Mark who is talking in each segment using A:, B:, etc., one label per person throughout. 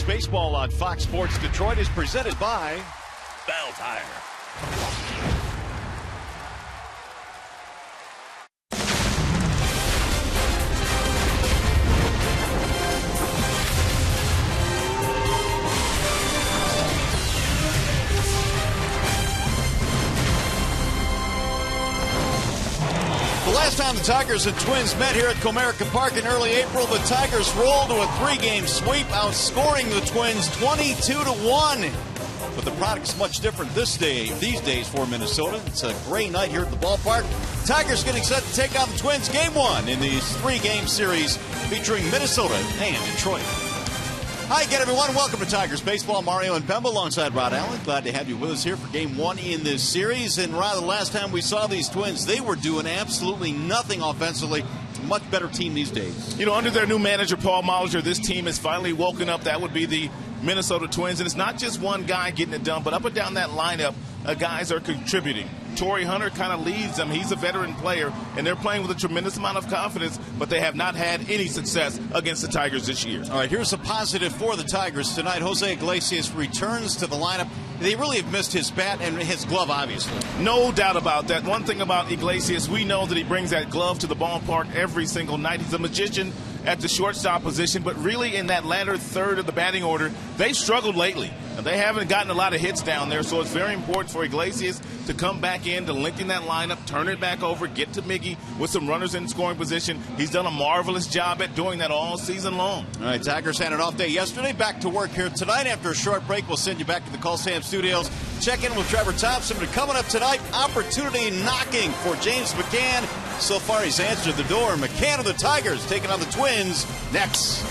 A: Tigers baseball on Fox Sports Detroit is presented by Bell Tire. The last time the Tigers and Twins met here at Comerica Park in early April, the Tigers rolled to a 3-game sweep, outscoring the Twins 22-1. But the product's much different these days for Minnesota. It's a gray night here at the ballpark. Tigers getting set to take on the Twins game 1 in these 3-game series featuring Minnesota and Detroit. Hi again, everyone. Welcome to Tigers Baseball. Mario and Pemba alongside Rod Allen. Glad to have you with us here for Game 1 in this series. And Rod, the last time we saw these Twins, they were doing absolutely nothing offensively. Much better team these days.
B: You know, under their new manager, Paul Molitor, this team has finally woken up. That would be the Minnesota Twins. And it's not just one guy getting it done, but up and down that lineup, guys are contributing. Torrey Hunter kind of leads them. He's a veteran player, and they're playing with a tremendous amount of confidence, but they have not had any success against the Tigers this year.
A: All right, here's a positive for the Tigers tonight. Jose Iglesias returns to the lineup. They really have missed his bat and his glove, obviously.
B: No doubt about that. One thing about Iglesias, we know that he brings that glove to the ballpark every single night. He's a magician at the shortstop position, but really in that latter third of the batting order, they've struggled lately. They haven't gotten a lot of hits down there, so it's very important for Iglesias to come back in, to lengthen that lineup, turn it back over, get to Miggy with some runners in scoring position. He's done a marvelous job at doing that all season long.
A: All right, Tigers had an off day yesterday. Back to work here tonight. After a short break, we'll send you back to the Coliseum Studios. Check in with Trevor Thompson. But coming up tonight, opportunity knocking for James McCann. So far, he's answered the door. McCann of the Tigers taking on the Twins next.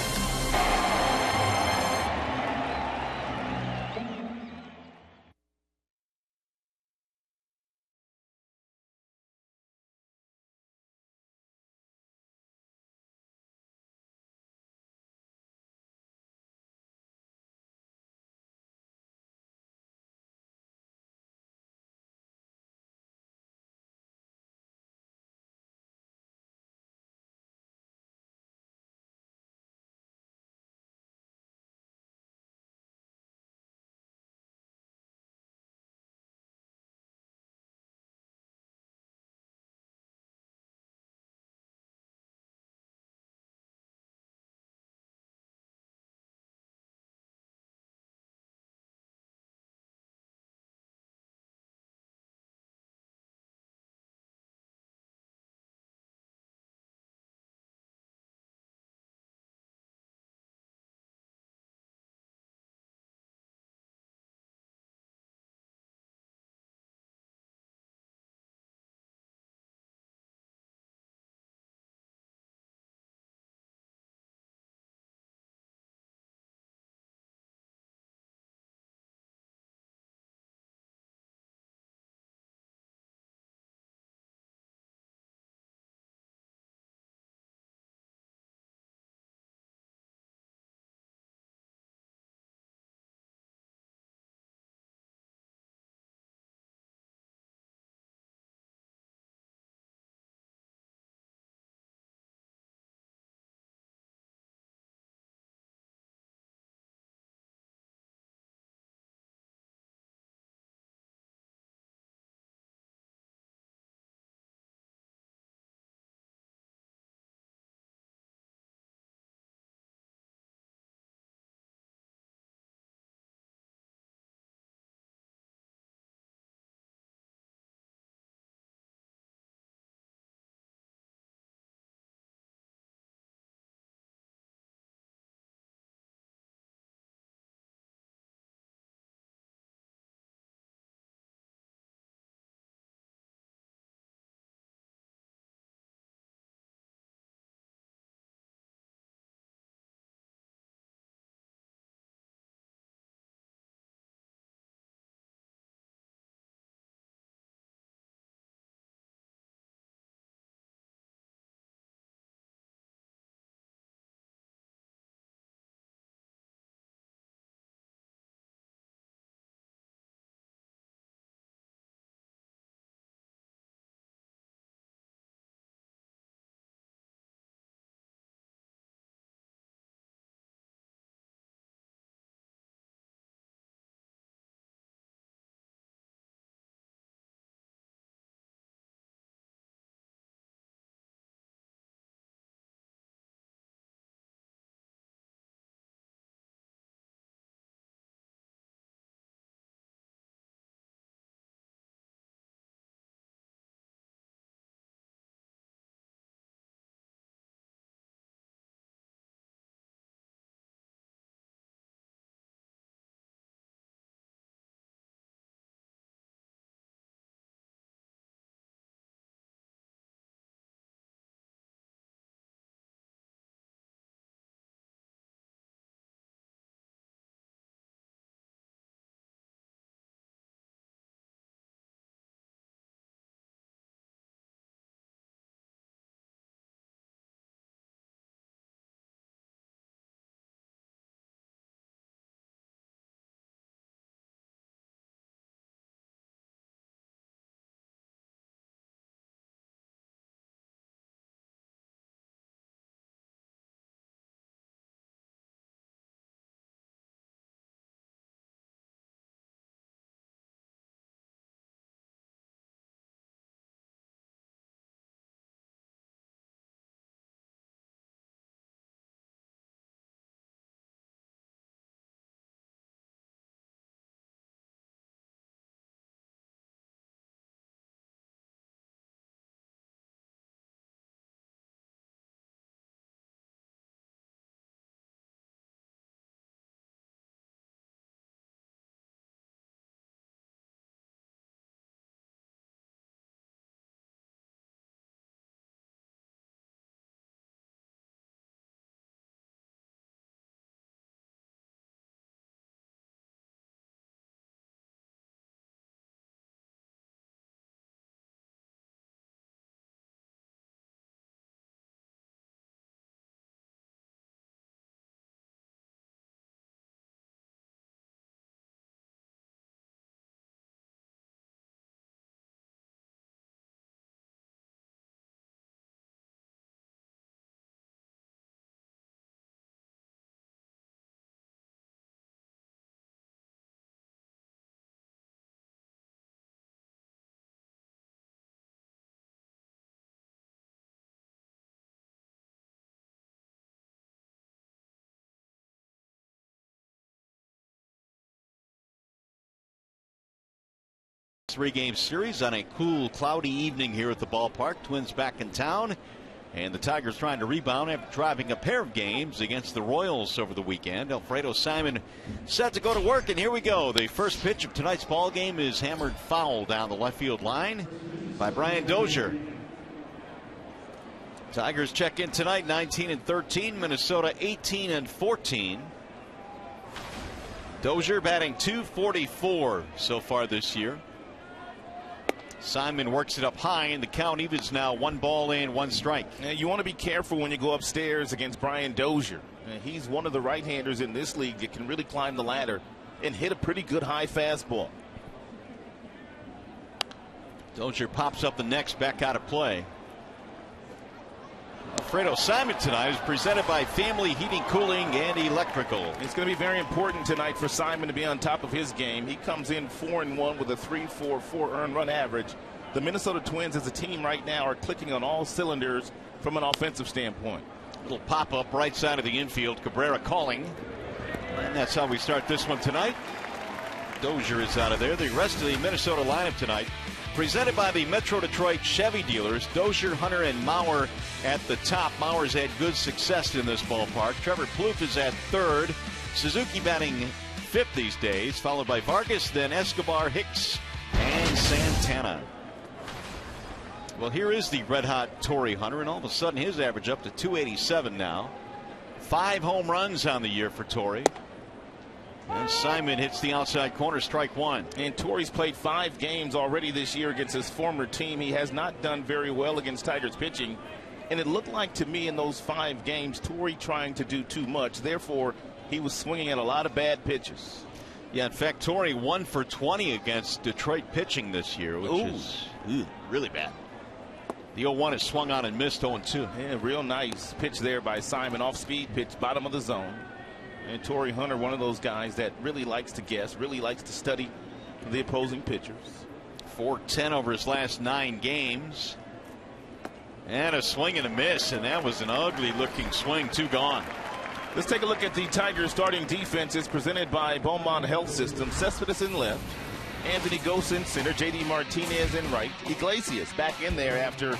A: 3-game series on a cool, cloudy evening here at the ballpark. Twins back in town, and the Tigers trying to rebound after driving a pair of games against the Royals over the weekend. Alfredo Simon set to go to work, and here we go. The first pitch of tonight's ball game is hammered foul down the left field line by Brian Dozier. Tigers check in tonight 19-13, Minnesota 18-14. Dozier batting .244 so far this year. Simon works it up high, and the count evens now 1 ball and 1 strike.
B: You want to be careful when you go upstairs against Brian Dozier. He's one of the right-handers in this league that can really climb the ladder and hit a pretty good high fastball.
A: Dozier pops up the next, back out of play. Alfredo Simon tonight is presented by Family Heating, Cooling, and Electrical.
B: It's going to be very important tonight for Simon to be on top of his game. He comes in 4-1 with a 3.44 earned run average. The Minnesota Twins as a team right now are clicking on all cylinders from an offensive standpoint.
A: Little pop-up right side of the infield. Cabrera calling. And that's how we start this one tonight. Dozier is out of there. The rest of the Minnesota lineup tonight presented by the Metro Detroit Chevy dealers. Dozier, Hunter, and Mauer at the top. Mauer's had good success in this ballpark. Trevor Plouffe is at third. Suzuki batting fifth these days, followed by Vargas, then Escobar, Hicks, and Santana. Well, here is the red-hot Torrey Hunter, and all of a sudden his average up to .287 now. 5 home runs on the year for Torrey. And Simon hits the outside corner, strike 1.
B: And Torrey's played 5 games already this year against his former team. He has not done very well against Tigers pitching. And it looked like to me in those 5 games, Torrey trying to do too much. Therefore, he was swinging at a lot of bad pitches.
A: Yeah, in fact, Torrey 1 for 20 against Detroit pitching this year, which is really bad. The 0-1 is swung on and missed 0-2.
B: Yeah, real nice pitch there by Simon. Off-speed pitch, bottom of the zone. And Torrey Hunter, one of those guys that really likes to guess, really likes to study the opposing pitchers.
A: 4-10 over his last 9 games. And a swing and a miss, and that was an ugly-looking swing. 2 gone.
B: Let's take a look at the Tigers starting defense. It's presented by Beaumont Health System. Cespedes in left. Anthony Gosa in center. J.D. Martinez in right. Iglesias back in there after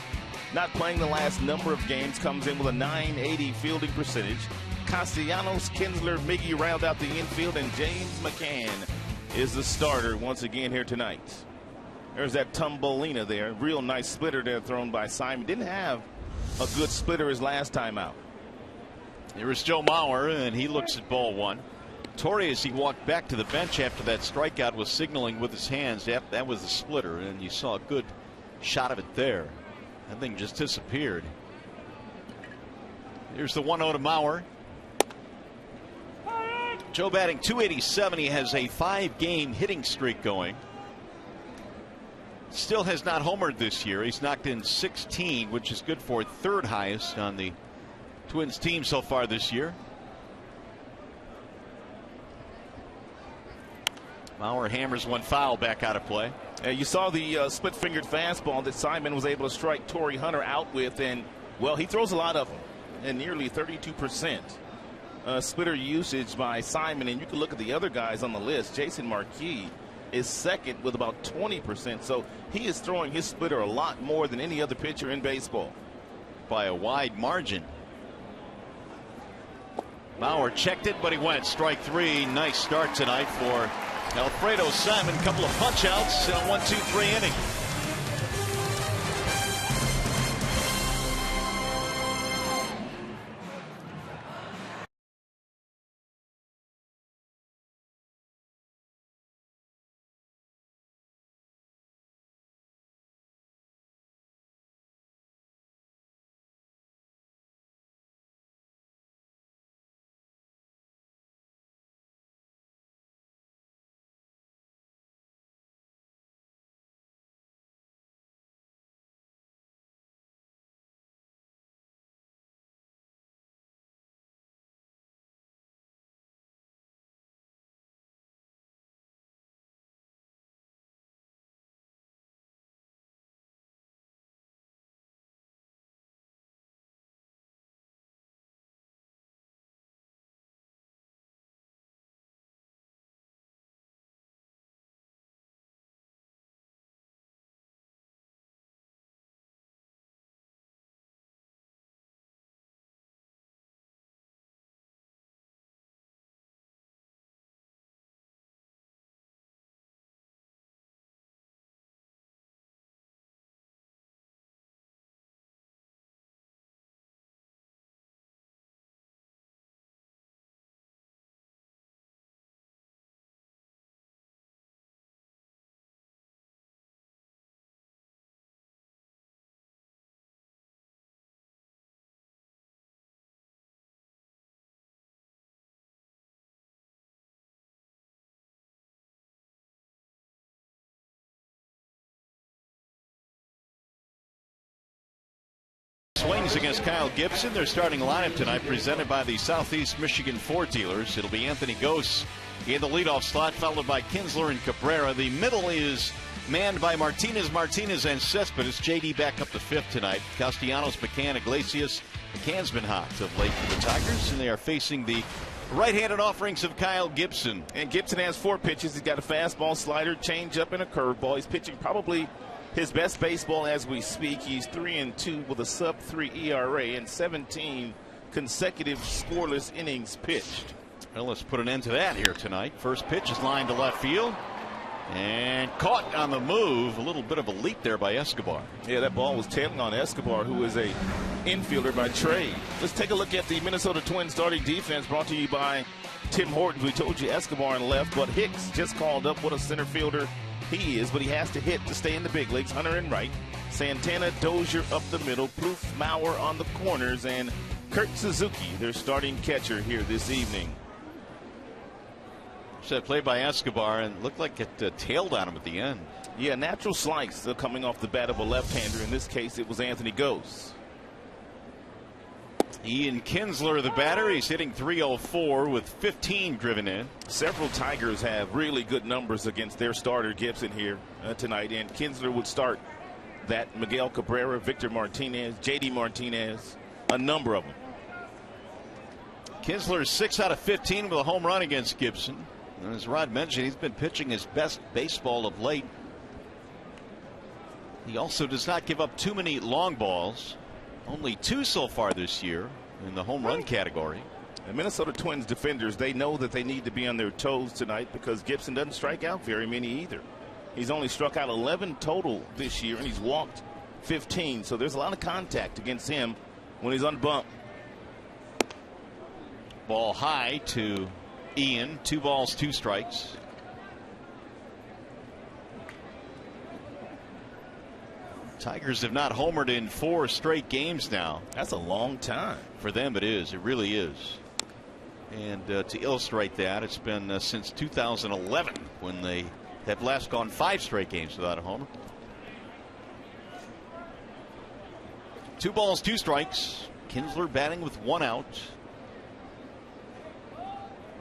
B: not playing the last number of games. Comes in with a .980 fielding percentage. Castellanos, Kinsler, Miggy round out the infield, and James McCann is the starter once again here tonight. There's that Tumbolina there. Real nice splitter there thrown by Simon. Didn't have a good splitter his last time out.
A: Here is Joe Mauer, and he looks at ball 1. Torrey, as he walked back to the bench after that strikeout, was signaling with his hands. Yep, that was the splitter, and you saw a good shot of it there. That thing just disappeared. Here's the 1-0 to Mauer. Joe batting .287. He has a 5-game hitting streak going. Still has not homered this year. He's knocked in 16, which is good for 3rd highest on the Twins team so far this year. Mauer hammers one foul, back out of play.
B: You saw the split-fingered fastball that Simon was able to strike Torrey Hunter out with, and, well, he throws a lot of them, and nearly 32%. Splitter usage by Simon, and you can look at the other guys on the list. Jason Marquis is second with about 20%, so he is throwing his splitter a lot more than any other pitcher in baseball.
A: By a wide margin. Mauer checked it, but he went strike 3. Nice start tonight for Alfredo Simon. Couple of punch outs in a 1-2-3 inning. swings against Kyle Gibson. Their starting lineup tonight presented by the Southeast Michigan Ford dealers. It'll be Anthony Gose in the leadoff slot, followed by Kinsler and Cabrera. The middle is manned by Martinez, and Cespedes. JD back up to fifth tonight. Castellanos, McCann, Iglesias. McCann's been hot of late for the Tigers, and they are facing the right-handed offerings of Kyle Gibson.
B: And Gibson has 4 pitches. He's got a fastball, slider, changeup, and a curveball. He's pitching probably his best baseball as we speak. He's 3-2 with a sub-3 ERA and 17 consecutive scoreless innings pitched.
A: Well, let's put an end to that here tonight. First pitch is lined to left field and caught on the move. A little bit of a leap there by Escobar.
B: Yeah, that ball was tailing on Escobar, who is a infielder by trade. Let's take a look at the Minnesota Twins starting defense, brought to you by Tim Hortons. We told you Escobar in left, but Hicks just called up what a center fielder he is, but he has to hit to stay in the big leagues. Hunter in right, Santana, Dozier up the middle, Plouffe, Mauer on the corners, and Kurt Suzuki, their starting catcher here this evening.
A: That play by Escobar, and looked like it tailed on him at the end.
B: Yeah, natural slice coming off the bat of a left-hander. In this case, it was Anthony Gose.
A: Ian Kinsler, the batter. He's hitting .304 with 15 driven in.
B: Several Tigers have really good numbers against their starter Gibson here tonight, and Kinsler would start that. Miguel Cabrera, Victor Martinez, JD Martinez, a number of them.
A: Kinsler 6 out of 15 with a home run against Gibson. And as Rod mentioned, he's been pitching his best baseball of late. He also does not give up too many long balls. Only 2 so far this year in the home run category.
B: The Minnesota Twins defenders, they know that they need to be on their toes tonight because Gibson doesn't strike out very many either. He's only struck out 11 total this year, and he's walked 15. So there's a lot of contact against him when he's unbumped.
A: Ball high to Ian. 2 balls, 2 strikes. Tigers have not homered in 4 straight games now.
B: That's a long time.
A: For them it is. It really is. And to illustrate that, it's been since 2011 when they have last gone 5 straight games without a homer. 2 balls, 2 strikes. Kinsler batting with 1 out.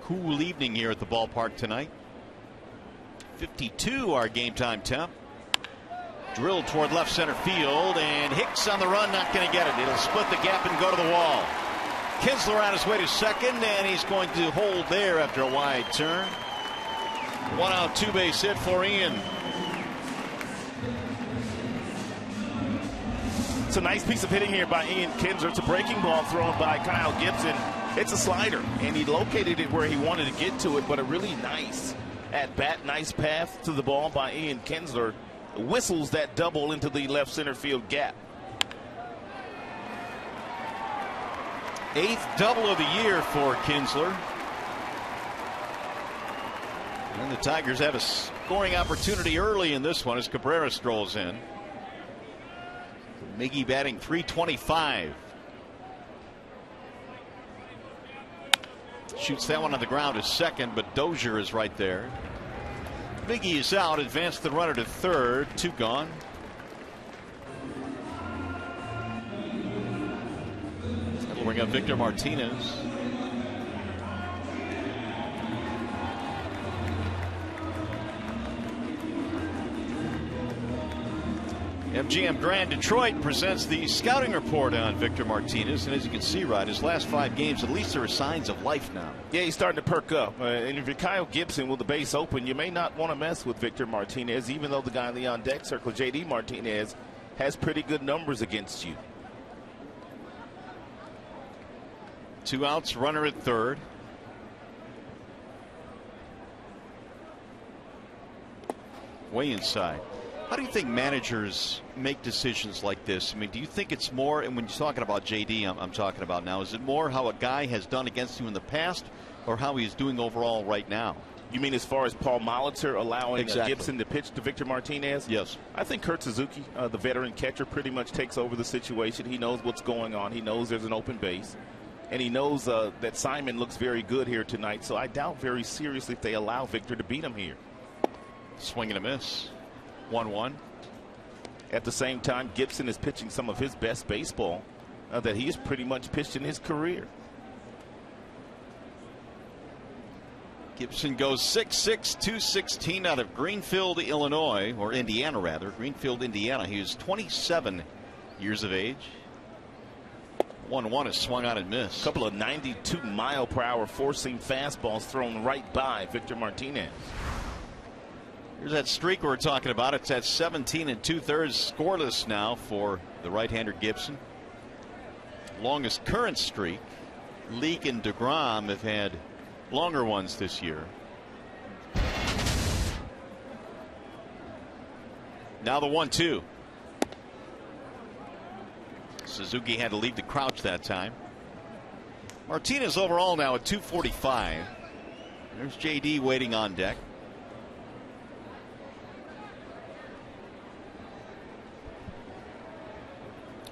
A: Cool evening here at the ballpark tonight. 52 our game time temp. Drilled toward left center field, and Hicks on the run, not going to get it. It'll split the gap and go to the wall. Kinsler on his way to second, and he's going to hold there after a wide turn. 1 out, 2 base hit for Ian.
B: It's a nice piece of hitting here by Ian Kinsler. It's a breaking ball thrown by Kyle Gibson. It's a slider, and he located it where he wanted to get to it, but a really nice at-bat, nice path to the ball by Ian Kinsler. Whistles that double into the left center field gap.
A: 8th double of the year for Kinsler. And the Tigers have a scoring opportunity early in this one as Cabrera strolls in. Miggy batting .325. Shoots that one on the ground to second, but Dozier is right there. Miggy is out, advanced the runner to third, 2 gone. That'll bring up Victor Martinez. MGM Grand Detroit presents the scouting report on Victor Martinez, and as you can see, Rod, his last 5 games, at least there are signs of life now.
B: Yeah, he's starting to perk up. And if you're Kyle Gibson with the base open, you may not want to mess with Victor Martinez, even though the guy in the on-deck circle, JD Martinez, has pretty good numbers against you.
A: 2 outs, runner at third. Way inside. How do you think managers make decisions like this? I mean, do you think it's more, and when you're talking about JD, I'm talking about now, is it more how a guy has done against you in the past or how he's doing overall right now?
B: You mean as far as Paul Molitor allowing Gibson to pitch to Victor Martinez?
A: Yes.
B: I think Kurt Suzuki, the veteran catcher, pretty much takes over the situation. He knows what's going on. He knows there's an open base. And he knows that Simon looks very good here tonight. So I doubt very seriously if they allow Victor to beat him here.
A: Swing and a miss. 1-1.
B: At the same time, Gibson is pitching some of his best baseball that he's pretty much pitched in his career.
A: Gibson goes 6'6", 216 out of Greenfield, Illinois, or Indiana rather. Greenfield, Indiana. He is 27 years of age. 1-1 is swung on and missed.
B: A couple of 92-mile-per-hour four-seam fastballs thrown right by Victor Martinez.
A: Here's that streak we're talking about. It's at 17 2/3 scoreless now for the right-hander Gibson. Longest current streak. Leake and DeGrom have had longer ones this year. Now the 1-2. Suzuki had to leave the crouch that time. Martinez overall now at 245. There's JD waiting on deck.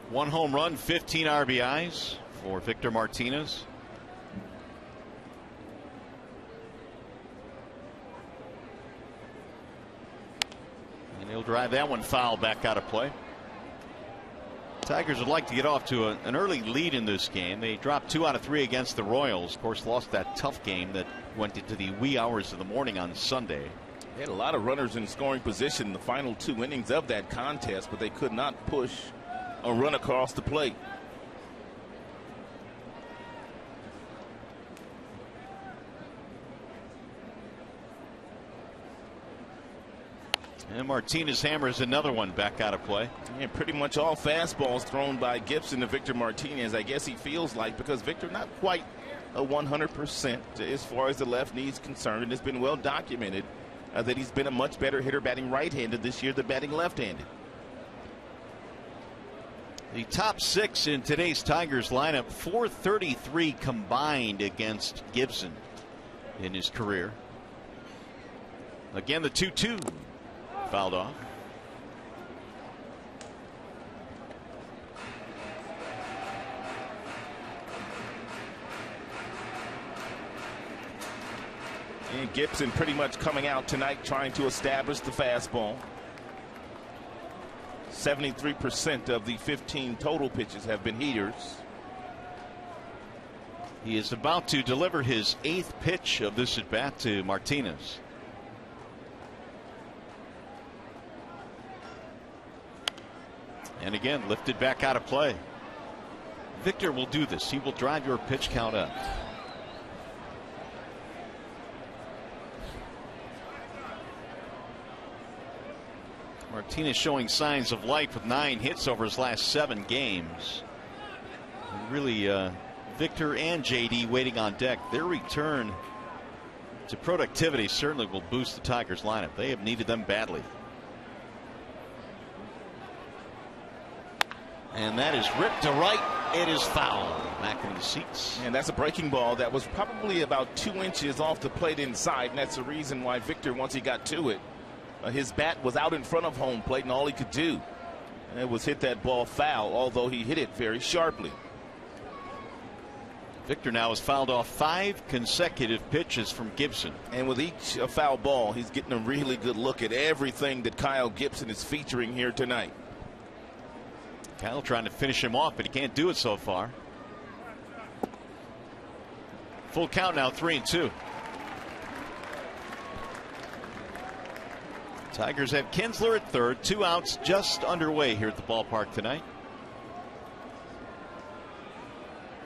A: One home run, 15 RBIs for Victor Martinez. And he'll drive that one foul back out of play. Tigers would like to get off to an early lead in this game. They dropped 2 out of 3 against the Royals. Of course, lost that tough game that went into the wee hours of the morning on Sunday.
B: They had a lot of runners in scoring position in the final 2 innings of that contest, but they could not push a run across the plate.
A: And Martinez hammers another one back out of play.
B: And pretty much all fastballs thrown by Gibson to Victor Martinez. I guess he feels like, because Victor not quite a 100% as far as the left knee is concerned, and it's been well documented that he's been a much better hitter batting right-handed this year than batting left-handed.
A: The top 6 in today's Tigers lineup, 433 combined against Gibson in his career. Again, the 2-2 fouled off.
B: And Gibson pretty much coming out tonight trying to establish the fastball. 73% of the 15 total pitches have been heaters.
A: He is about to deliver his 8th pitch of this at bat to Martinez. And again, lifted back out of play. Victor will do this. He will drive your pitch count up. Martinez showing signs of life with 9 hits over his last 7 games. And really, Victor and JD waiting on deck. Their return to productivity certainly will boost the Tigers lineup. They have needed them badly. And that is ripped to right. It is foul. Back in the seats.
B: And that's a breaking ball that was probably about 2 inches off the plate inside. And that's the reason why Victor, once he got to it, his bat was out in front of home plate, and all he could do was hit that ball foul, although he hit it very sharply.
A: Victor now has fouled off 5 consecutive pitches from Gibson.
B: And with each foul ball, he's getting a really good look at everything that Kyle Gibson is featuring here tonight.
A: Kyle trying to finish him off, but he can't do it so far. Full count now, 3-2. Tigers have Kinsler at third. 2 outs just underway here at the ballpark tonight.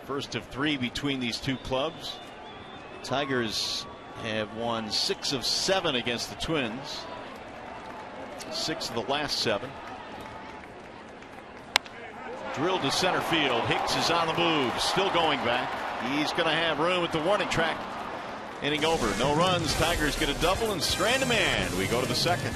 A: First of 3 between these two clubs. Tigers have won 6 of 7 against the Twins. 6 of the last 7. Drilled to center field. Hicks is on the move. Still going back. He's going to have room at the warning track. Inning over. No runs. Tigers get a double and strand a man. We go to the second.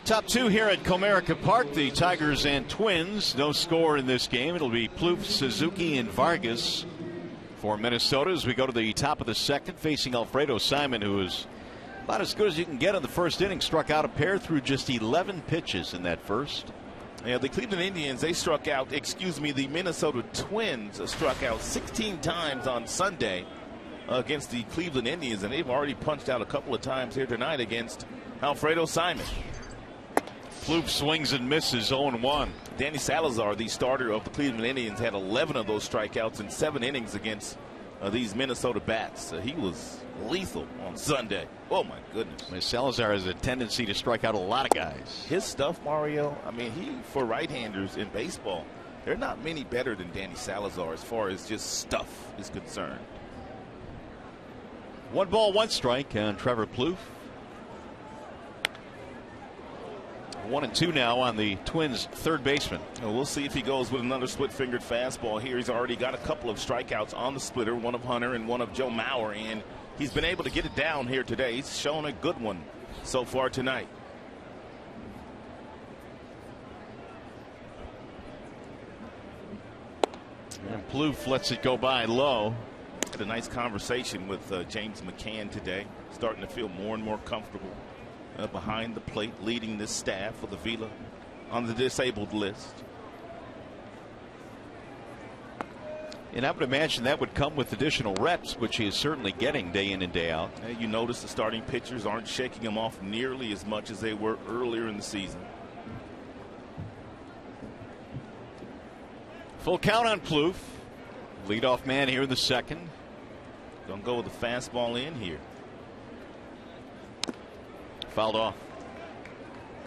A: Top two here at Comerica Park, the Tigers and Twins. No score in this game. It'll be Plouffe, Suzuki, and Vargas for Minnesota as we go to the top of the second, facing Alfredo Simon, who is about as good as you can get in the first inning. Struck out a pair through just 11 pitches in that first.
B: Yeah, the Cleveland Indians, the Minnesota Twins struck out 16 times on Sunday against the Cleveland Indians, and they've already punched out a couple of times here tonight against Alfredo Simon.
A: Plouffe swings and misses, 0-1.
B: Danny Salazar, the starter of the Cleveland Indians, had 11 of those strikeouts in 7 innings against these Minnesota bats. He was lethal on Sunday. Oh, my goodness.
A: Salazar has a tendency to strike out a lot of guys.
B: His stuff, Mario, for right-handers in baseball, there are not many better than Danny Salazar as far as just stuff is concerned.
A: 1 ball, 1 strike on Trevor Plouffe. 1-2 now on the Twins' third baseman.
B: Well, we'll see if he goes with another split-fingered fastball here. He's already got a couple of strikeouts on the splitter, one of Hunter and one of Joe Mauer, and he's been able to get it down here today. He's shown a good one so far tonight.
A: And Plouffe lets it go by low.
B: Had a nice conversation with James McCann today. Starting to feel more and more comfortable behind the plate, leading this staff for the Vila on the disabled list.
A: And I would imagine that would come with additional reps, which he is certainly getting day in and day out.
B: You notice the starting pitchers aren't shaking him off nearly as much as they were earlier in the season.
A: Full count on Plouffe. Leadoff man here in the second.
B: Gonna go with the fastball in here.
A: Fouled off.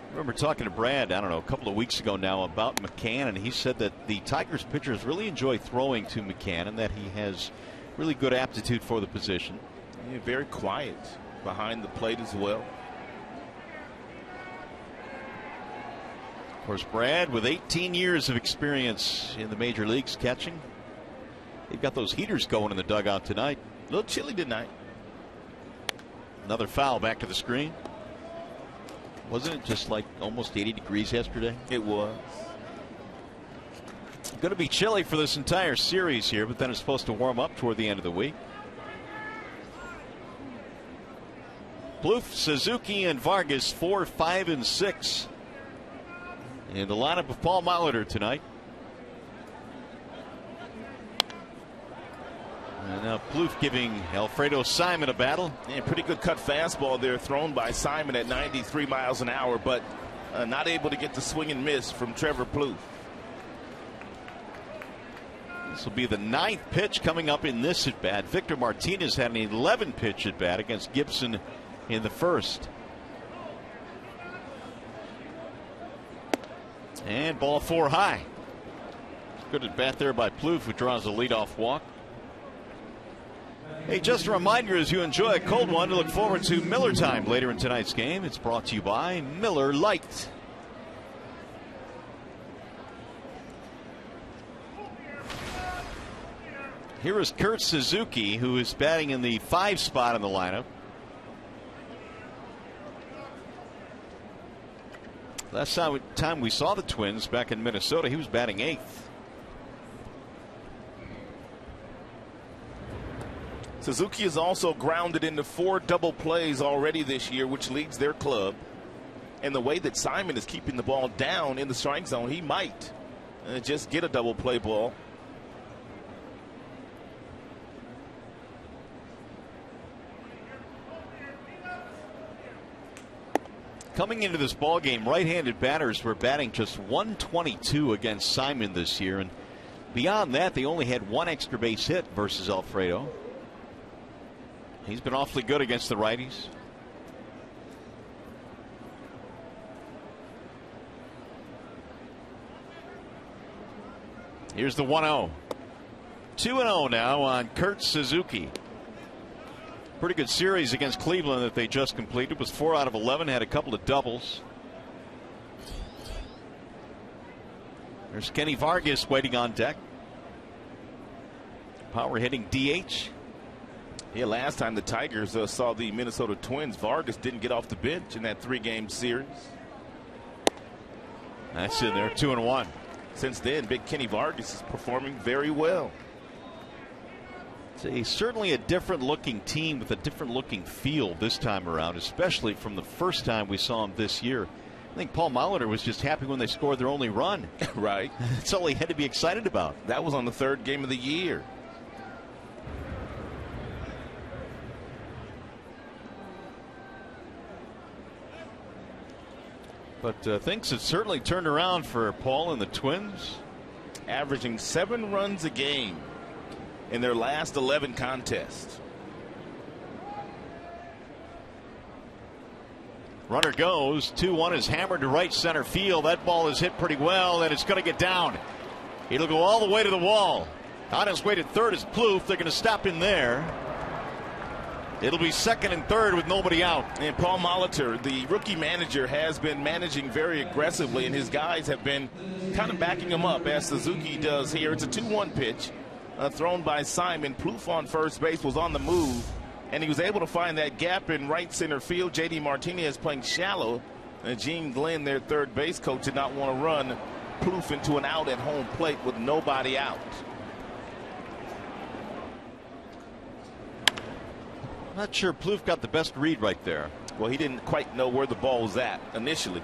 A: I remember talking to Brad, a couple of weeks ago now about McCann, and he said that the Tigers pitchers really enjoy throwing to McCann and that he has really good aptitude for the position.
B: Yeah, very quiet behind the plate as well.
A: Of course, Brad, with 18 years of experience in the major leagues catching, they've got those heaters going in the dugout tonight.
B: A little chilly tonight.
A: Another foul back to the screen. Wasn't it just like almost 80 degrees yesterday?
B: It was.
A: Going to be chilly for this entire series here, but then it's supposed to warm up toward the end of the week. Plouffe, Suzuki, and Vargas 4, 5, and 6 in the lineup of Paul Molitor tonight. And now Plouffe giving Alfredo Simon a battle.
B: And pretty good cut fastball there thrown by Simon at 93 miles an hour, but not able to get the swing and miss from Trevor Plouffe.
A: This will be the 9th pitch coming up in this at bat. Victor Martinez had an 11 pitch at bat against Gibson in the first. And ball 4 high. Good at bat there by Plouffe, who draws a leadoff walk. Hey, just a reminder, as you enjoy a cold one, to look forward to Miller Time later in tonight's game. It's brought to you by Miller Lite. Here is Kurt Suzuki, who is batting in the 5 spot in the lineup. Last time we saw the Twins back in Minnesota, he was batting 8th.
B: Suzuki is also grounded into 4 double plays already this year, which leads their club. And the way that Simon is keeping the ball down in the strike zone, he might just get a double play ball.
A: Coming into this ball game, right-handed batters were batting just 122 against Simon this year, and beyond that, they only had 1 extra base hit versus Alfredo. He's been awfully good against the righties. Here's the 1-0. 2-0 now on Kurt Suzuki. Pretty good series against Cleveland that they just completed. Was 4 out of 11, had a couple of doubles. There's Kenny Vargas waiting on deck. Power hitting DH.
B: Yeah, last time the Tigers saw the Minnesota Twins, Vargas didn't get off the bench in that 3-game series.
A: That's in there, 2-1.
B: Since then, Big Kenny Vargas is performing very well.
A: It's certainly a different looking team with a different looking feel this time around, especially from the first time we saw him this year. I think Paul Molitor was just happy when they scored their only run.
B: Right.
A: That's all he had to be excited about.
B: That was on the 3rd game of the year.
A: But things have certainly turned around for Paul and the Twins.
B: Averaging 7 runs a game in their last 11 contests.
A: Runner goes, 2-1 is hammered to right center field. That ball is hit pretty well, and it's going to get down. It'll go all the way to the wall. On his way to third is Plouffe. They're going to stop in there. It'll be second and third with nobody out.
B: And Paul Molitor, the rookie manager, has been managing very aggressively, and his guys have been kind of backing him up, as Suzuki does here. It's a 2-1 pitch thrown by Simon. Plouffe on first base was on the move, and he was able to find that gap in right center field. J.D. Martinez playing shallow, and Gene Glenn, their third base coach, did not want to run Plouffe into an out at home plate with nobody out.
A: I'm not sure Plouffe got the best read right there.
B: Well, he didn't quite know where the ball was at initially.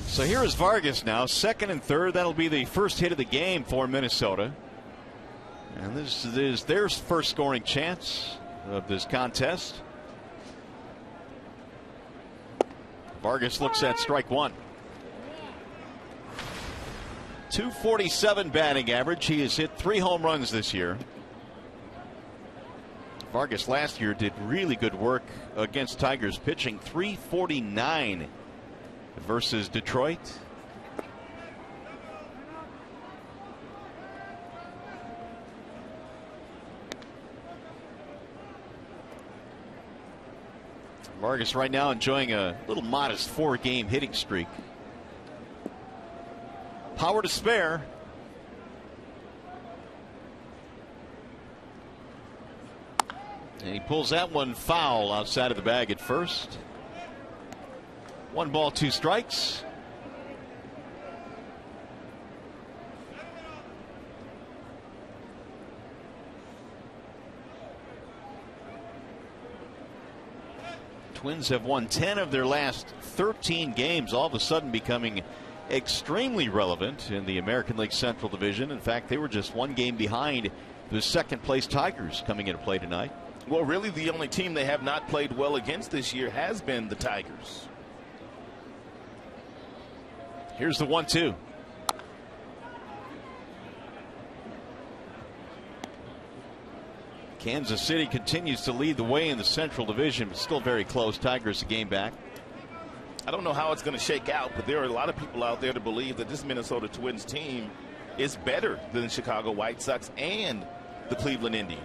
A: So here is Vargas now, second and third. That'll be the first hit of the game for Minnesota. And this is their first scoring chance of this contest. Vargas looks at strike one. .247 batting average. He has hit 3 home runs this year. Vargas last year did really good work against Tigers pitching. .349 versus Detroit. Vargas right now enjoying a little modest 4-game hitting streak. Power to spare. And he pulls that one foul outside of the bag at first. 1 ball, 2 strikes. Twins have won 10 of their last 13 games, all of a sudden becoming extremely relevant in the American League Central Division. In fact, they were just 1 game behind the second place Tigers coming into play tonight.
B: Well, really the only team they have not played well against this year has been the Tigers.
A: Here's the 1-2. Kansas City continues to lead the way in the Central Division, but still very close. Tigers a game back.
B: I don't know how it's going to shake out, but there are a lot of people out there to believe that this Minnesota Twins team is better than the Chicago White Sox and the Cleveland Indians.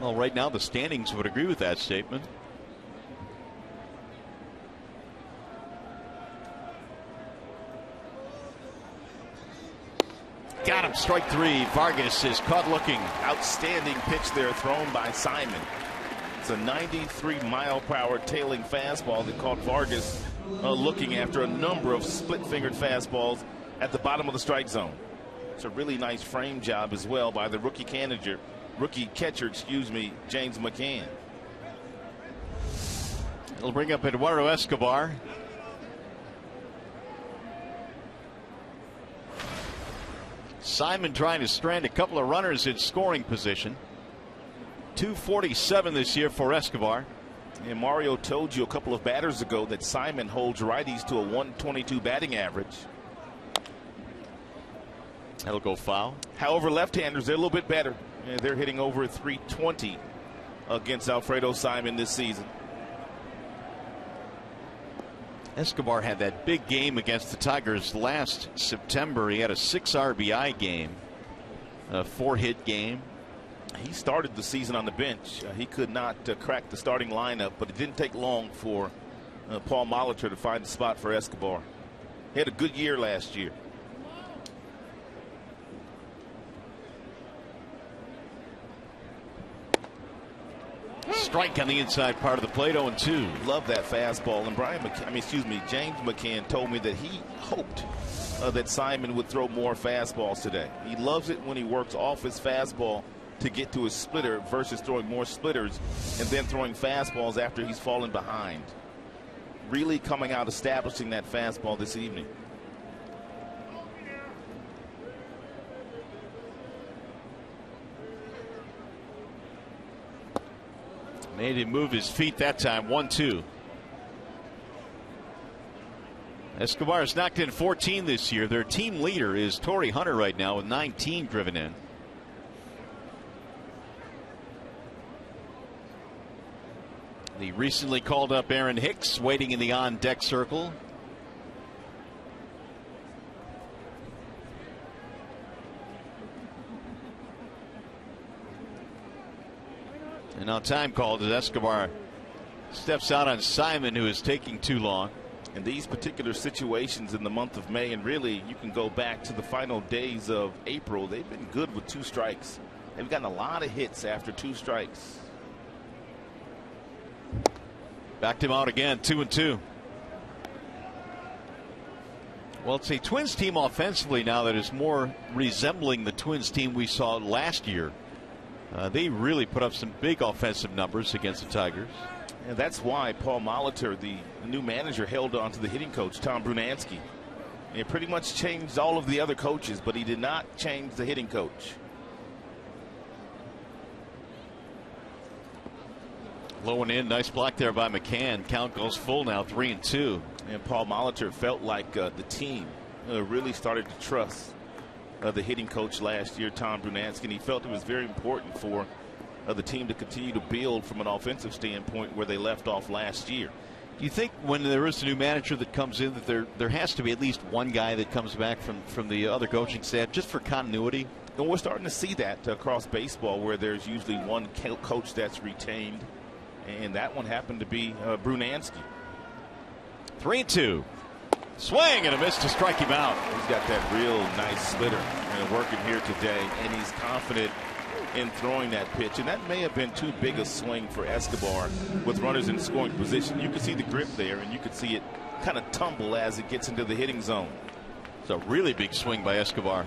A: Well, right now the standings would agree with that statement. Got him, strike 3. Vargas is caught looking.
B: Outstanding pitch there thrown by Simon. It's a 93-mile-per-hour tailing fastball that caught Vargas looking after a number of split-fingered fastballs at the bottom of the strike zone. It's a really nice frame job as well by the rookie catcher, James McCann.
A: It'll bring up Eduardo Escobar. Simon trying to strand a couple of runners in scoring position. .247 this year for Escobar.
B: And Mario told you a couple of batters ago that Simon holds righties to a .122 batting average.
A: That'll go foul.
B: However, left-handers, they're a little bit better. They're hitting over .320 against Alfredo Simon this season.
A: Escobar had that big game against the Tigers last September. He had a 6 RBI game, a 4-hit game.
B: He started the season on the bench. He could not crack the starting lineup, but it didn't take long for Paul Molitor to find a spot for Escobar. He had a good year last year.
A: strike on the inside part of the plate. 0-2.
B: Love that fastball. And James McCann told me that he hoped that Simon would throw more fastballs today. He loves it when he works off his fastball to get to his splitter versus throwing more splitters and then throwing fastballs after he's fallen behind. Really coming out, establishing that fastball this evening.
A: Made him move his feet that time. 1-2. Escobar's knocked in 14 this year. Their team leader is Torrey Hunter right now with 19 driven in. The recently called up Aaron Hicks waiting in the on deck circle. And now time called as Escobar steps out on Simon, who is taking too long.
B: In these particular situations in the month of May, and really you can go back to the final days of April, they've been good with 2 strikes. They've gotten a lot of hits after 2 strikes.
A: Backed him out again. 2-2. Well, it's a Twins team offensively now that is more resembling the Twins team we saw last year. They really put up some big offensive numbers against the Tigers.
B: And that's why Paul Molitor, the new manager, held on to the hitting coach, Tom Brunansky. He pretty much changed all of the other coaches, but he did not change the hitting coach.
A: Low and in. Nice block there by McCann. Count goes full now. 3-2.
B: And Paul Molitor felt like the team really started to trust the hitting coach last year, Tom Brunansky, and he felt it was very important for the team to continue to build from an offensive standpoint where they left off last year.
A: Do you think when there is a new manager that comes in that there has to be at least one guy that comes back from the other coaching staff just for continuity?
B: And we're starting to see that across baseball, where there's usually one coach that's retained, and that one happened to be Brunansky.
A: 3-2. Swing and a miss to strike him out.
B: He's got that real nice splitter and working here today, and he's confident in throwing that pitch. And that may have been too big a swing for Escobar with runners in scoring position. You could see the grip there, and you could see it kind of tumble as it gets into the hitting zone.
A: It's a really big swing by Escobar.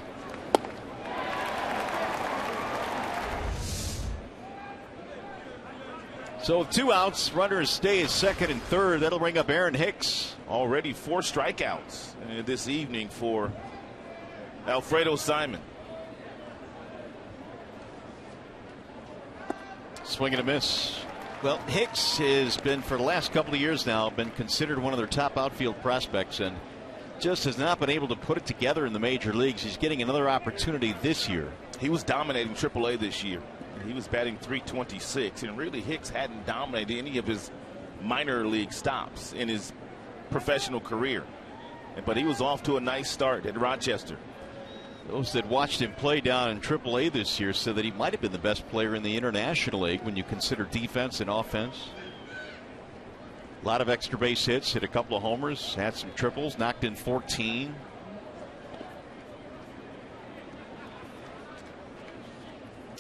A: So with 2 outs, runners stay at second and third. That'll bring up Aaron Hicks.
B: Already 4 strikeouts this evening for Alfredo Simon.
A: Swing and a miss. Well, Hicks has been, for the last couple of years now, been considered one of their top outfield prospects and just has not been able to put it together in the major leagues. He's getting another opportunity this year.
B: He was dominating AAA this year. He was batting .326, and really Hicks hadn't dominated any of his minor league stops in his professional career. But he was off to a nice start at Rochester.
A: Those that watched him play down in AAA this year said that he might have been the best player in the International League when you consider defense and offense. A lot of extra base hits, hit a couple of homers, had some triples, knocked in 14.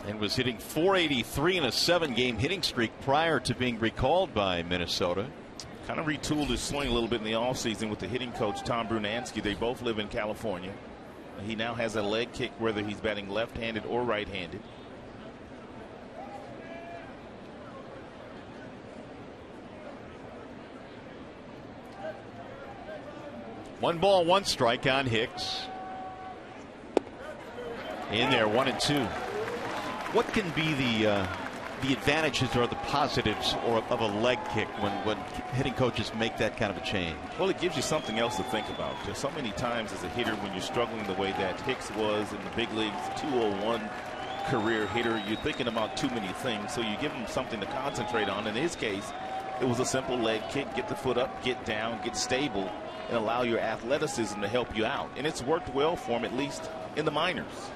A: And was hitting .483 in a 7-game hitting streak prior to being recalled by Minnesota.
B: Kind of retooled his swing a little bit in the offseason with the hitting coach Tom Brunansky. They both live in California. He now has a leg kick whether he's batting left-handed or right-handed.
A: One ball, 1 strike on Hicks. In there, 1-2. What can be the advantages or the positives of a leg kick when hitting coaches make that kind of a change?
B: Well, it gives you something else to think about. There's so many times as a hitter when you're struggling the way that Hicks was in the big leagues, 201 career hitter, you're thinking about too many things. So you give him something to concentrate on. In his case, it was a simple leg kick, get the foot up, get down, get stable, and allow your athleticism to help you out. And it's worked well for him, at least in the minors.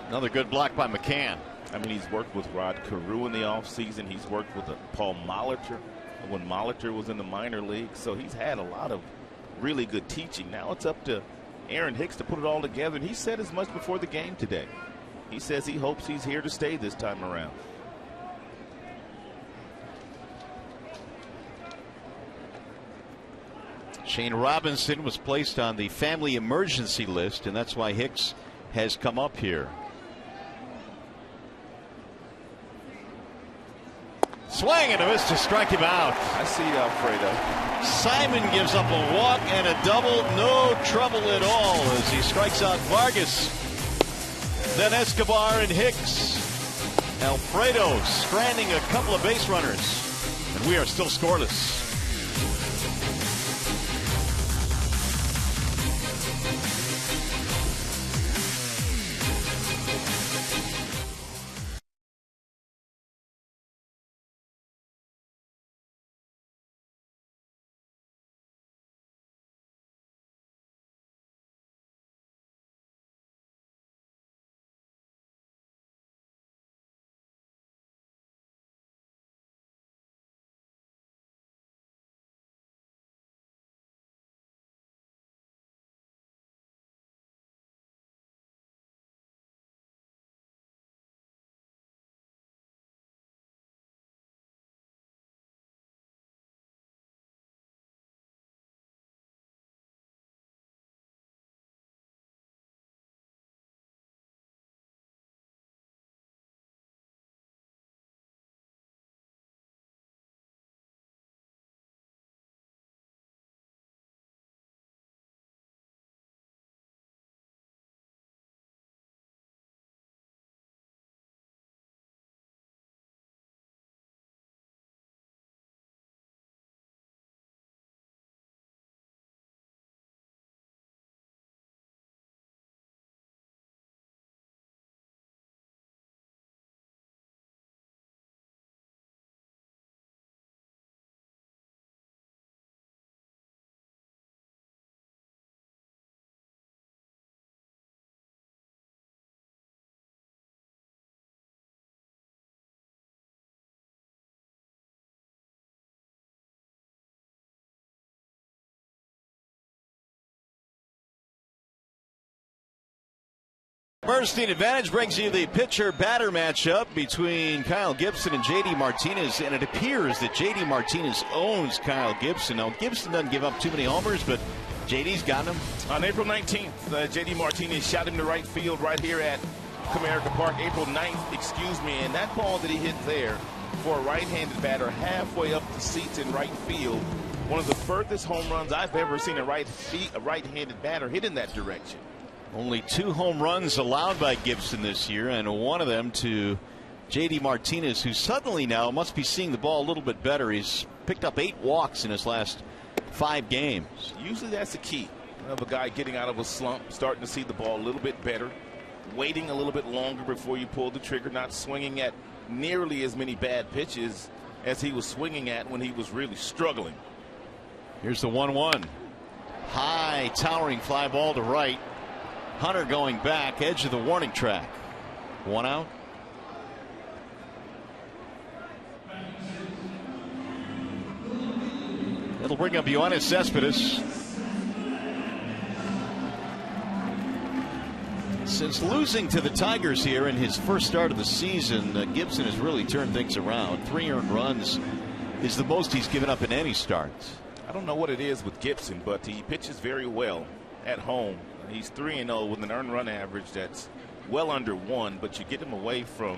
A: Another good block by McCann.
B: I mean, he's worked with Rod Carew in the offseason. He's worked with Paul Molitor when Molitor was in the minor league. So he's had a lot of really good teaching. Now it's up to Aaron Hicks to put it all together. And he said as much before the game today. He says he hopes he's here to stay this time around.
A: Shane Robinson was placed on the family emergency list, and that's why Hicks has come up here. Swing and a miss to strike him out.
B: I see Alfredo.
A: Simon gives up a walk and a double. No trouble at all as he strikes out Vargas. Then Escobar and Hicks. Alfredo stranding a couple of base runners. And we are still scoreless. Bernstein Advantage brings you the pitcher-batter matchup between Kyle Gibson and J.D. Martinez, and it appears that J.D. Martinez owns Kyle Gibson. Now, Gibson doesn't give up too many homers, but J.D.'s got him.
B: On April 19th, J.D. Martinez shot him to right field right here at Comerica Park. April 9th, excuse me, and that ball that he hit there for a right-handed batter halfway up the seats in right field, one of the furthest home runs I've ever seen a right-handed batter hit in that direction.
A: Only 2 home runs allowed by Gibson this year, and one of them to J.D. Martinez, who suddenly now must be seeing the ball a little bit better. He's picked up 8 walks in his last 5 games.
B: Usually that's the key of a guy getting out of a slump, starting to see the ball a little bit better, waiting a little bit longer before you pull the trigger, not swinging at nearly as many bad pitches as he was swinging at when he was really struggling.
A: Here's the 1-1. High, towering fly ball to right. Hunter going back, edge of the warning track. 1 out. It'll bring up Yoenis Cespedes. Since losing to the Tigers here in his first start of the season, Gibson has really turned things around. 3 earned runs is the most he's given up in any start.
B: I don't know what it is with Gibson, but he pitches very well at home. He's 3-0 with an earned run average that's well under 1, but you get him away from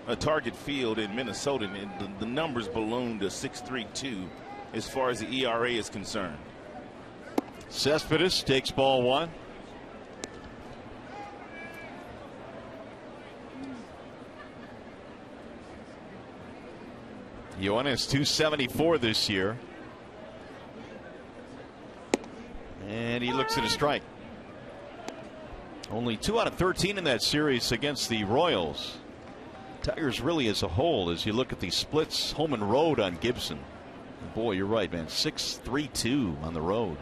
B: a target field in Minnesota, and the numbers balloon to 6.32 as far as the ERA is concerned.
A: Cespedes takes ball 1. Yoenis 274 this year. And he looks at a strike. Only 2 out of 13 in that series against the Royals. Tigers really as a whole, as you look at the splits home and road on Gibson. Boy, you're right, man. 6-3-2 on the road.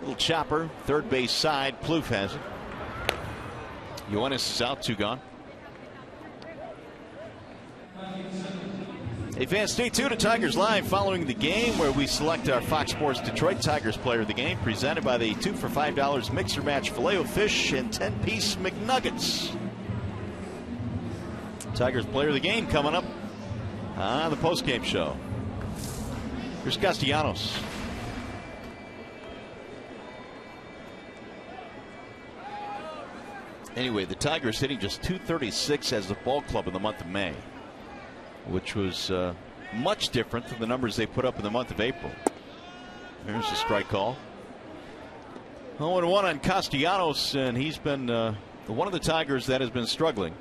A: Little chopper, third base side. Plouffe has it. Yoenis is out, 2 gone. Hey fans, stay tuned to Tigers Live following the game, where we select our Fox Sports Detroit Tigers player of the game, presented by the 2 for $5 mixer match Filet-O-Fish and 10-piece McNuggets. Tigers player of the game coming up on the postgame show. Here's Castellanos. Anyway, the Tigers hitting just .236 as a ball club in the month of May, which was much different than the numbers they put up in the month of April. There's a strike call. 0-1 on Castellanos, and he's been one of the Tigers that has been struggling.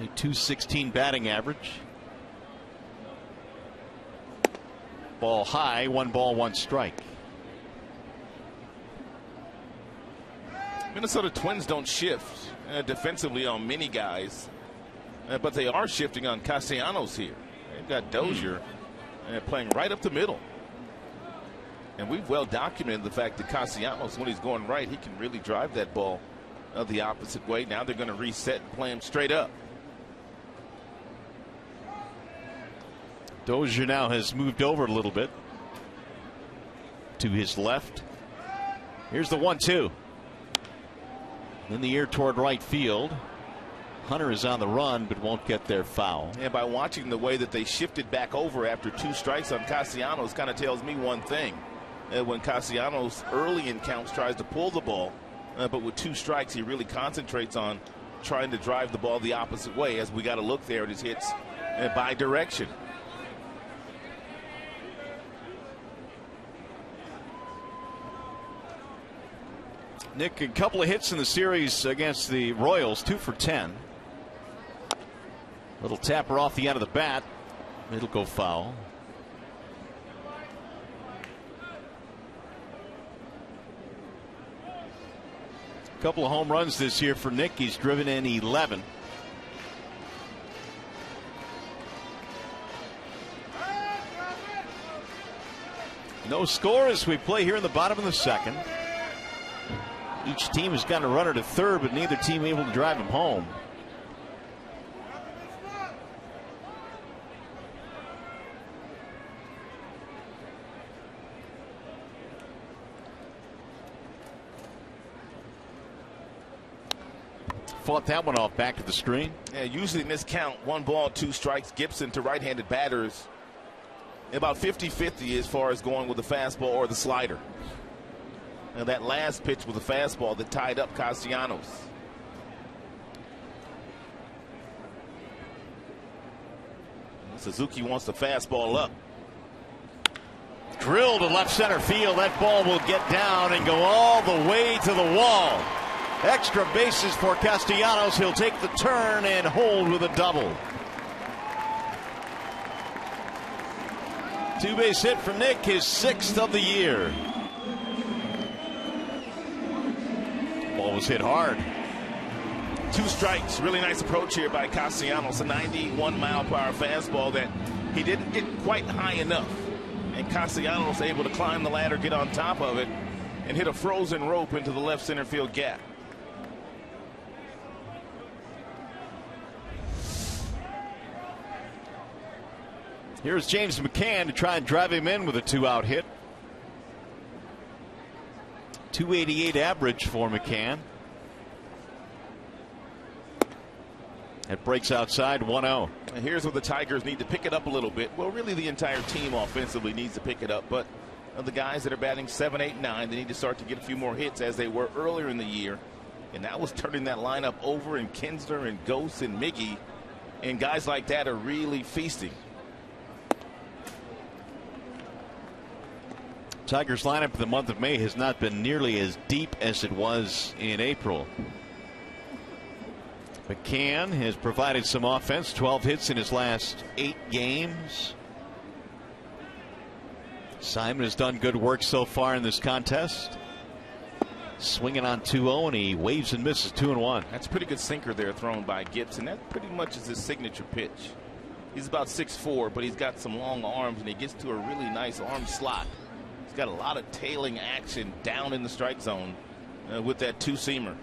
A: A .216 batting average. Ball high, 1 ball, 1 strike.
B: Minnesota Twins don't shift defensively on many guys, but they are shifting on Castellanos here. They've got Dozier playing right up the middle. And we've well documented the fact that Castellanos, when he's going right, he can really drive that ball the opposite way. Now they're going to reset and play him straight up.
A: Dozier now has moved over a little bit to his left. Here's the 1-2. In the air toward right field. Hunter is on the run but won't get there, foul.
B: And by watching the way that they shifted back over after 2 strikes on Castellanos kind of tells me one thing. When Castellanos early in counts tries to pull the ball, but with 2 strikes he really concentrates on trying to drive the ball the opposite way, as we got to look there at his hits by direction.
A: Nick, a couple of hits in the series against the Royals, 2 for 10. Little tapper off the end of the bat. It'll go foul. A couple of home runs this year for Nick. He's driven in 11. No score as we play here in the bottom of the second. Each team has got a runner to third, but neither team able to drive him home. Fought that one off back to the screen.
B: Yeah, usually in this count, 1 ball, 2 strikes. Gibson to right-handed batters. About 50-50 as far as going with the fastball or the slider. And that last pitch was a fastball that tied up Castellanos. Suzuki wants the fastball up.
A: Drilled to left center field. That ball will get down and go all the way to the wall. Extra bases for Castellanos. He'll take the turn and hold with a double. 2-base hit for Nick, his 6th of the year. Ball was hit hard.
B: 2 strikes. Really nice approach here by Castellanos. A 91-mile-per-hour fastball that he didn't get quite high enough. And Castellanos able to climb the ladder, get on top of it, and hit a frozen rope into the left center field gap.
A: Here's James McCann to try and drive him in with a 2-out hit. 288 average for McCann. It breaks outside, 1-0.
B: And here's where the Tigers need to pick it up a little bit. Well, really the entire team offensively needs to pick it up, but the guys that are batting 7, 8, 9, they need to start to get a few more hits as they were earlier in the year. And that was turning that lineup over, and Kinsler and Ghost and Miggy and guys like that are really feasting.
A: Tigers lineup for the month of May has not been nearly as deep as it was in April. McCann has provided some offense, 12 hits in his last 8 games. Simon has done good work so far in this contest. Swinging on 2-0, and he waves and misses 2-1.
B: That's a pretty good sinker there thrown by Gibson. That pretty much is his signature pitch. He's about 6'4", but he's got some long arms, and he gets to a really nice arm slot. He's got a lot of tailing action down in the strike zone with that 2-seamer.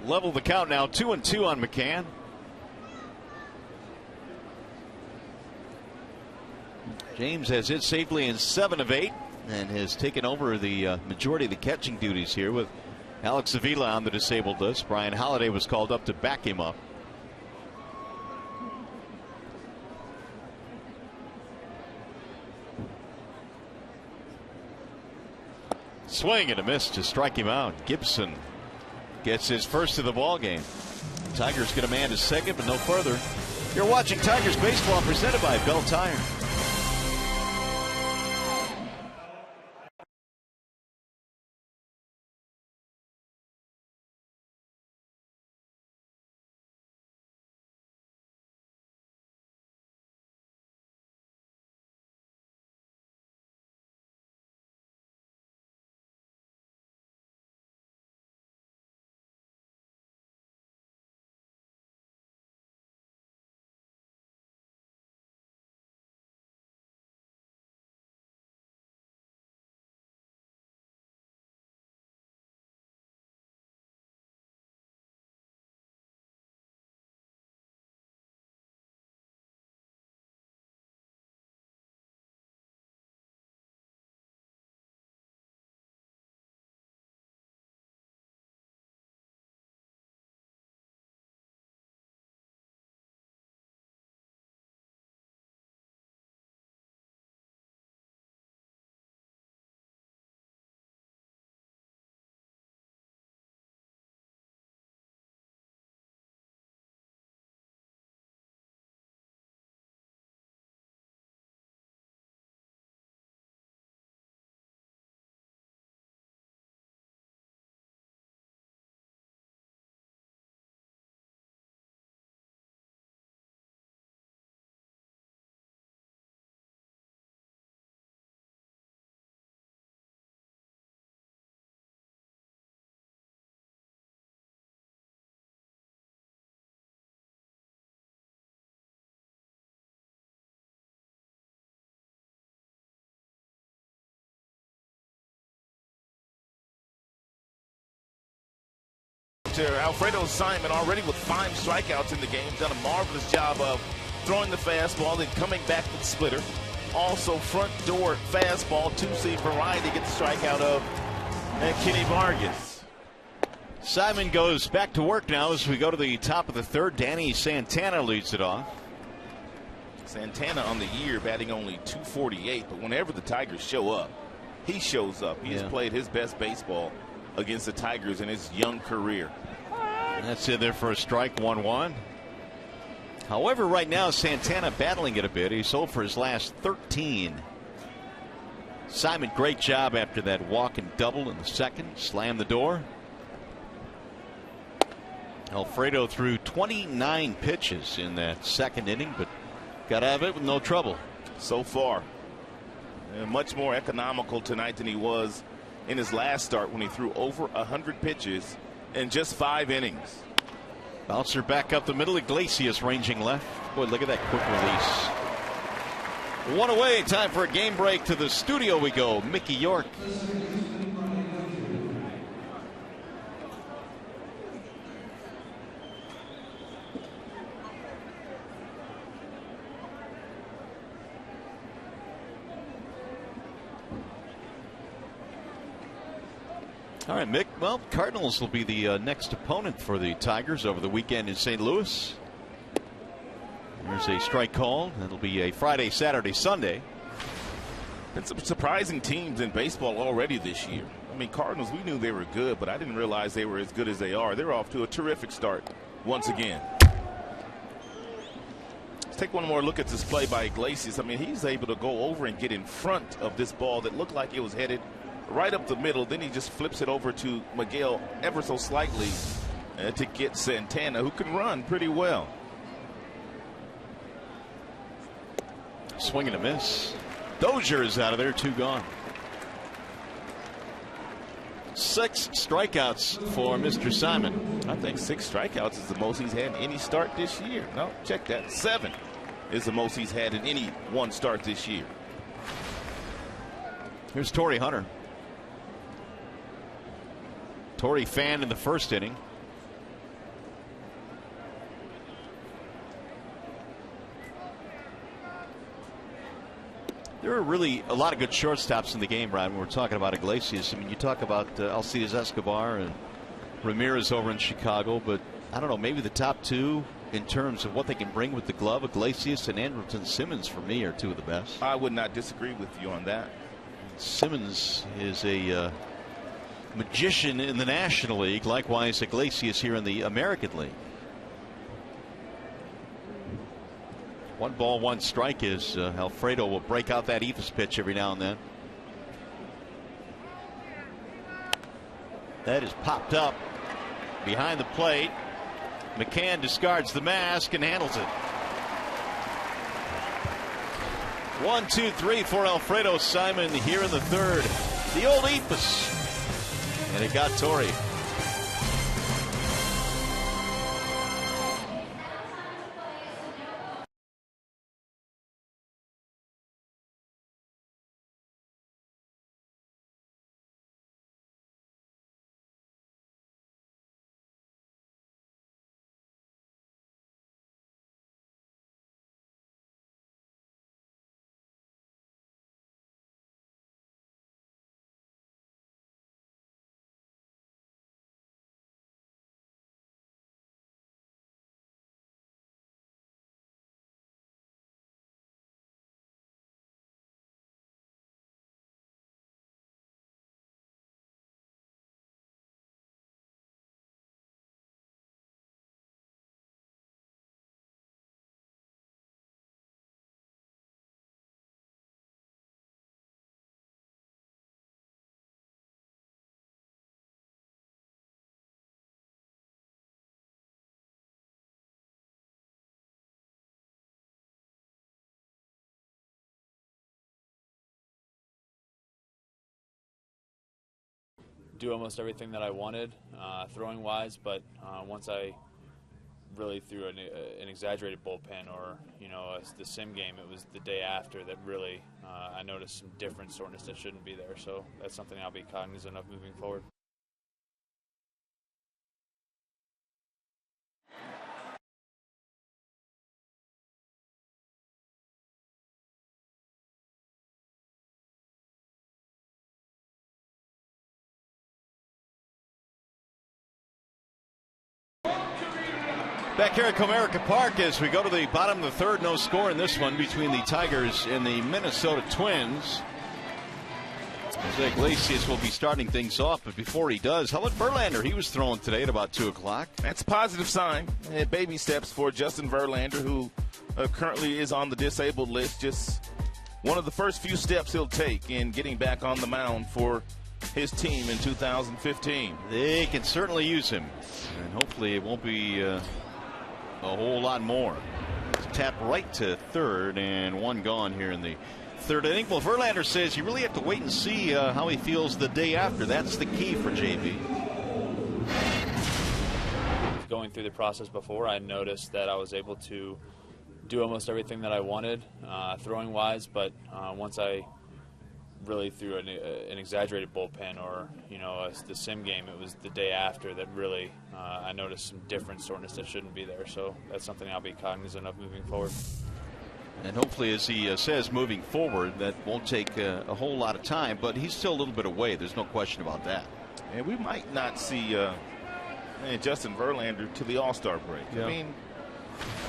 A: Level the count now, 2-2 on McCann. James has hit safely in 7 of 8 and has taken over the majority of the catching duties here with Alex Avila on the disabled list. Brian Holliday was called up to back him up. Swing and a miss to strike him out. Gibson gets his first of the ball game. Tigers get a man to second, but no further. You're watching Tigers baseball presented by Bell Tire.
B: Alfredo Simon already with 5 strikeouts in the game. Done a marvelous job of throwing the fastball and coming back with splitter. Also front door fastball, 2-seam variety gets the strikeout of Kenny Vargas.
A: Simon goes back to work now as we go to the top of the third. Danny Santana leads it off.
B: Santana on the year batting only .248, but whenever the Tigers show up, he shows up. He has played his best baseball against the Tigers in his young career.
A: That's it there for a strike, 1-1. However, right now Santana battling it a bit. He's sold for his last 13. Simon, great job after that walk and double in the second. Slammed the door. Alfredo threw 29 pitches in that second inning, but got out of it with no trouble
B: so far. Much more economical tonight than he was in his last start when he threw over 100 pitches in just 5 innings.
A: Bouncer back up the middle. Iglesias ranging left. Boy, look at that quick release. One away. Time for a game break. To the studio we go. Mickey York. All right, Mick. Well, Cardinals will be the next opponent for the Tigers over the weekend in St. Louis. There's a strike call. That'll be a Friday, Saturday, Sunday.
B: Been some surprising teams in baseball already this year. I mean, Cardinals, we knew they were good, but I didn't realize they were as good as they are. They're off to a terrific start once again. Let's take one more look at this play by Iglesias. I mean, he's able to go over and get in front of this ball that looked like it was headed right up the middle. Then he just flips it over to Miguel ever so slightly to get Santana, who can run pretty well.
A: Swing and a miss. Dozier is out of there. 2 gone. 6 strikeouts for Mr. Simon.
B: I think 6 strikeouts is the most he's had in any start this year. No, check that. 7 is the most he's had in any one start this year.
A: Here's Torrey Hunter. Torrey fanned in the first inning. There are really a lot of good shortstops in the game, Ryan. When we're talking about Iglesias, I mean, you talk about Alcides Escobar and Ramirez over in Chicago, but I don't know, maybe the top 2 in terms of what they can bring with the glove, Iglesias and Andrelton Simmons, for me, are 2 of the best.
B: I would not disagree with you on that.
A: Simmons is a magician in the National League. Likewise, Iglesias here in the American League. 1 ball, 1 strike is Alfredo will break out that Ephus pitch every now and then. That is popped up behind the plate. McCann discards the mask and handles it. 1, 2, 3 for Alfredo Simon here in the third. The old Ephus. And it got Torrey.
C: Do almost everything that I wanted throwing wise, but once I really threw an exaggerated bullpen, or the sim game, it was the day after that really I noticed some different soreness that shouldn't be there. So that's something I'll be cognizant of moving forward.
A: Back here at Comerica Park as we go to the bottom of the third. No score in this one between the Tigers and the Minnesota Twins. Jose Iglesias will be starting things off, but before he does, how about Verlander? He was throwing today at about 2 o'clock.
B: That's a positive sign. Baby steps for Justin Verlander, who currently is on the disabled list. Just one of the first few steps he'll take in getting back on the mound for his team in 2015.
A: They can certainly use him, and hopefully it won't be a whole lot more. Tap right to third, and 1 gone here in the third inning. Well, Verlander says you really have to wait and see how he feels the day after. That's the key for JV.
C: Going through the process before, I noticed that I was able to do almost everything that I wanted throwing wise, but once I really threw an exaggerated bullpen, or the sim game, it was the day after that really I noticed some different soreness that shouldn't be there. So that's something I'll be cognizant of moving forward.
A: And hopefully, as he says, moving forward, that won't take a whole lot of time, but he's still a little bit away. There's no question about that.
B: And we might not see Justin Verlander to the All-Star break.
A: Yeah.
B: I mean,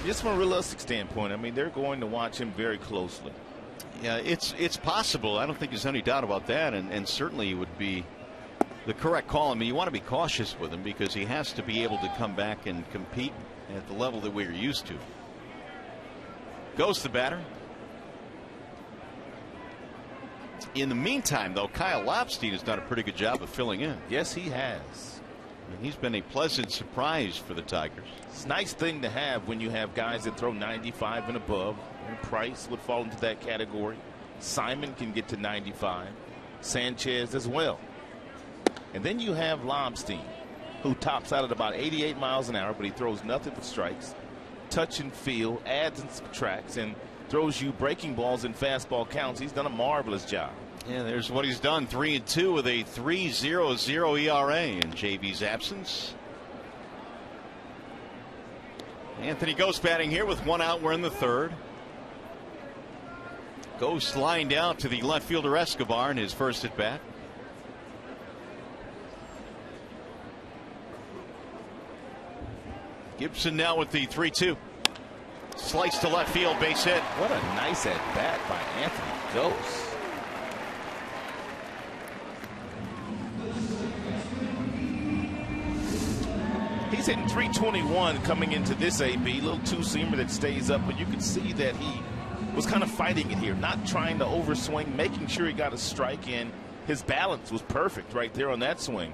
B: just from a realistic standpoint, I mean, they're going to watch him very closely.
A: Yeah, it's possible. I don't think there's any doubt about that, and certainly it would be the correct call. I mean, you want to be cautious with him because he has to be able to come back and compete at the level that we're used to. Goes the batter. In the meantime, though, Kyle Lobstein has done a pretty good job of filling in.
B: Yes, he has.
A: And he's been a pleasant surprise for the Tigers.
B: It's a nice thing to have when you have guys that throw 95 and above. And Price would fall into that category. Simon can get to 95. Sanchez as well. And then you have Lobstein, who tops out at about 88 miles an hour, but he throws nothing but strikes. Touch and feel, adds and subtracts, and throws you breaking balls and fastball counts. He's done a marvelous job.
A: Yeah, there's what he's done. 3-2 with a 3.00 ERA in JV's absence. Anthony Ghost batting here with 1 out. We're in the third. Ghost lined out to the left fielder Escobar in his first at bat. Gibson now with the 3-2. Slice to left field, base hit.
B: What a nice at bat by Anthony Ghost. He's hitting .321 coming into this AB. Little two-seamer that stays up, but you can see that he was kind of fighting it here, not trying to overswing, making sure he got a strike in. His balance was perfect right there on that swing.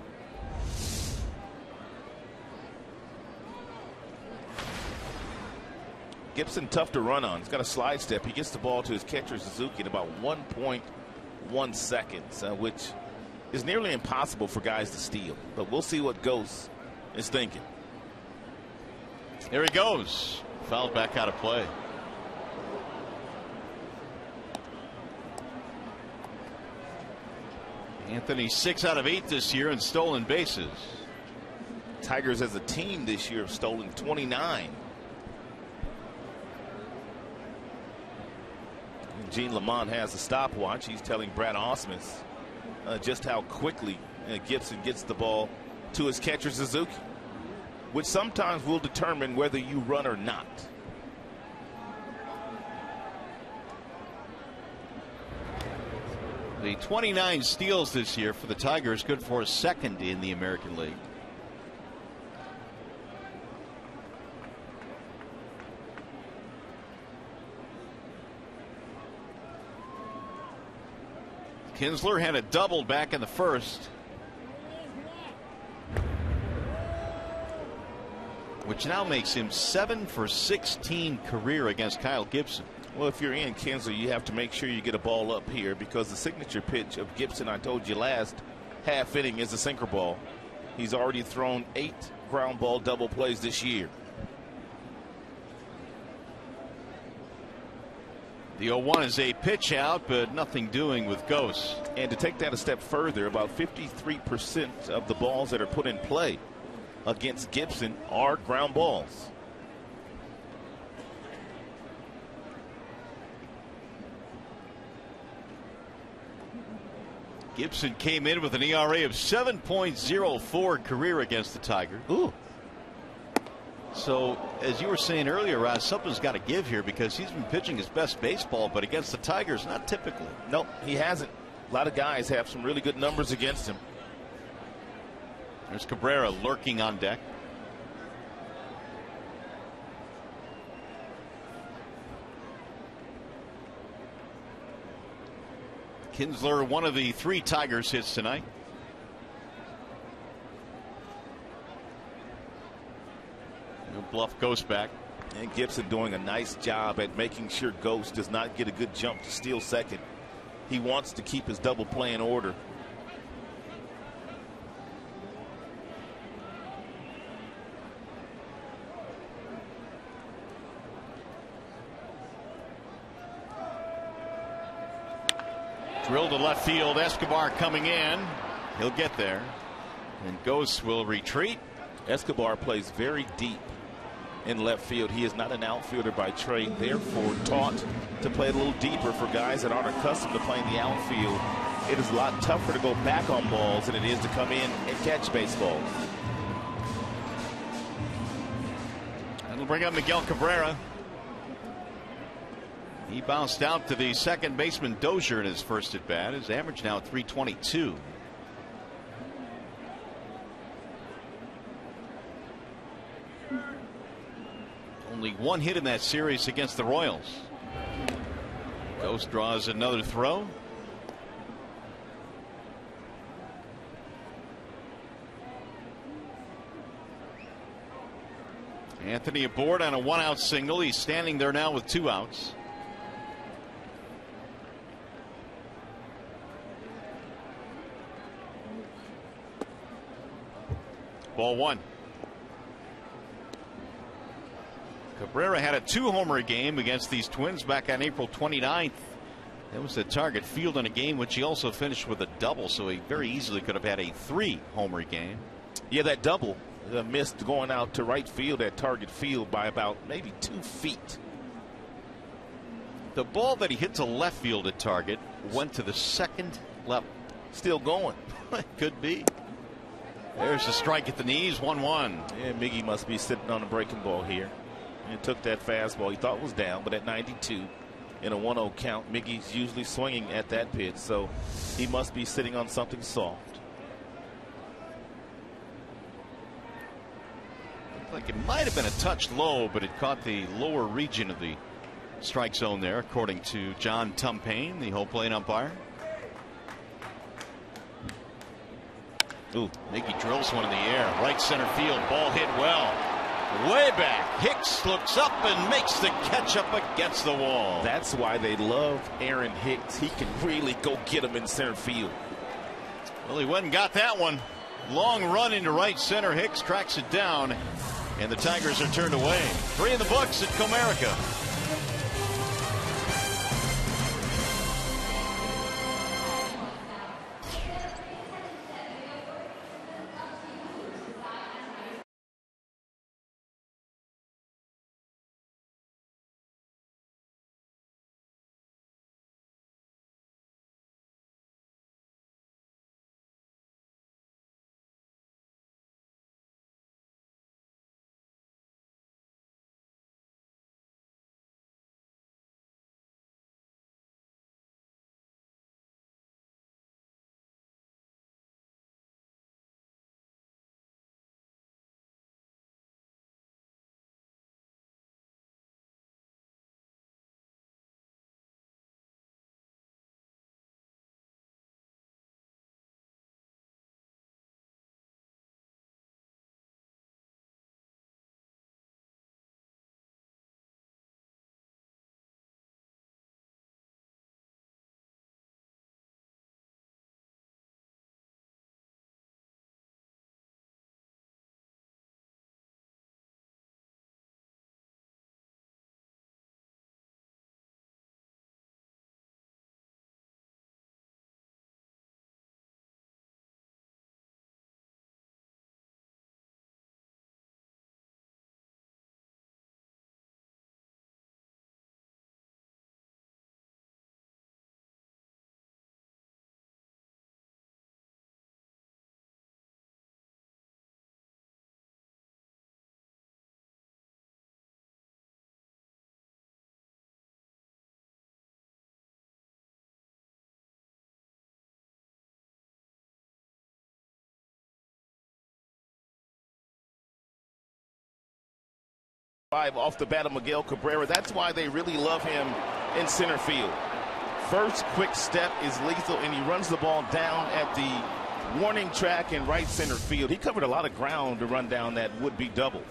B: Gibson tough to run on. He's got a slide step. He gets the ball to his catcher Suzuki in about 1.1 seconds, which is nearly impossible for guys to steal. But we'll see what Ghost is thinking.
D: There he goes. Fouled back out of play. Anthony 6 out of 8 this year in stolen bases.
B: Tigers as a team this year have stolen 29. Gene Lamont has a stopwatch. He's telling Brad Ausmus just how quickly Gibson gets the ball to his catcher Suzuki, which sometimes will determine whether you run or not.
D: The 29 steals this year for the Tigers, good for a second in the American League. Kinsler had a double back in the first, which now makes him 7 for 16 career against Kyle Gibson.
B: Well, if you're in Kinsler, you have to make sure you get a ball up here, because the signature pitch of Gibson, I told you last half inning, is a sinker ball. He's already thrown 8 ground ball double plays this year.
D: The 0-1 is a pitch out, but nothing doing with Ghost.
B: And to take that a step further, about 53% of the balls that are put in play against Gibson are ground balls.
D: Gibson came in with an ERA of 7.04 career against the Tigers.
B: Ooh.
D: So, as you were saying earlier, Ross, something's got to give here, because he's been pitching his best baseball, but against the Tigers, not typically.
B: Nope, he hasn't. A lot of guys have some really good numbers against him.
D: There's Cabrera lurking on deck. Kinsler, one of the 3 Tigers hits tonight. Bluff Ghost back.
B: And Gibson doing a nice job at making sure Ghost does not get a good jump to steal second. He wants to keep his double play in order.
D: Drilled to left field. Escobar coming in. He'll get there. And Ghost will retreat.
B: Escobar plays very deep in left field. He is not an outfielder by trade, therefore taught to play a little deeper. For guys that aren't accustomed to playing the outfield, it is a lot tougher to go back on balls than it is to come in and catch baseballs.
D: That'll bring up Miguel Cabrera. He bounced out to the second baseman Dozier in his first at bat. His average now at 322. Only 1 hit in that series against the Royals. Ghost draws another throw. Anthony aboard on a 1-out single. He's standing there now with 2 outs. Ball 1. Cabrera had a 2-homer game against these Twins back on April 29th. That was the target field in a game which he also finished with a double, so he very easily could have had a 3-homer game.
B: Yeah, that double missed going out to right field at target field by about maybe 2 feet.
D: The ball that he hit to left field at target went to the second level.
B: Still going.
D: Could be. There's a strike at the knees, 1-1.
B: Yeah, Miggy must be sitting on a breaking ball here. And took that fastball he thought was down, but at 92 in a 1-0 count, Miggy's usually swinging at that pitch, so he must be sitting on something soft.
D: Like it might have been a touch low, but it caught the lower region of the strike zone there, according to John Tumpane, the home plate umpire. Ooh, Mickey drills one in the air. Right center field. Ball hit well. Way back. Hicks looks up and makes the catch up against the wall.
B: That's why they love Aaron Hicks. He can really go get him in center field.
D: Well, he went and got that one. Long run into right center. Hicks tracks it down, and the Tigers are turned away. 3 in the books at Comerica.
B: Off the bat of Miguel Cabrera. That's why they really love him in center field. First quick step is lethal, and he runs the ball down at the warning track in right center field. He covered a lot of ground to run down that would-be double.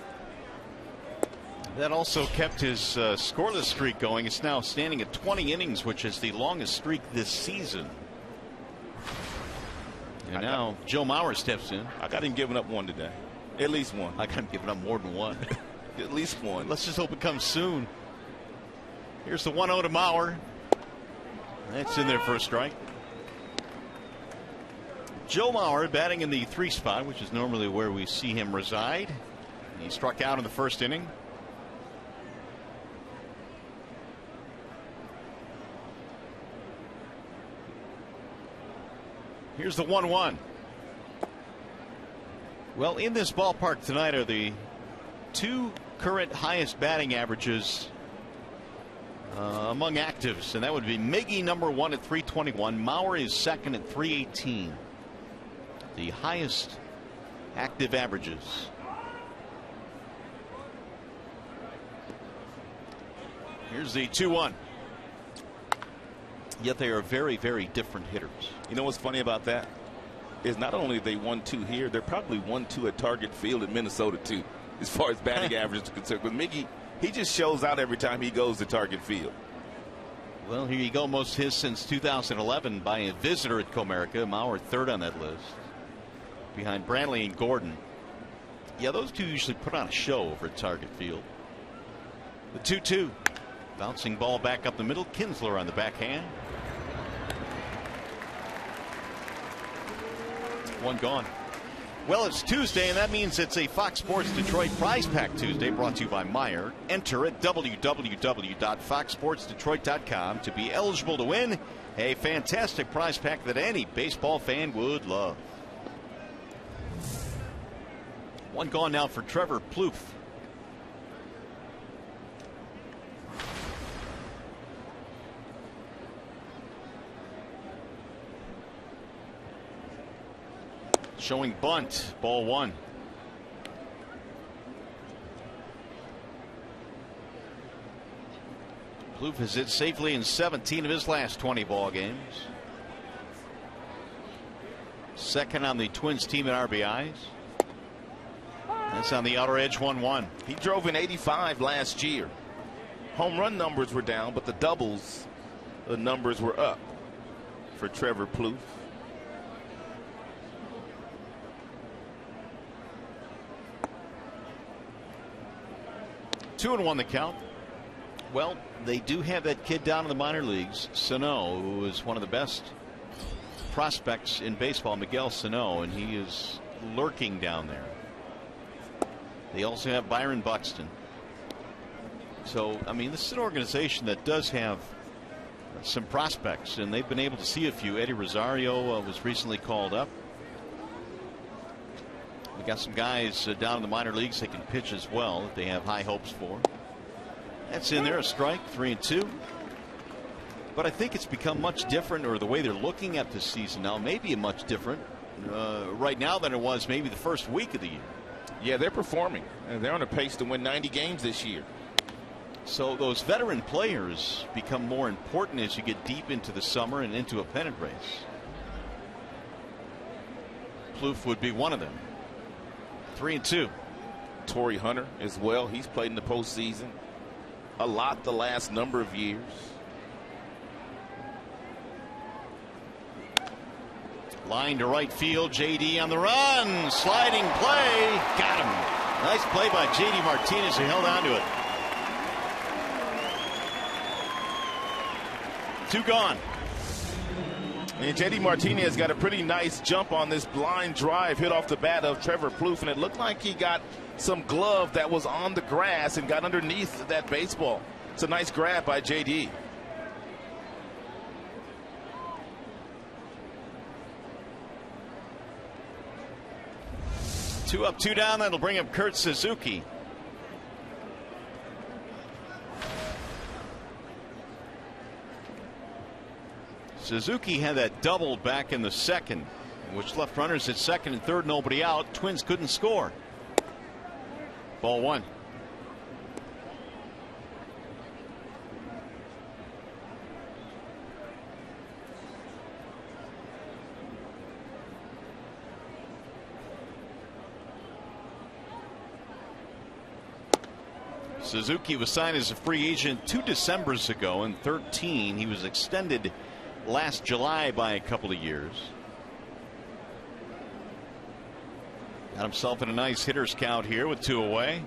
D: That also kept his scoreless streak going. It's now standing at 20 innings, which is the longest streak this season. And now Joe Mauer steps in.
B: I got him giving up one today. At least one.
D: I got him giving up more than one.
B: At least one.
D: Let's just hope it comes soon. Here's the 1-0 to Mauer. That's in there for a strike. Joe Mauer batting in the 3 spot, which is normally where we see him reside. He struck out in the first inning. Here's the 1-1. Well, in this ballpark tonight are the 2 current highest batting averages among actives, and that would be Miggy #1 at 321. Mauer is second at 318. The highest active averages. Here's the 2-1. Yet they are very, very different hitters.
B: You know what's funny about that is not only they 1-2 here, they're probably 1-2 at Target Field in Minnesota too, as far as batting average is concerned. But Miggy, he just shows out every time he goes to Target Field.
D: Well, here you go. Most hits since 2011 by a visitor at Comerica. Mauer third on that list, behind Brantley and Gordon. Yeah, those two usually put on a show over at Target Field. The 2-2. Bouncing ball back up the middle. Kinsler on the backhand. One gone. Well, it's Tuesday, and that means it's a Fox Sports Detroit Prize Pack Tuesday, brought to you by Meijer. Enter at www.foxsportsdetroit.com to be eligible to win a fantastic prize pack that any baseball fan would love. One gone now for Trevor Plouffe. Showing bunt, ball 1. Plouffe has hit safely in 17 of his last 20 ball games. Second on the Twins team in RBIs. That's on the outer edge, 1-1.
B: He drove in 85 last year. Home run numbers were down, but the doubles, the numbers were up for Trevor Plouffe.
D: 2-1 the count. Well, they do have that kid down in the minor leagues, Sano, who is one of the best prospects in baseball, Miguel Sano, and he is lurking down there. They also have Byron Buxton. So, I mean, this is an organization that does have some prospects, and they've been able to see a few. Eddie Rosario was recently called up. We got some guys down in the minor leagues that can pitch as well that they have high hopes for. That's in there, a strike, 3-2. But I think it's become much different, or the way they're looking at this season now may be much different right now than it was maybe the first week of the year.
B: Yeah, they're performing, and they're on a pace to win 90 games this year.
D: So those veteran players become more important as you get deep into the summer and into a pennant race. Plouffe would be one of them. 3-2.
B: Torrey Hunter as well. He's played in the postseason a lot the last number of years.
D: Line to right field. JD on the run. Sliding play. Got him. Nice play by JD Martinez, who held on to it. 2 gone.
B: And JD Martinez got a pretty nice jump on this blind drive hit off the bat of Trevor Plouffe, and it looked like he got some glove that was on the grass and got underneath that baseball. It's a nice grab by JD.
D: Two up, 2 down. That'll bring up Kurt Suzuki. Suzuki had that double back in the second, which left runners at second and third, nobody out. Twins couldn't score. Ball 1. Suzuki was signed as a free agent 2 Decembers ago. In 13, he was extended last July by a couple of years. Got himself in a nice hitter's count here with 2 away.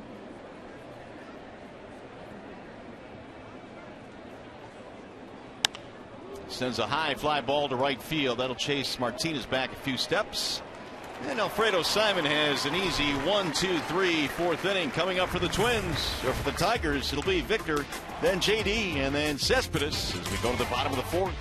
D: Sends a high fly ball to right field. That'll chase Martinez back a few steps. And Alfredo Simon has an easy 1, 2, 3, 4th inning coming up for the Twins. Or for the Tigers, it'll be Victor, then JD, and then Cespedes as we go to the bottom of the 4th.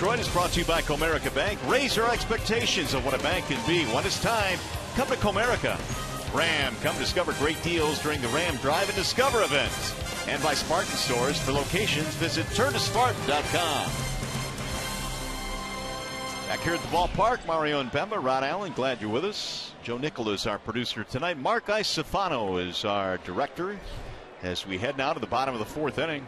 D: Detroit is brought to you by Comerica Bank. Raise your expectations of what a bank can be. When it's time, come to Comerica. Ram, come discover great deals during the Ram Drive and Discover events. And by Spartan Stores. For locations, visit turntospartan.com. Back here at the ballpark, Mario and Bemba, Rod Allen, glad you're with us. Joe Nicola is our producer tonight. Mark Isofano is our director as we head now to the bottom of the fourth inning.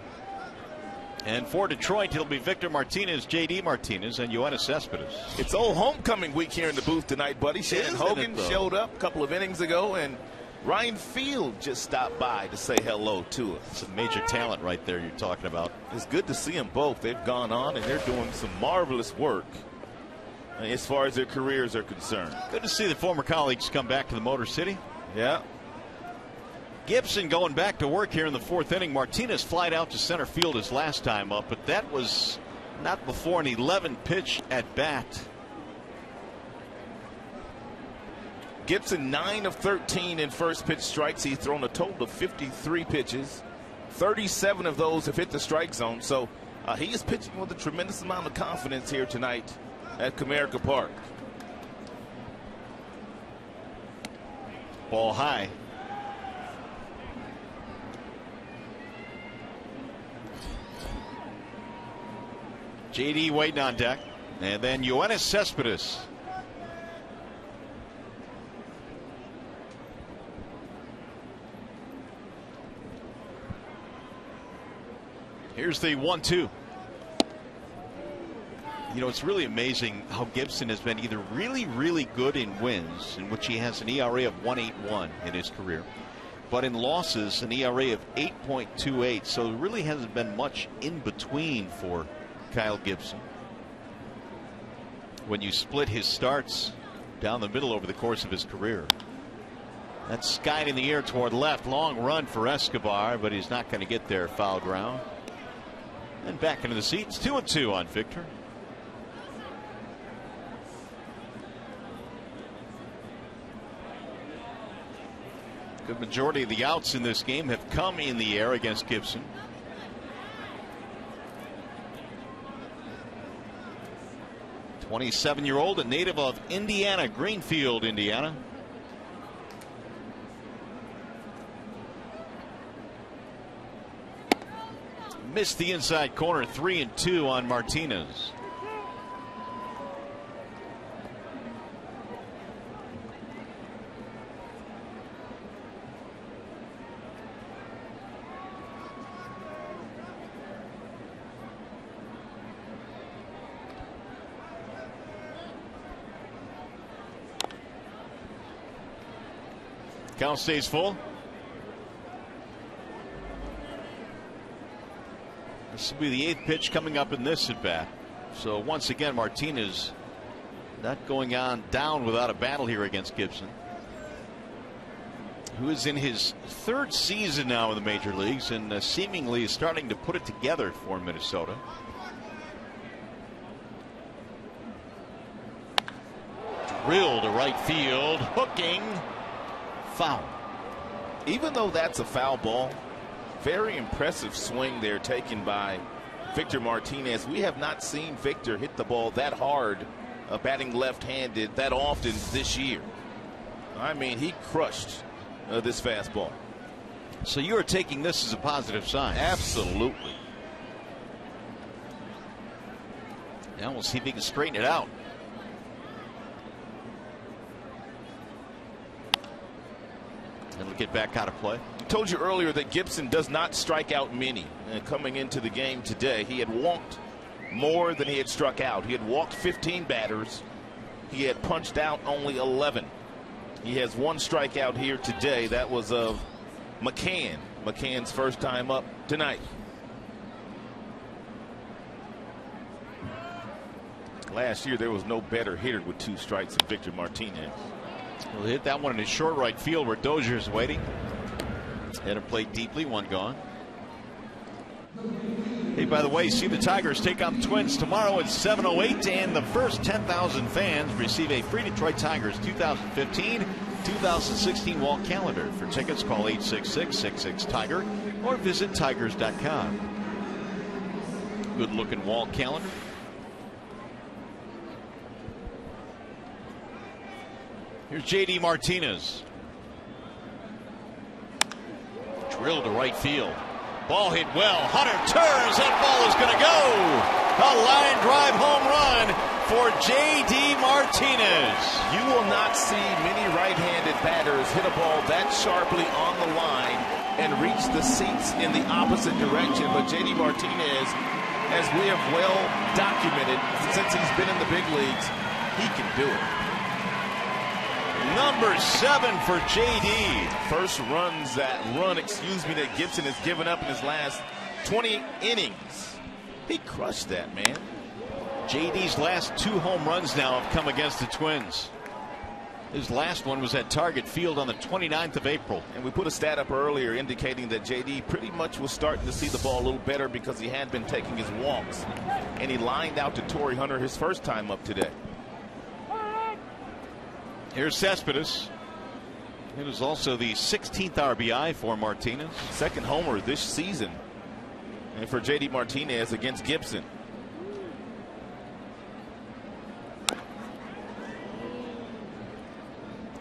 D: And for Detroit, it'll be Victor Martinez, J.D. Martinez, and Yoenis Cespedes.
B: It's old homecoming week here in the booth tonight, buddy. Shannon Hogan showed up a couple of innings ago, and Ryan Field just stopped by to say hello to us.
D: It's a major talent right there you're talking about.
B: It's good to see them both. They've gone on, and they're doing some marvelous work as far as their careers are concerned.
D: Good to see the former colleagues come back to the Motor City.
B: Yeah.
D: Gibson going back to work here in the fourth inning. Martinez flied out to center field his last time up, but that was not before an 11-pitch at bat.
B: Gibson 9 of 13 in first pitch strikes. He's thrown a total of 53 pitches. 37 of those have hit the strike zone. So he is pitching with a tremendous amount of confidence here tonight at Comerica Park.
D: Ball high. J.D. waiting on deck. And then Yoenis Cespedes. Here's the 1-2. You know, it's really amazing how Gibson has been either really, really good in wins, in which he has an ERA of 1.81 in his career, but in losses, an ERA of 8.28. So there really hasn't been much in between for Kyle Gibson. When you split his starts down the middle over the course of his career. That's skied in the air toward left. Long run for Escobar, but he's not going to get there. Foul ground. And back into the seats. 2-2 on Victor. Good majority of the outs in this game have come in the air against Gibson. A 27-year-old, a native of Indiana, Greenfield, Indiana. Missed the inside corner. 3-2 on Martinez. Count stays full. This will be the 8th pitch coming up in this at bat. So once again, Martinez not going on down without a battle here against Gibson, who is in his 3rd season now in the major leagues and seemingly is starting to put it together for Minnesota. Drill to right field, hooking. Foul.
B: Even though that's a foul ball, very impressive swing there taken by Victor Martinez. We have not seen Victor hit the ball that hard, batting left-handed, that often this year. I mean, he crushed this fastball.
D: So you are taking this as a positive sign?
B: Absolutely.
D: Now we'll see if he can straighten it out. And we'll get back out of play.
B: I told you earlier that Gibson does not strike out many. Coming into the game today, he had walked more than he had struck out. He had walked 15 batters. He had punched out only 11. He has 1 strikeout here today. That was of McCann. McCann's first time up tonight. Last year, there was no better hitter with 2 strikes than Victor Martinez.
D: Well, hit that one in his short right field where Dozier's waiting. Had him played deeply, 1 gone. Hey, by the way, see the Tigers take on the Twins tomorrow at 7:08, and the first 10,000 fans receive a free Detroit Tigers 2015-2016 wall calendar. For tickets, call 866-66-TIGER or visit tigers.com. Good looking wall calendar. Here's J.D. Martinez. Drilled to right field. Ball hit well. Hunter turns. That ball is going to go. A line drive home run for J.D. Martinez.
B: You will not see many right-handed batters hit a ball that sharply on the line and reach the seats in the opposite direction. But J.D. Martinez, as we have well documented since he's been in the big leagues, he can do it.
D: Number 7 for J.D.
B: First run that Gibson has given up in his last 20 innings. He crushed that, man.
D: J.D.'s last 2 home runs now have come against the Twins. His last one was at Target Field on the 29th of April.
B: And we put a stat up earlier indicating that J.D. pretty much was starting to see the ball a little better because he had been taking his walks. And he lined out to Torrey Hunter his first time up today.
D: Here's Cespedes. It was also the 16th RBI for Martinez.
B: Second homer this season. And for J.D. Martinez against Gibson.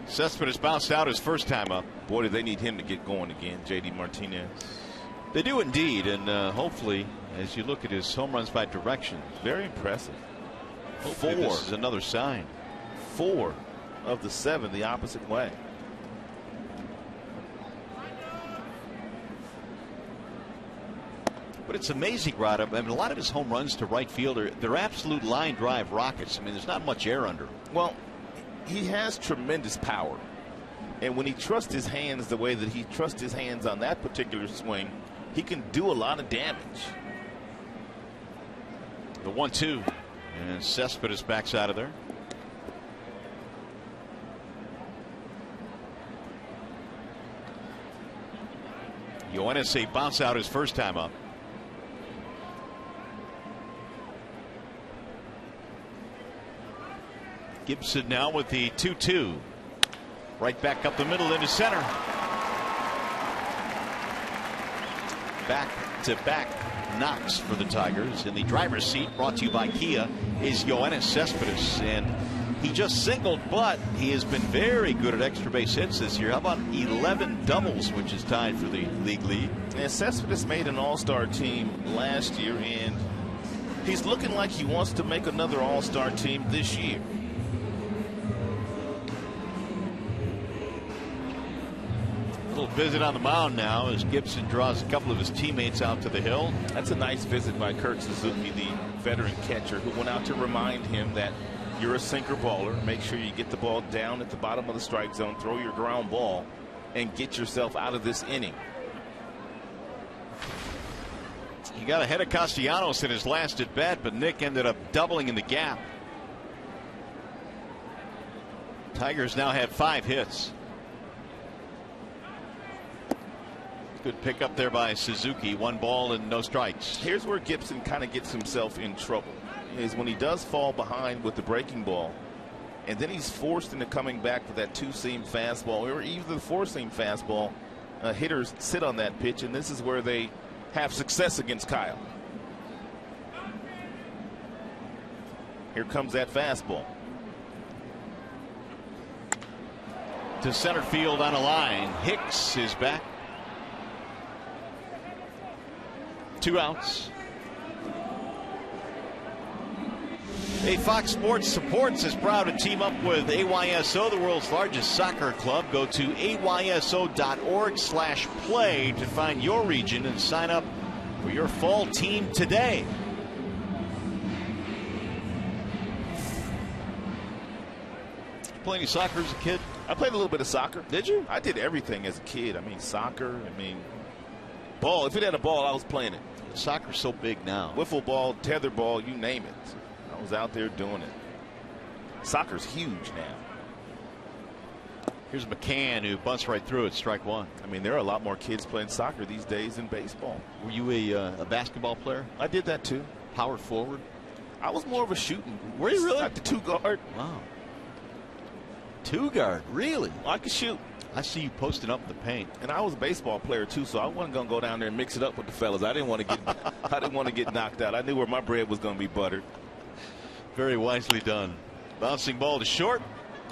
D: Cespedes bounced out his first time up.
B: Boy, do they need him to get going again, J.D. Martinez.
D: They do indeed, and hopefully, as you look at his home runs by direction,
B: very impressive.
D: 4 is another sign.
B: 4 of the 7 the opposite way.
D: But it's amazing, Rod. I mean, a lot of his home runs to right field they're absolute line drive rockets. I mean, there's not much air under him.
B: Well, he has tremendous power. And when he trusts his hands the way that he trusts his hands on that particular swing, he can do a lot of damage.
D: The 1-2. And Cespedes backs out of there. Yoenis bounce out his first time up. Gibson now with the 2-2. Right back up the middle into center. Back-to-back knocks for the Tigers. In the driver's seat, brought to you by Kia, is Yoenis Cespedes. And he just singled, but he has been very good at extra base hits this year. How about 11 doubles, which is tied for the league lead?
B: And Cespedes made an all-star team last year, and he's looking like he wants to make another all-star team this year.
D: Little visit on the mound now as Gibson draws a couple of his teammates out to the hill.
B: That's a nice visit by Kurt Suzuki, the veteran catcher, who went out to remind him that you're a sinker baller. Make sure you get the ball down at the bottom of the strike zone, throw your ground ball, and get yourself out of this inning.
D: He got ahead of Castellanos in his last at bat, but Nick ended up doubling in the gap. Tigers now have 5 hits. Good pickup there by Suzuki. 1 ball and no strikes.
B: Here's where Gibson kind of gets himself in trouble, is when he does fall behind with the breaking ball, and then he's forced into coming back with that 2-seam fastball or even the 4-seam fastball. Hitters sit on that pitch, and this is where they have success against Kyle. Here comes that fastball.
D: To center field on a line. Hicks is back. 2 outs. Fox Sports Supports is proud to team up with AYSO, the world's largest soccer club. Go to ayso.org/play to find your region and sign up for your fall team today. Did you play any soccer as a kid?
B: I played a little bit of soccer.
D: Did you?
B: I did everything as a kid. I mean, soccer, ball. If it had a ball, I was playing it.
D: Soccer's so big now.
B: Wiffle ball, tether ball, you name it. I was out there doing it. Soccer's huge now.
D: Here's McCann, who bunts right through it, strike 1.
B: I mean, there are a lot more kids playing soccer these days than baseball.
D: Were you a basketball player?
B: I did that too.
D: Power forward?
B: I was more of a shooting.
D: Were you really?
B: Like the 2-guard.
D: Wow. 2-guard, really?
B: I could shoot.
D: I see you posting up in the paint.
B: And I was a baseball player too, so I wasn't gonna go down there and mix it up with the fellas. I didn't want to get knocked out. I knew where my bread was gonna be buttered.
D: Very wisely done. Bouncing ball to short.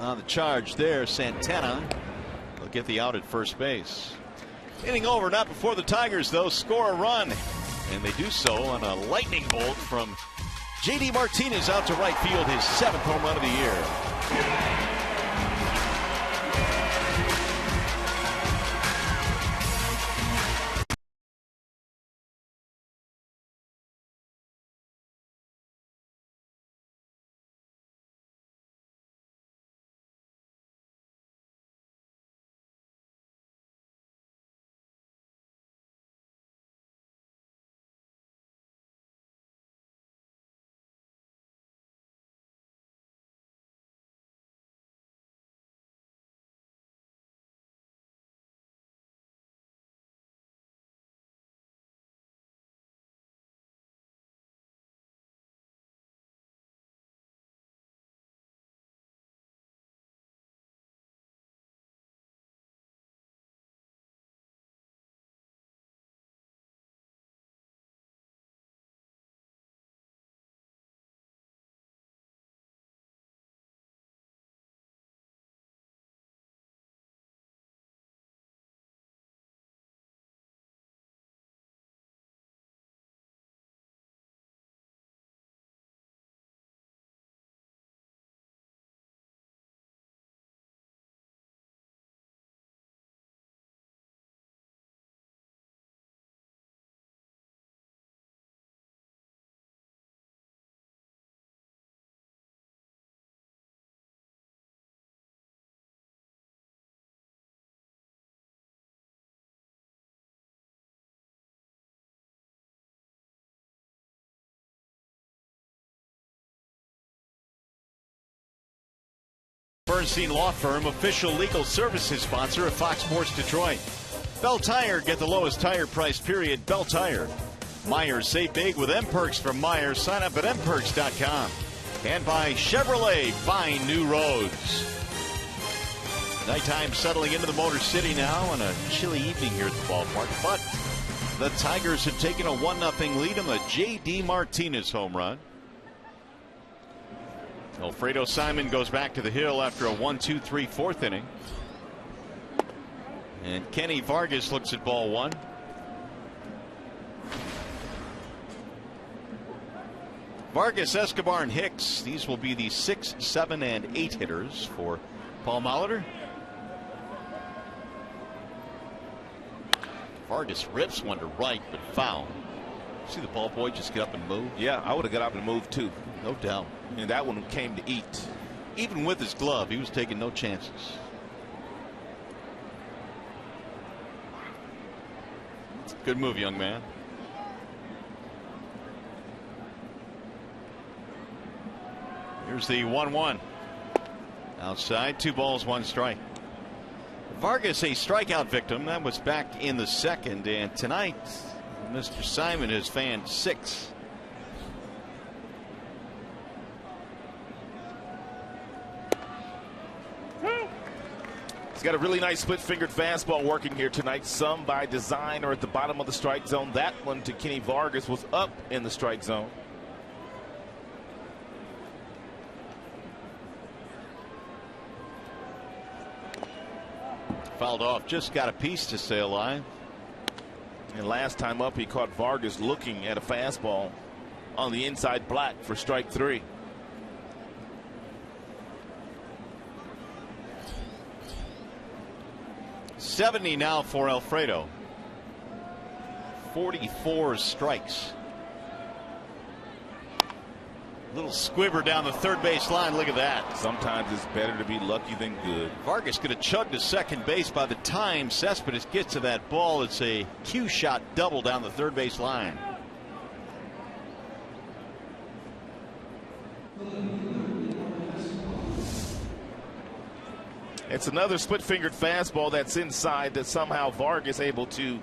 D: on the charge there. Santana will get the out at first base. Inning over, not before the Tigers, though, score a run. And they do so on a lightning bolt from J.D. Martinez out to right field, his 7th home run of the year. Bernstein Law Firm, official legal services sponsor of Fox Sports Detroit. Bell Tire, get the lowest tire price, period. Bell Tire. Myers, save big with M-Perks from Myers. Sign up at mperks.com. And by Chevrolet, find new roads. Nighttime settling into the Motor City now on a chilly evening here at the ballpark. But the Tigers have taken a 1-0 lead on the J.D. Martinez home run. Alfredo Simon goes back to the hill after a 1-2-3 fourth inning. And Kenny Vargas looks at ball one. Vargas, Escobar, and Hicks. These will be the 6, 7, and 8 hitters for Paul Molitor. Vargas rips one to right, but foul. See the ball boy just get up and move?
B: Yeah, I would have got up and moved too.
D: No doubt.
B: And that one came to eat.
D: Even with his glove, he was taking no chances. Good move, young man. Here's the 1-1. Outside, 2 balls, 1 strike. Vargas, a strikeout victim. That was back in the second. And tonight, Mr. Simon has fanned 6.
B: He's got a really nice split-fingered fastball working here tonight. Some by design or at the bottom of the strike zone. That one to Kenny Vargas was up in the strike zone.
D: Fouled off, just got a piece to stay alive.
B: And last time up, he caught Vargas looking at a fastball on the inside black for strike 3.
D: $70 now for Alfredo. 44 strikes. Little squibber down the third base line. Look at that.
B: Sometimes it's better to be lucky than good.
D: Vargas going to chug to second base. By the time Cespedes gets to that ball, it's a cue shot double down the third base line.
B: It's another split-fingered fastball that's inside that somehow Vargas able to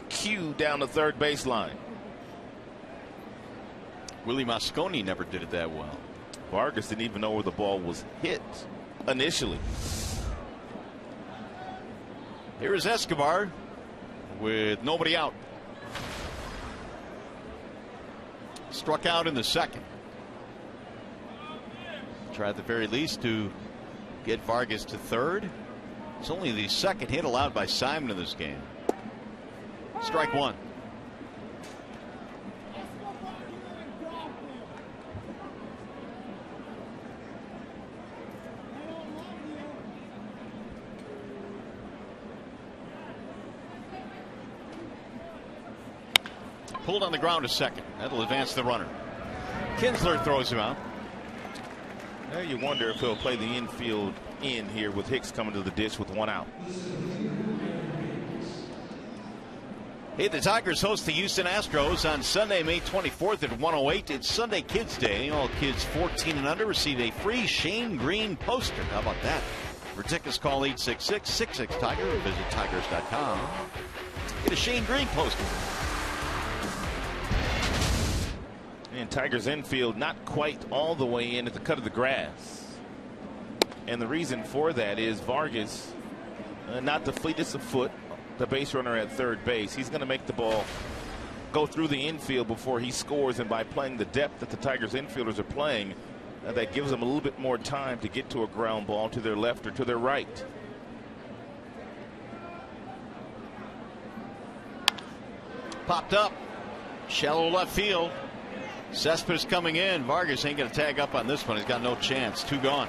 B: cue down the third base line.
D: Willie Mosconi never did it that well.
B: Vargas didn't even know where the ball was hit initially.
D: Here is Escobar with nobody out. Struck out in the second. Try at the very least to get Vargas to third. It's only the second hit allowed by Simon in this game. Strike one. Pulled on the ground to second. That'll advance the runner. Kinsler throws him out.
B: Now you wonder if he'll play the infield in here with Hicks coming to the dish with one out.
D: Hey, the Tigers host the Houston Astros on Sunday, May 24th at 1:08. It's Sunday Kids Day. All kids 14 and under receive a free Shane Green poster. How about that? For tickets, call 866-66-TIGER or visit tigers.com. Get a Shane Green poster.
B: And Tigers infield not quite all the way in at the cut of the grass. And the reason for that is Vargas, not the fleetest of foot, the base runner at third base. He's going to make the ball go through the infield before he scores. And by playing the depth that the Tigers infielders are playing, that gives them a little bit more time to get to a ground ball to their left or to their right.
D: Popped up. Shallow left field. Cespedes coming in. Vargas ain't going to tag up on this one. He's got no chance. Two gone.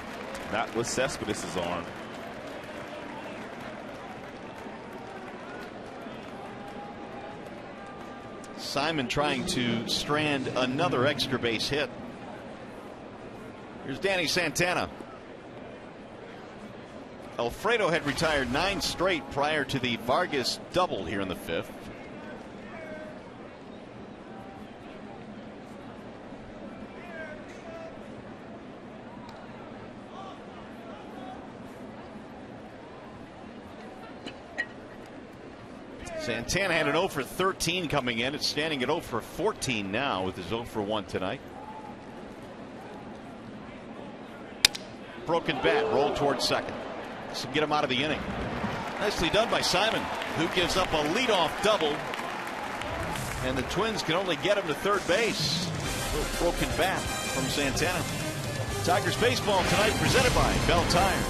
B: Not with Cespedes' arm.
D: Simon trying to strand another extra base hit. Here's Danny Santana. Alfredo had retired 9 straight prior to the Vargas double here in the 5th. Santana had an 0 for 13 coming in. It's standing at 0 for 14 now with his 0 for 1 tonight. Broken bat, rolled towards second. This will get him out of the inning. Nicely done by Simon, who gives up a leadoff double. And the Twins can only get him to third base. A little broken bat from Santana. Tigers baseball tonight presented by Bell Tire.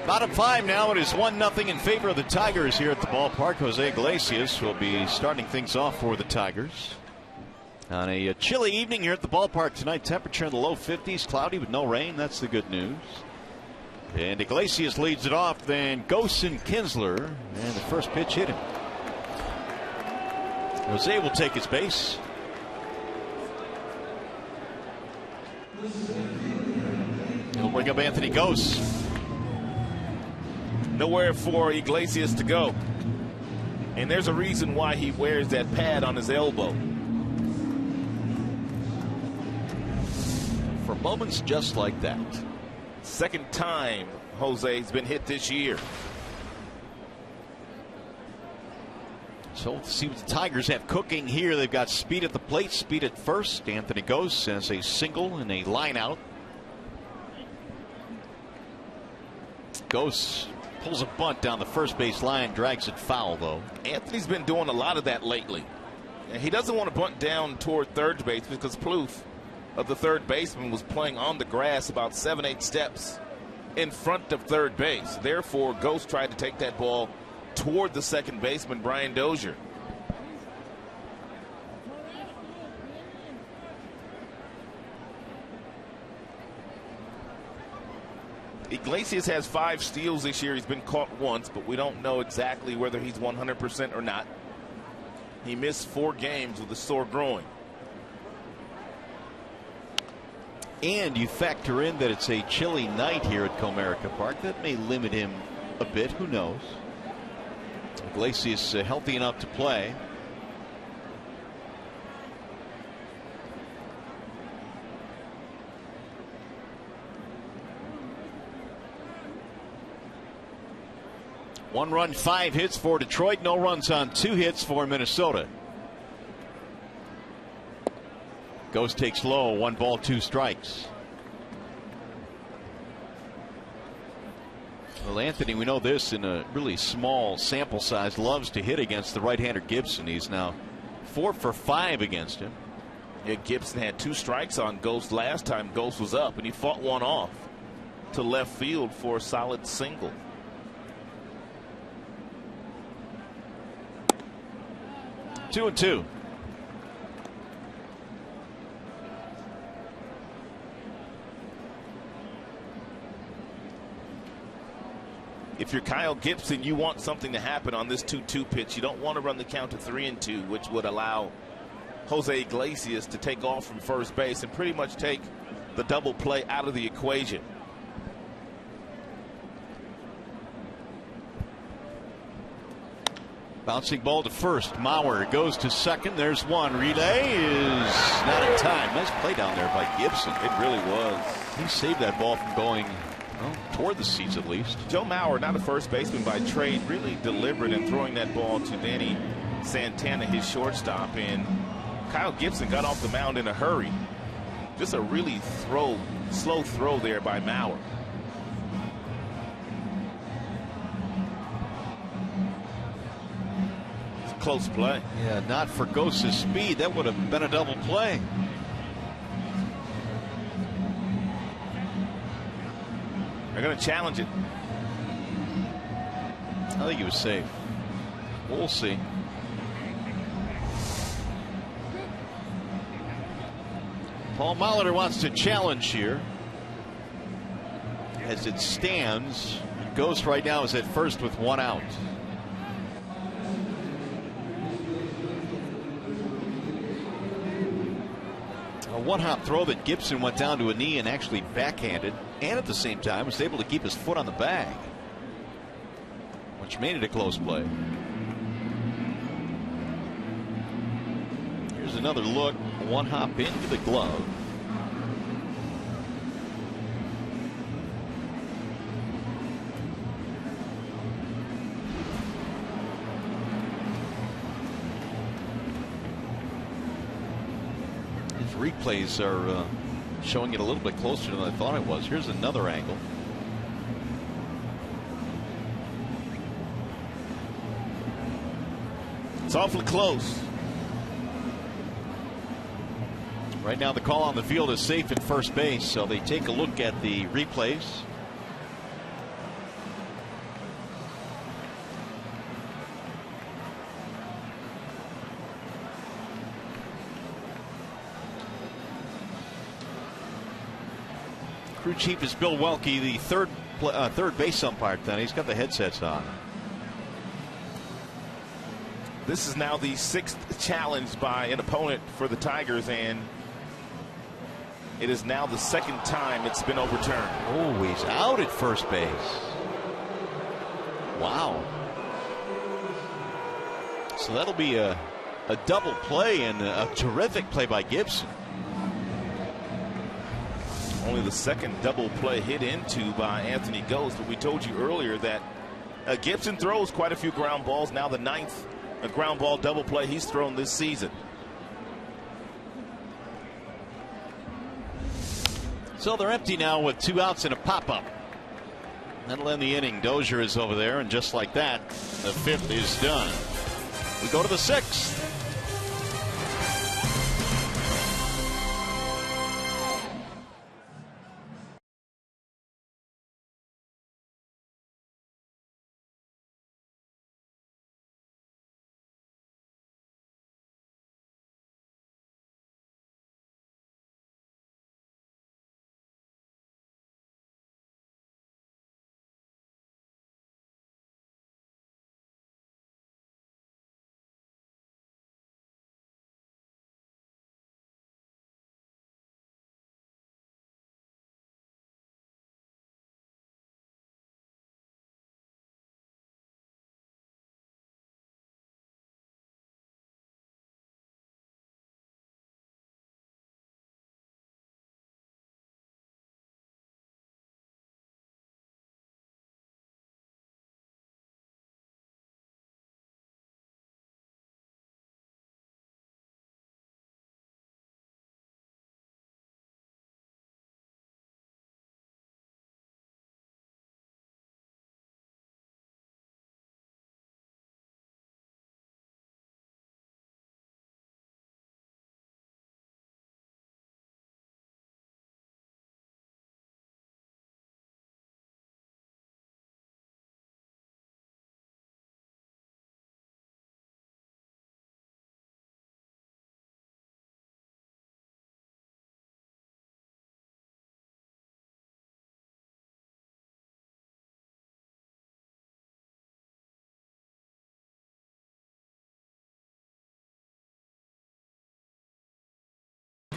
D: Bottom 5 now. It is 1-0 in favor of the Tigers here at the ballpark. Jose Iglesias will be starting things off for the Tigers. On a chilly evening here at the ballpark tonight, temperature in the low 50s, cloudy with no rain. That's the good news. And Iglesias leads it off, then Gosen Kinsler, and the first pitch hit him. Jose will take his base. He'll bring up Anthony Gose.
B: Nowhere for Iglesias to go. And there's a reason why he wears that pad on his elbow.
D: for moments just like that.
B: Second time Jose's been hit this year.
D: So let's see what the Tigers have cooking here. They've got speed at the plate, speed at first. Anthony Gose has a single and a line out. Gose pulls a bunt down the first base line, drags it foul though.
B: Anthony's been doing a lot of that lately. And he doesn't want to bunt down toward third base because Plouffe, of the third baseman, was playing on the grass about 7-8 steps in front of third base. Therefore, Gose tried to take that ball toward the second baseman, Brian Dozier. Iglesias has 5 steals this year. He's been caught once, but we don't know exactly whether he's 100% or not. He missed 4 games with a sore groin.
D: And you factor in that it's a chilly night here at Comerica Park. That may limit him a bit. Who knows? Iglesias healthy enough to play. One run, 5 hits for Detroit. No runs on 2 hits for Minnesota. Gose takes low. 1 ball, 2 strikes. Well, Anthony, we know this in a really small sample size, loves to hit against the right-hander Gibson. He's now 4 for 5 against him.
B: Yeah, Gibson had 2 strikes on Gose last time Gose was up, and he fought one off to left field for a solid single.
D: Two and two.
B: If you're Kyle Gibson, you want something to happen on this 2-2 pitch. You don't want to run the count to 3-2, which would allow Jose Iglesias to take off from first base and pretty much take the double play out of the equation.
D: Bouncing ball to first. Mauer goes to second. There's one. Relay is not in time. Nice play down there by Gibson.
B: It really was.
D: He saved that ball from going toward the seats at least.
B: Joe Mauer, not a first baseman by trade, really deliberate in throwing that ball to Danny Santana, his shortstop, and Kyle Gibson got off the mound in a hurry. Just a really slow throw there by Mauer. It's a close play.
D: Yeah, not for Gose's speed. That would have been a double play.
B: They're going to challenge it.
D: I think he was safe. We'll see. Paul Molitor wants to challenge here. As it stands, Gose right now is at first with 1 out. A one-hop throw that Gibson went down to a knee and actually backhanded, and at the same time was able to keep his foot on the bag, which made it a close play. Here's another look. One hop into the glove. His replays are showing it a little bit closer than I thought it was. Here's another angle.
B: It's awfully close.
D: Right now the call on the field is safe at first base, so they take a look at the replays. Crew chief is Bill Welke, the third base umpire. Then he's got the headsets on.
B: This is now the 6th challenge by an opponent for the Tigers, and it is now the 2nd time it's been overturned.
D: Oh, he's out at first base. Wow. So that'll be a double play and a terrific play by Gibson.
B: Only the second double play hit into by Anthony Ghost, but we told you earlier that Gibson throws quite a few ground balls. Now the 9th ground ball double play he's thrown this season.
D: So they're empty now with 2 outs and a pop-up. That'll end the inning. Dozier is over there, and just like that, the 5th is done. We go to the 6th.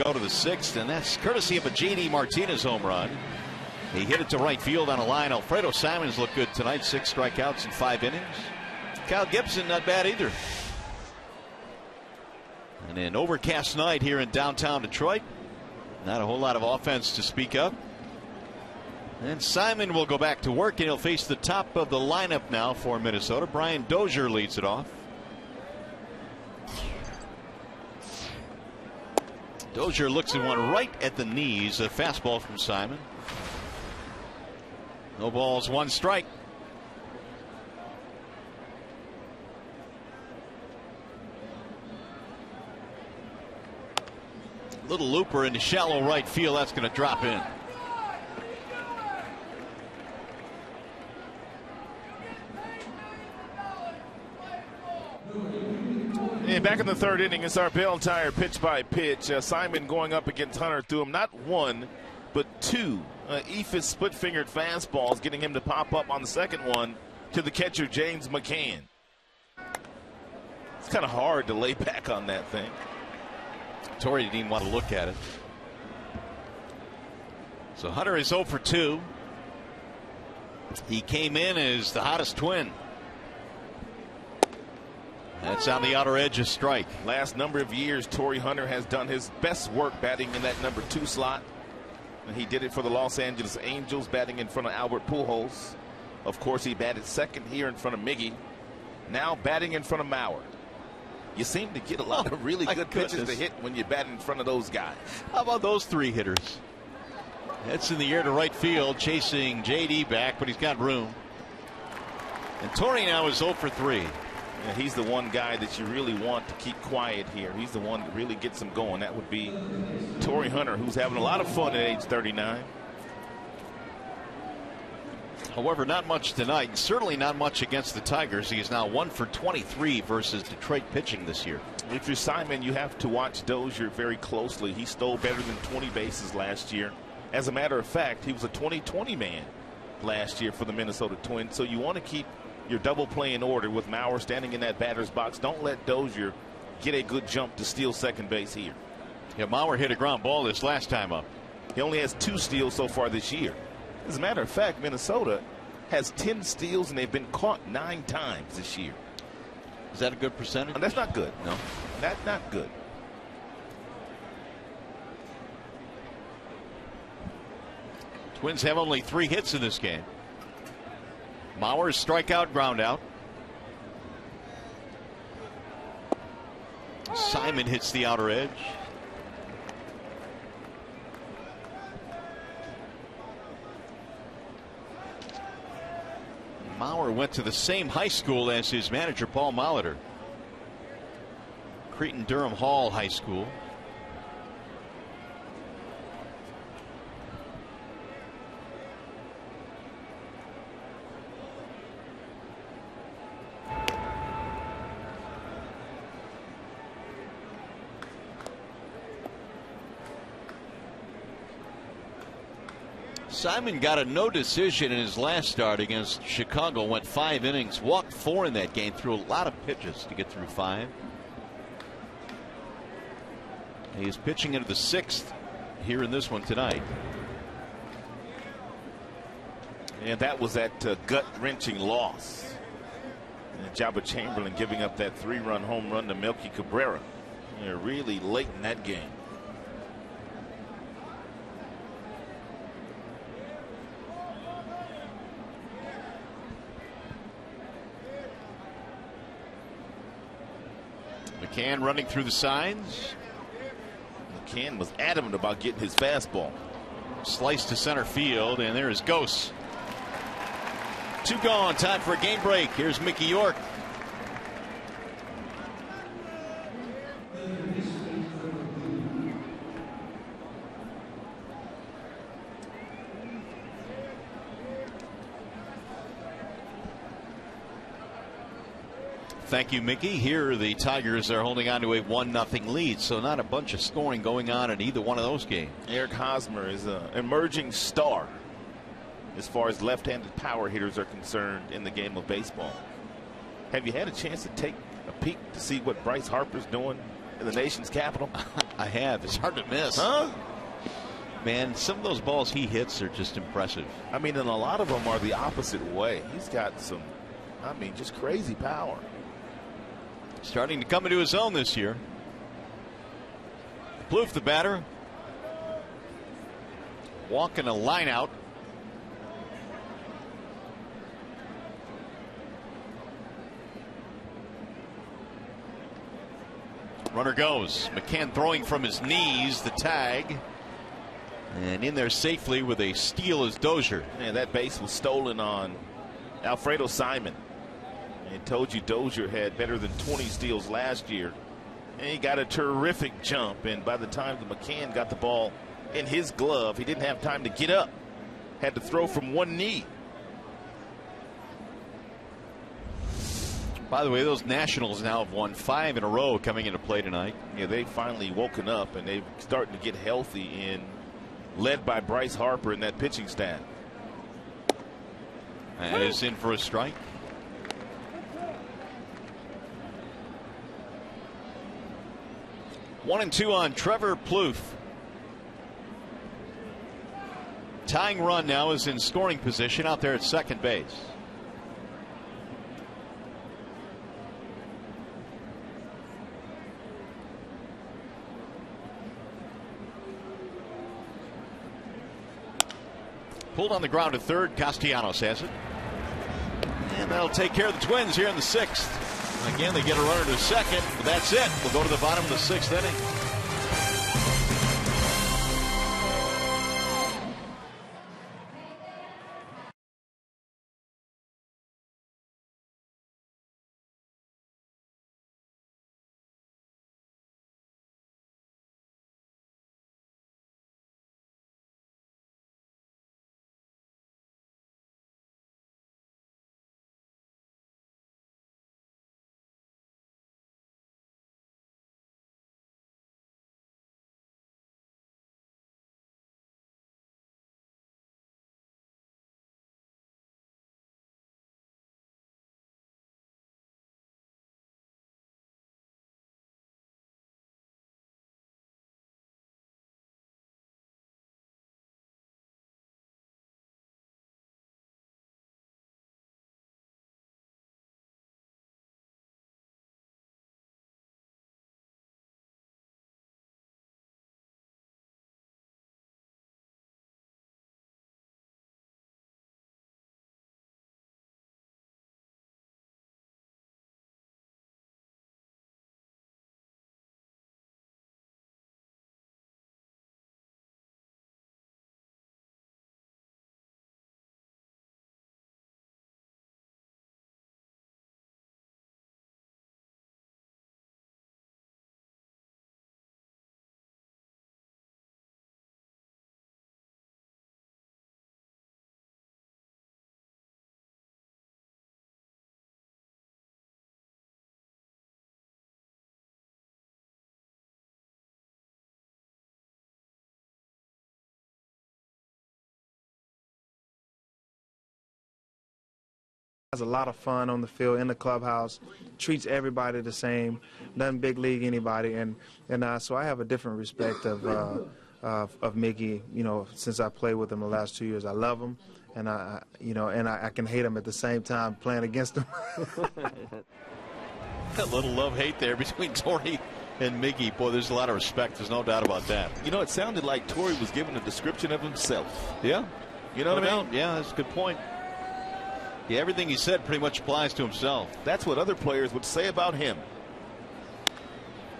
D: Go to the 6th, and that's courtesy of a J.D. Martinez home run. He hit it to right field on a line. Alfredo Simons looked good tonight. 6 strikeouts in 5 innings. Kyle Gibson not bad either. And an overcast night here in downtown Detroit. Not a whole lot of offense to speak of. And Simon will go back to work, and he'll face the top of the lineup now for Minnesota. Brian Dozier leads it off. Dozier looks at one right at the knees. A fastball from Simon. No balls, 1 strike. Little looper into shallow right field. That's going to drop in.
B: And back in the 3rd inning, it's our bell tire pitch by pitch. Simon going up against Hunter threw him not 1, but 2 Ephus split-fingered fastballs, getting him to pop up on the second one to the catcher, James McCann. It's kind of hard to lay back on that thing.
D: Torrey didn't even want to look at it. So Hunter is 0 for 2. He came in as the hottest Twin. That's on the outer edge of strike.
B: Last number of years, Torrey Hunter has done his best work batting in that number 2 slot. And he did it for the Los Angeles Angels, batting in front of Albert Pujols. Of course, he batted second here in front of Miggy. Now batting in front of Mauer. You seem to get a lot of really good pitches to hit when you bat in front of those guys.
D: How about those 3 hitters? That's in the air to right field, chasing J.D. back, but he's got room. And Torrey now is 0 for 3.
B: And he's the one guy that you really want to keep quiet here. He's the one that really gets him going. That would be Torrey Hunter, who's having a lot of fun at age 39.
D: However, not much tonight, and certainly not much against the Tigers. He is now 1 for 23 versus Detroit pitching this year.
B: If you're Simon, you have to watch Dozier very closely. He stole better than 20 bases last year. As a matter of fact, he was a 20-20 man last year for the Minnesota Twins. So you want to keep your double play in order with Mauer standing in that batter's box. Don't let Dozier get a good jump to steal second base here.
D: Yeah, Mauer hit a ground ball this last time up.
B: He only has 2 steals so far this year. As a matter of fact, Minnesota has 10 steals and they've been caught 9 times this year.
D: Is that a good percentage?
B: That's not good.
D: No,
B: that's not good.
D: Twins have only 3 hits in this game. Mauer's strikeout, ground out. Simon hits the outer edge. Mauer went to the same high school as his manager, Paul Molitor. Cretin-Durham Hall High School. Simon got a no decision in his last start against Chicago. Went 5 innings, walked 4 in that game, threw a lot of pitches to get through 5. He is pitching into the 6th here in this one tonight.
B: And that was that gut-wrenching loss. And Jabba Chamberlain giving up that 3-run home run to Melky Cabrera. They're really late in that game.
D: McCann running through the signs.
B: McCann was adamant about getting his fastball.
D: Slice to center field, and there is Ghost. 2 gone. Time for a game break. Here's Mickey York. Thank you, Mickey. Here the Tigers are holding on to a 1-0 lead, so not a bunch of scoring going on in either one of those games.
B: Eric Hosmer is an emerging star as far as left-handed power hitters are concerned in the game of baseball. Have you had a chance to take a peek to see what Bryce Harper's doing in the nation's capital?
D: I have. It's hard to miss.
B: Huh?
D: Man, some of those balls he hits are just impressive.
B: I mean, and a lot of them are the opposite way. He's got some, just crazy power.
D: Starting to come into his own this year. Plouffe, the batter. Walking a line out. Runner goes. McCann throwing from his knees. The tag. And in there safely with a steal is Dozier.
B: Man, that base was stolen on Alfredo Simon. I told you Dozier had better than 20 steals last year. And he got a terrific jump. And by the time the McCann got the ball in his glove, he didn't have time to get up. Had to throw from one knee.
D: By the way, those Nationals now have won 5 in a row coming into play tonight.
B: Yeah, they've finally woken up and they're starting to get healthy, and led by Bryce Harper and that pitching staff.
D: And is in for a strike. 1-2 on Trevor Plouffe. Tying run now is in scoring position out there at second base. Pulled on the ground to third. Castellanos has it. And that'll take care of the Twins here in the 6th. Again, they get a runner to second, but that's it. We'll go to the bottom of the 6th inning.
E: Has a lot of fun on the field, in the clubhouse, treats everybody the same, doesn't big league anybody, and so I have a different respect of Mickey. You know, since I played with him the last 2 years, I love him, and I can hate him at the same time playing against him.
D: A little love-hate there between Torrey and Mickey. Boy, there's a lot of respect. There's no doubt about that.
B: You know, it sounded like Torrey was giving a description of himself.
D: Yeah.
B: You know what I mean?
D: Yeah, that's a good point. Yeah, everything he said pretty much applies to himself.
B: That's what other players would say about him.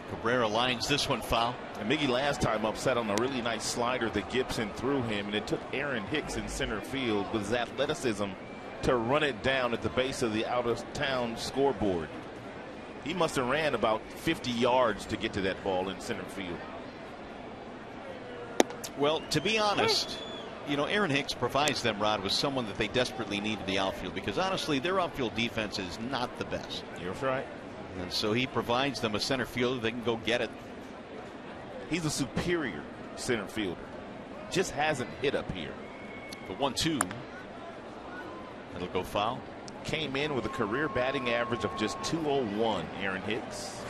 D: Cabrera lines this one foul.
B: And Miggy last time up sat on a really nice slider that Gibson threw him, and it took Aaron Hicks in center field with his athleticism to run it down at the base of the out-of-town scoreboard. He must have ran about 50 yards to get to that ball in center field.
D: Well, to be honest, you know, Aaron Hicks provides them, Rod, with someone that they desperately need in the outfield, because honestly, their outfield defense is not the best.
B: You're right.
D: And so he provides them a center fielder they can go get it.
B: He's a superior center fielder. Just hasn't hit up here.
D: The 1-2. It'll go foul.
B: Came in with a career batting average of just .201, Aaron Hicks.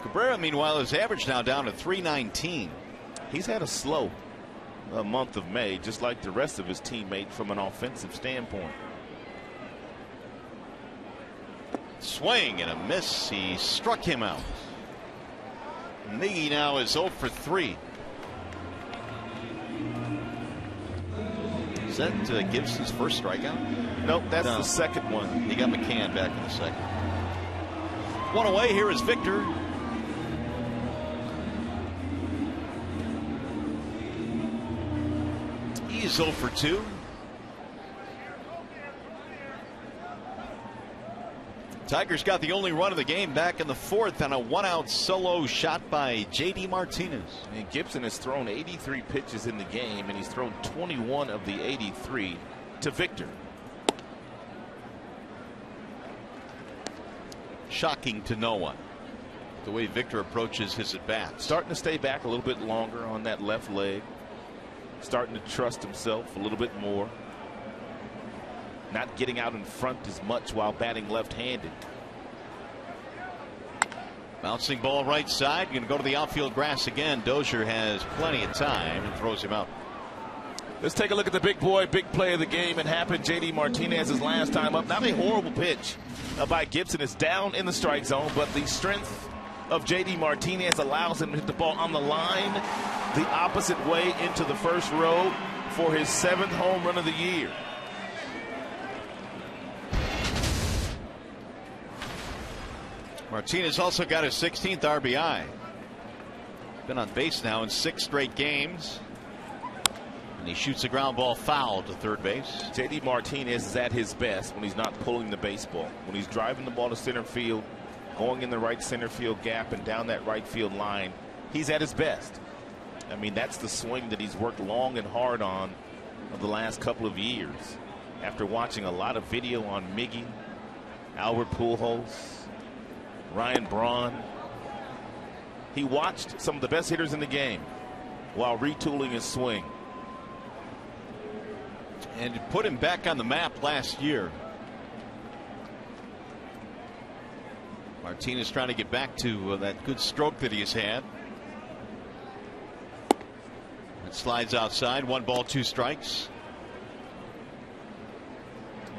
D: Cabrera, meanwhile, is average now down to .319.
B: He's had a slow month of May, just like the rest of his teammates from an offensive standpoint.
D: Swing and a miss. He struck him out. Miggy now is 0 for 3. Is that Gibson's first strikeout?
B: Nope, that's the second one.
D: He got McCann back in the second. One away. Here is Victor. He's 0 for 2. Tigers got the only run of the game back in the fourth on a one-out solo shot by J.D. Martinez.
B: And Gibson has thrown 83 pitches in the game, and he's thrown 21 of the 83 to Victor.
D: Shocking to no one, the way Victor approaches his at-bat.
B: Starting to stay back a little bit longer on that left leg. Starting to trust himself a little bit more. Not getting out in front as much while batting left-handed.
D: Bouncing ball right side. Going to go to the outfield grass again. Dozier has plenty of time and throws him out.
B: Let's take a look at the big boy. Big play of the game. It happened. J.D. Martinez's last time up. Not a horrible pitch by Gibson. It's down in the strike zone, but the strength of J.D. Martinez allows him to hit the ball on the line the opposite way into the first row for his 7th home run of the year.
D: Martinez also got his 16th RBI. Been on base now in 6 straight games. And he shoots a ground ball foul to third base.
B: J.D. Martinez is at his best when he's not pulling the baseball. When he's driving the ball to center field, going in the right center field gap and down that right field line, he's at his best. I mean, that's the swing that he's worked long and hard on the last couple of years. After watching a lot of video on Miggy, Albert Pujols, Ryan Braun, he watched some of the best hitters in the game while retooling his swing.
D: And it put him back on the map last year. Martinez trying to get back to that good stroke that he has had. It slides outside. 1 ball, 2 strikes.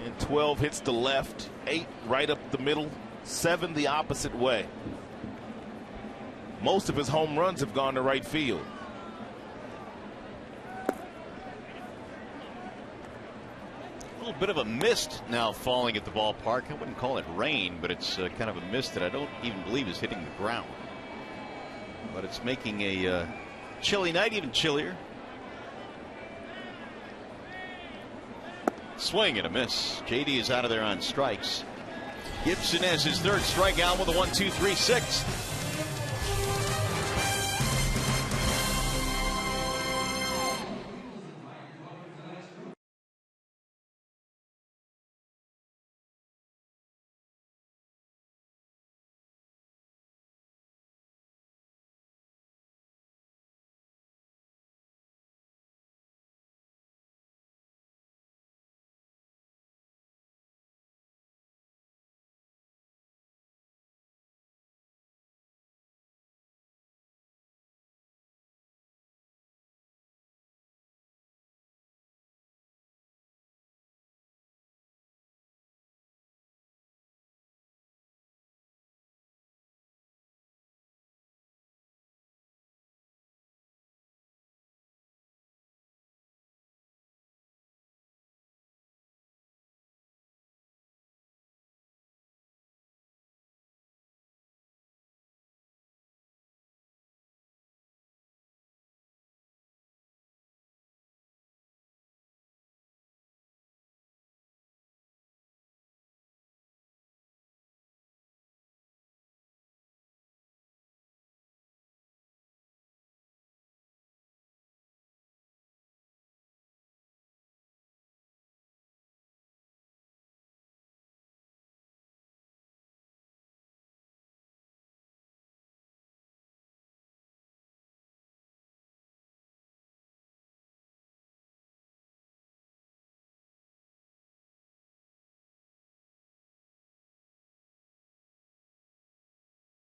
B: And 12 hits to left, 8 right up the middle, 7 the opposite way. Most of his home runs have gone to right field.
D: A little bit of a mist now falling at the ballpark. I wouldn't call it rain, but it's kind of a mist that I don't even believe is hitting the ground. But it's making a chilly night even chillier. Swing and a miss. JD is out of there on strikes. Gibson has his 3rd strikeout with a 1-2-3-6.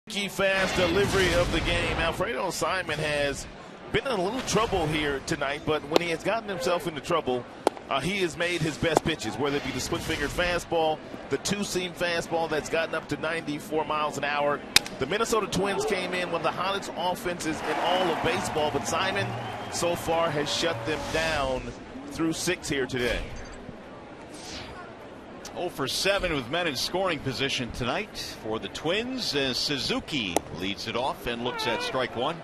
B: Key fast delivery of the game. Alfredo Simon has been in a little trouble here tonight, but when he has gotten himself into trouble, he has made his best pitches, whether it be the split-fingered fastball, the two-seam fastball that's gotten up to 94 miles an hour. The Minnesota Twins came in one of the hottest offenses in all of baseball, but Simon so far has shut them down through 6 here today.
D: 0 for 7 with men in scoring position tonight for the Twins as Suzuki leads it off and looks at strike one.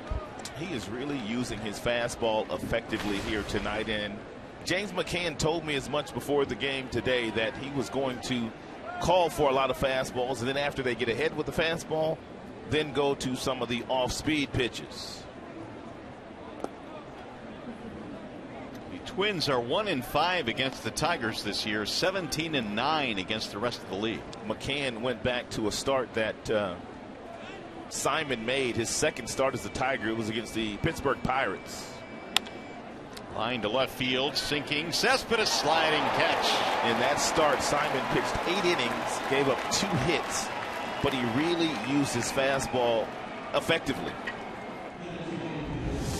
B: He is really using his fastball effectively here tonight, and James McCann told me as much before the game today that he was going to call for a lot of fastballs, and then after they get ahead with the fastball, then go to some of the off-speed pitches.
D: Twins are 1-5 against the Tigers this year, 17-9 against the rest of the league.
B: McCann went back to a start that Simon made. His second start as a Tiger. It was against the Pittsburgh Pirates.
D: Line to left field, sinking. Cespedes sliding catch.
B: In that start, Simon pitched 8 innings, gave up 2 hits, but he really used his fastball effectively.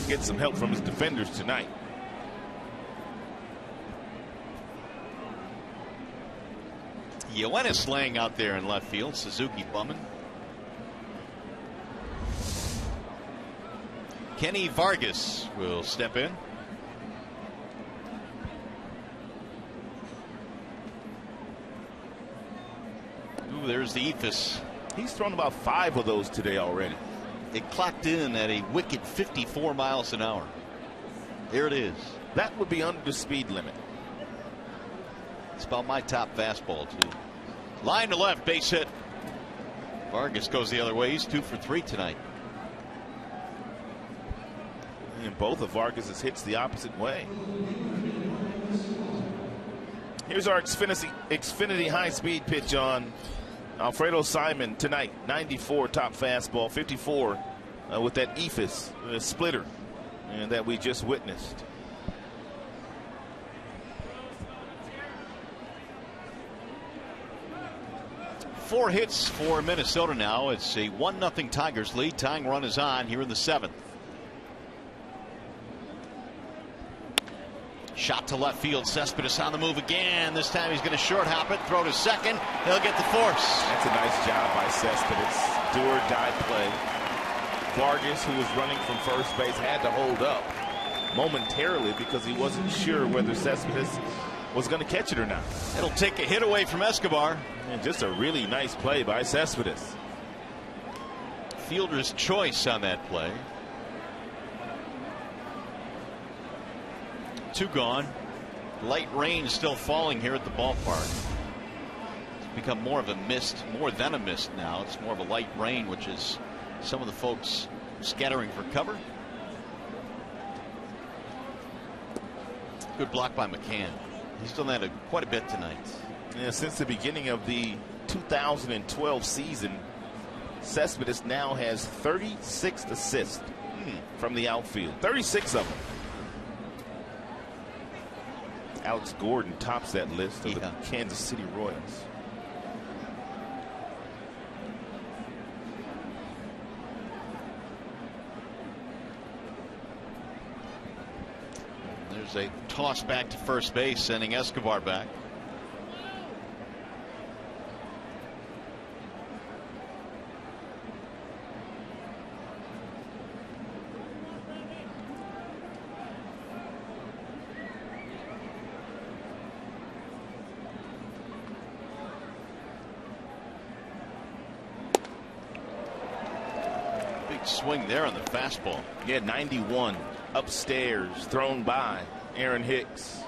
B: Get some help from his defenders tonight.
D: Yoenis laying out there in left field. Suzuki bumming. Kenny Vargas will step in. Ooh, there's the Ephus.
B: He's thrown about 5 of those today already.
D: It clocked in at a wicked 54 miles an hour. There it is.
B: That would be under the speed limit.
D: It's about my top fastball, too. Line to left, base hit. Vargas goes the other way. He's 2 for 3 tonight.
B: And both of Vargas' hits the opposite way. Here's our Xfinity high-speed pitch on Alfredo Simon tonight. 94 top fastball, 54 with that Ephus splitter that we just witnessed.
D: Four hits for Minnesota now. It's a 1-0 Tigers lead. Tying run is on here in the 7th. Shot to left field. Cespedes on the move again. This time he's going to short hop it, throw to second. He'll get the force.
B: That's a nice job by Cespedes. Do or die play. Vargas, who was running from first base, had to hold up momentarily because he wasn't sure whether Cespedes was going to catch it or not.
D: It'll take a hit away from Escobar.
B: And just a really nice play by Cespedes.
D: Fielder's choice on that play. 2 gone. Light rain still falling here at the ballpark. It's become more of a mist, more than a mist now. It's more of a light rain, which is some of the folks scattering for cover. Good block by McCann. He's done that quite a bit tonight.
B: Yeah, since the beginning of the 2012 season, Cespedes now has 36 assists from the outfield. 36 of them. Alex Gordon tops that list of the Kansas City Royals.
D: There's a toss back to first base, sending Escobar back. Swing there on the fastball.
B: Yeah, 91 upstairs, thrown by Aaron Hicks.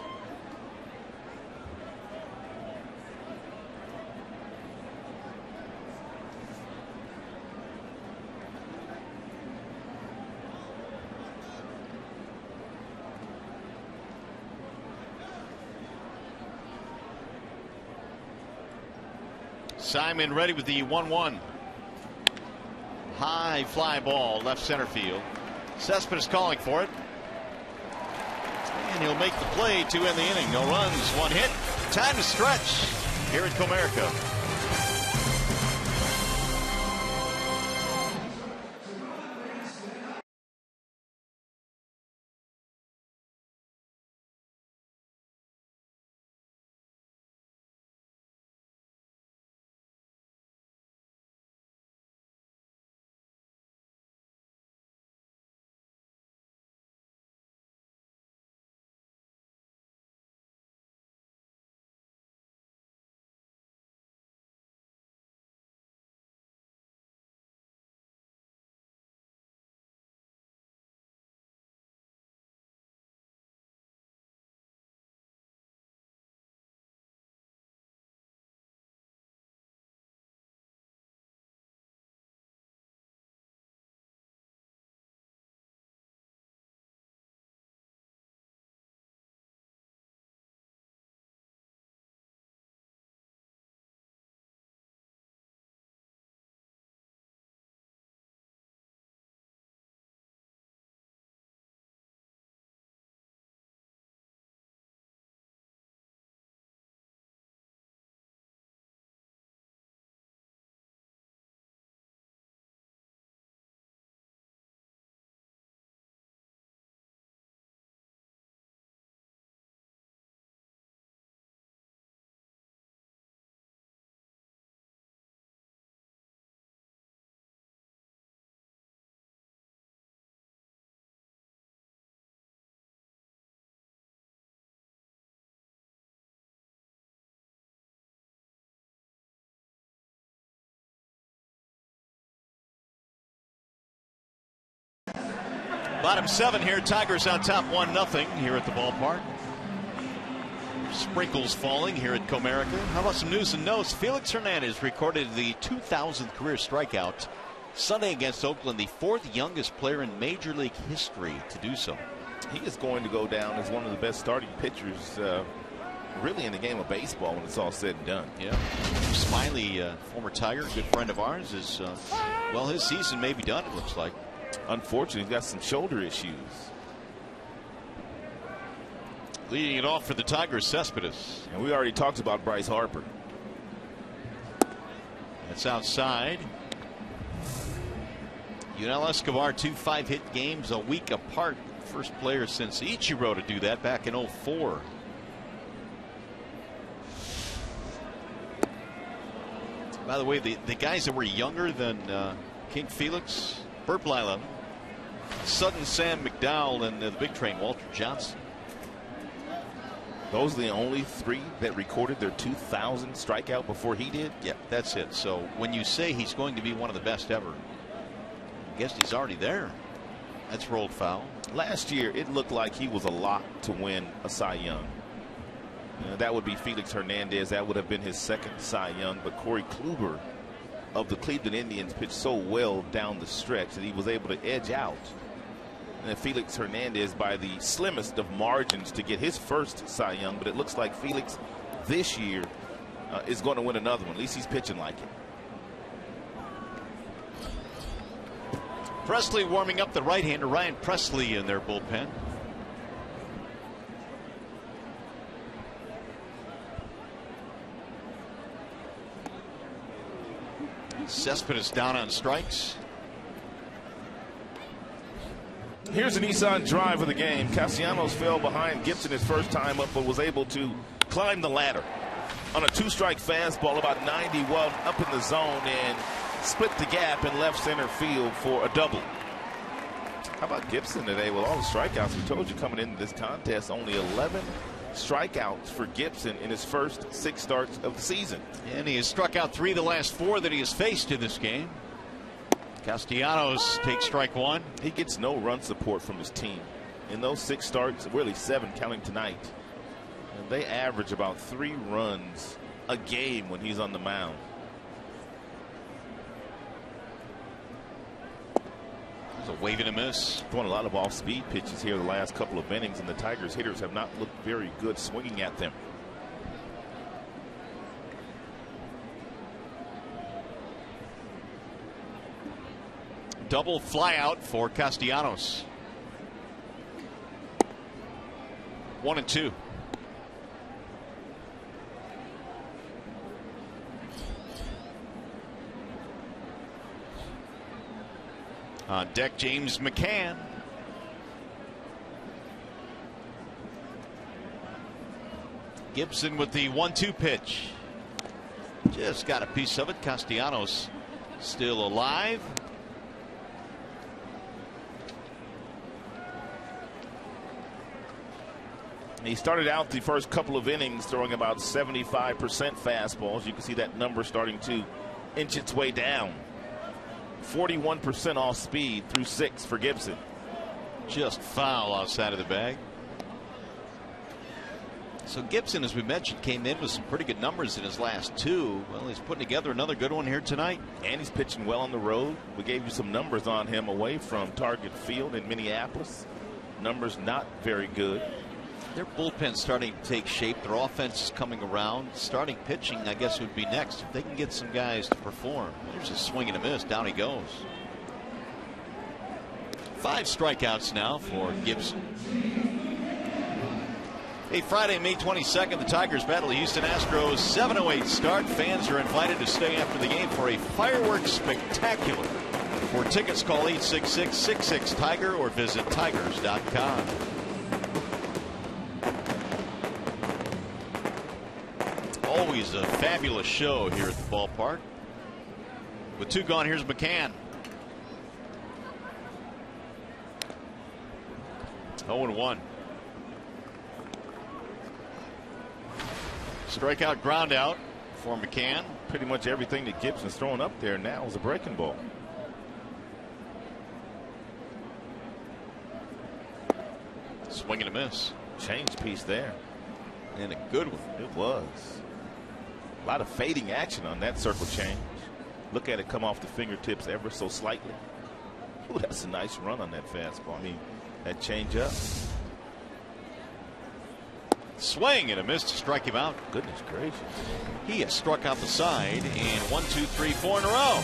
D: Simon ready with the 1-1. High fly ball, left center field. Cespedes calling for it. And he'll make the play to end the inning. No runs, 1 hit. Time to stretch here at Comerica. Bottom 7 here. Tigers on top 1-0 here at the ballpark. Sprinkles falling here at Comerica. How about some news and notes? Felix Hernandez recorded the 2,000th career strikeout Sunday against Oakland, the 4th youngest player in Major League history to do so.
B: He is going to go down as one of the best starting pitchers really in the game of baseball when it's all said and done.
D: Yeah. Smiley, former Tiger, good friend of ours, is, well, his season may be done, it looks like.
B: Unfortunately, he's got some shoulder issues.
D: Leading it off for the Tigers, Cespedes.
B: And we already talked about Bryce Harper.
D: That's outside. Yunel Escobar, 2 5-hit games a week apart. First player since Ichiro to do that back in 2004. By the way, the guys that were younger than King Felix, Bert Blyleven, Sudden Sam McDowell, and the big train Walter Johnson.
B: Those are the only 3 that recorded their 2,000 strikeout before he did?
D: Yeah, that's it. So when you say he's going to be one of the best ever, I guess he's already there. That's rolled foul.
B: Last year, it looked like he was a lock to win a Cy Young. That would be Felix Hernandez. That would have been his 2nd Cy Young. But Corey Kluber of the Cleveland Indians pitched so well down the stretch that he was able to edge out Felix Hernandez by the slimmest of margins to get his first Cy Young. But it looks like Felix this year is going to win another one. At least he's pitching like it.
D: Presley warming up, the right-hander Ryan Presley in their bullpen. Cespedes down on strikes.
B: Here's a Nissan drive of the game. Castellanos fell behind Gibson his first time up, but was able to climb the ladder on a 2-strike fastball about 90 well up in the zone and split the gap in left center field for a double. How about Gibson today with all the strikeouts? We told you coming into this contest, only 11 strikeouts for Gibson in his first 6 starts of the season.
D: And he has struck out 3 of the last 4 that he has faced in this game. Castellanos takes strike 1.
B: He gets no run support from his team. In those 6 starts, really 7 counting tonight, and they average about 3 runs a game when he's on the mound.
D: A wave and a miss.
B: Throwing a lot of off-speed pitches here the last couple of innings, and the Tigers hitters have not looked very good swinging at them.
D: Double flyout for Castellanos. 1-2. On deck, James McCann. Gibson with the 1-2 pitch. Just got a piece of it. Castellanos still alive.
B: He started out the first couple of innings throwing about 75% fastballs. You can see that number starting to inch its way down. 41% off speed through 6 for Gibson.
D: Just foul outside of the bag. So Gibson, as we mentioned, came in with some pretty good numbers in his last 2. Well, he's putting together another good one here tonight.
B: And he's pitching well on the road. We gave you some numbers on him away from Target Field in Minneapolis. Numbers not very good.
D: Their bullpen's starting to take shape. Their offense is coming around. Starting pitching, I guess, would be next. If they can get some guys to perform. There's a swing and a miss. Down he goes. 5 strikeouts now for Gibson. Hey, Friday, May 22nd, the Tigers battle the Houston Astros. 7:08 start. Fans are invited to stay after the game for a fireworks spectacular. For tickets, call 866-66-TIGER or visit tigers.com. Always a fabulous show here at the ballpark. With 2 gone, here's McCann. 0-1. Strikeout, ground out for McCann.
B: Pretty much everything that Gibson's throwing up there now is a breaking ball.
D: Swing and a miss.
B: Change piece there.
D: And a good one.
B: It was. A lot of fading action on that circle change. Look at it come off the fingertips ever so slightly. Ooh, that's a nice run on that fastball. I mean, that change up.
D: Swing and a miss to strike him out.
B: Goodness gracious.
D: He has struck out the side in 1, 2, 3, 4 in a row.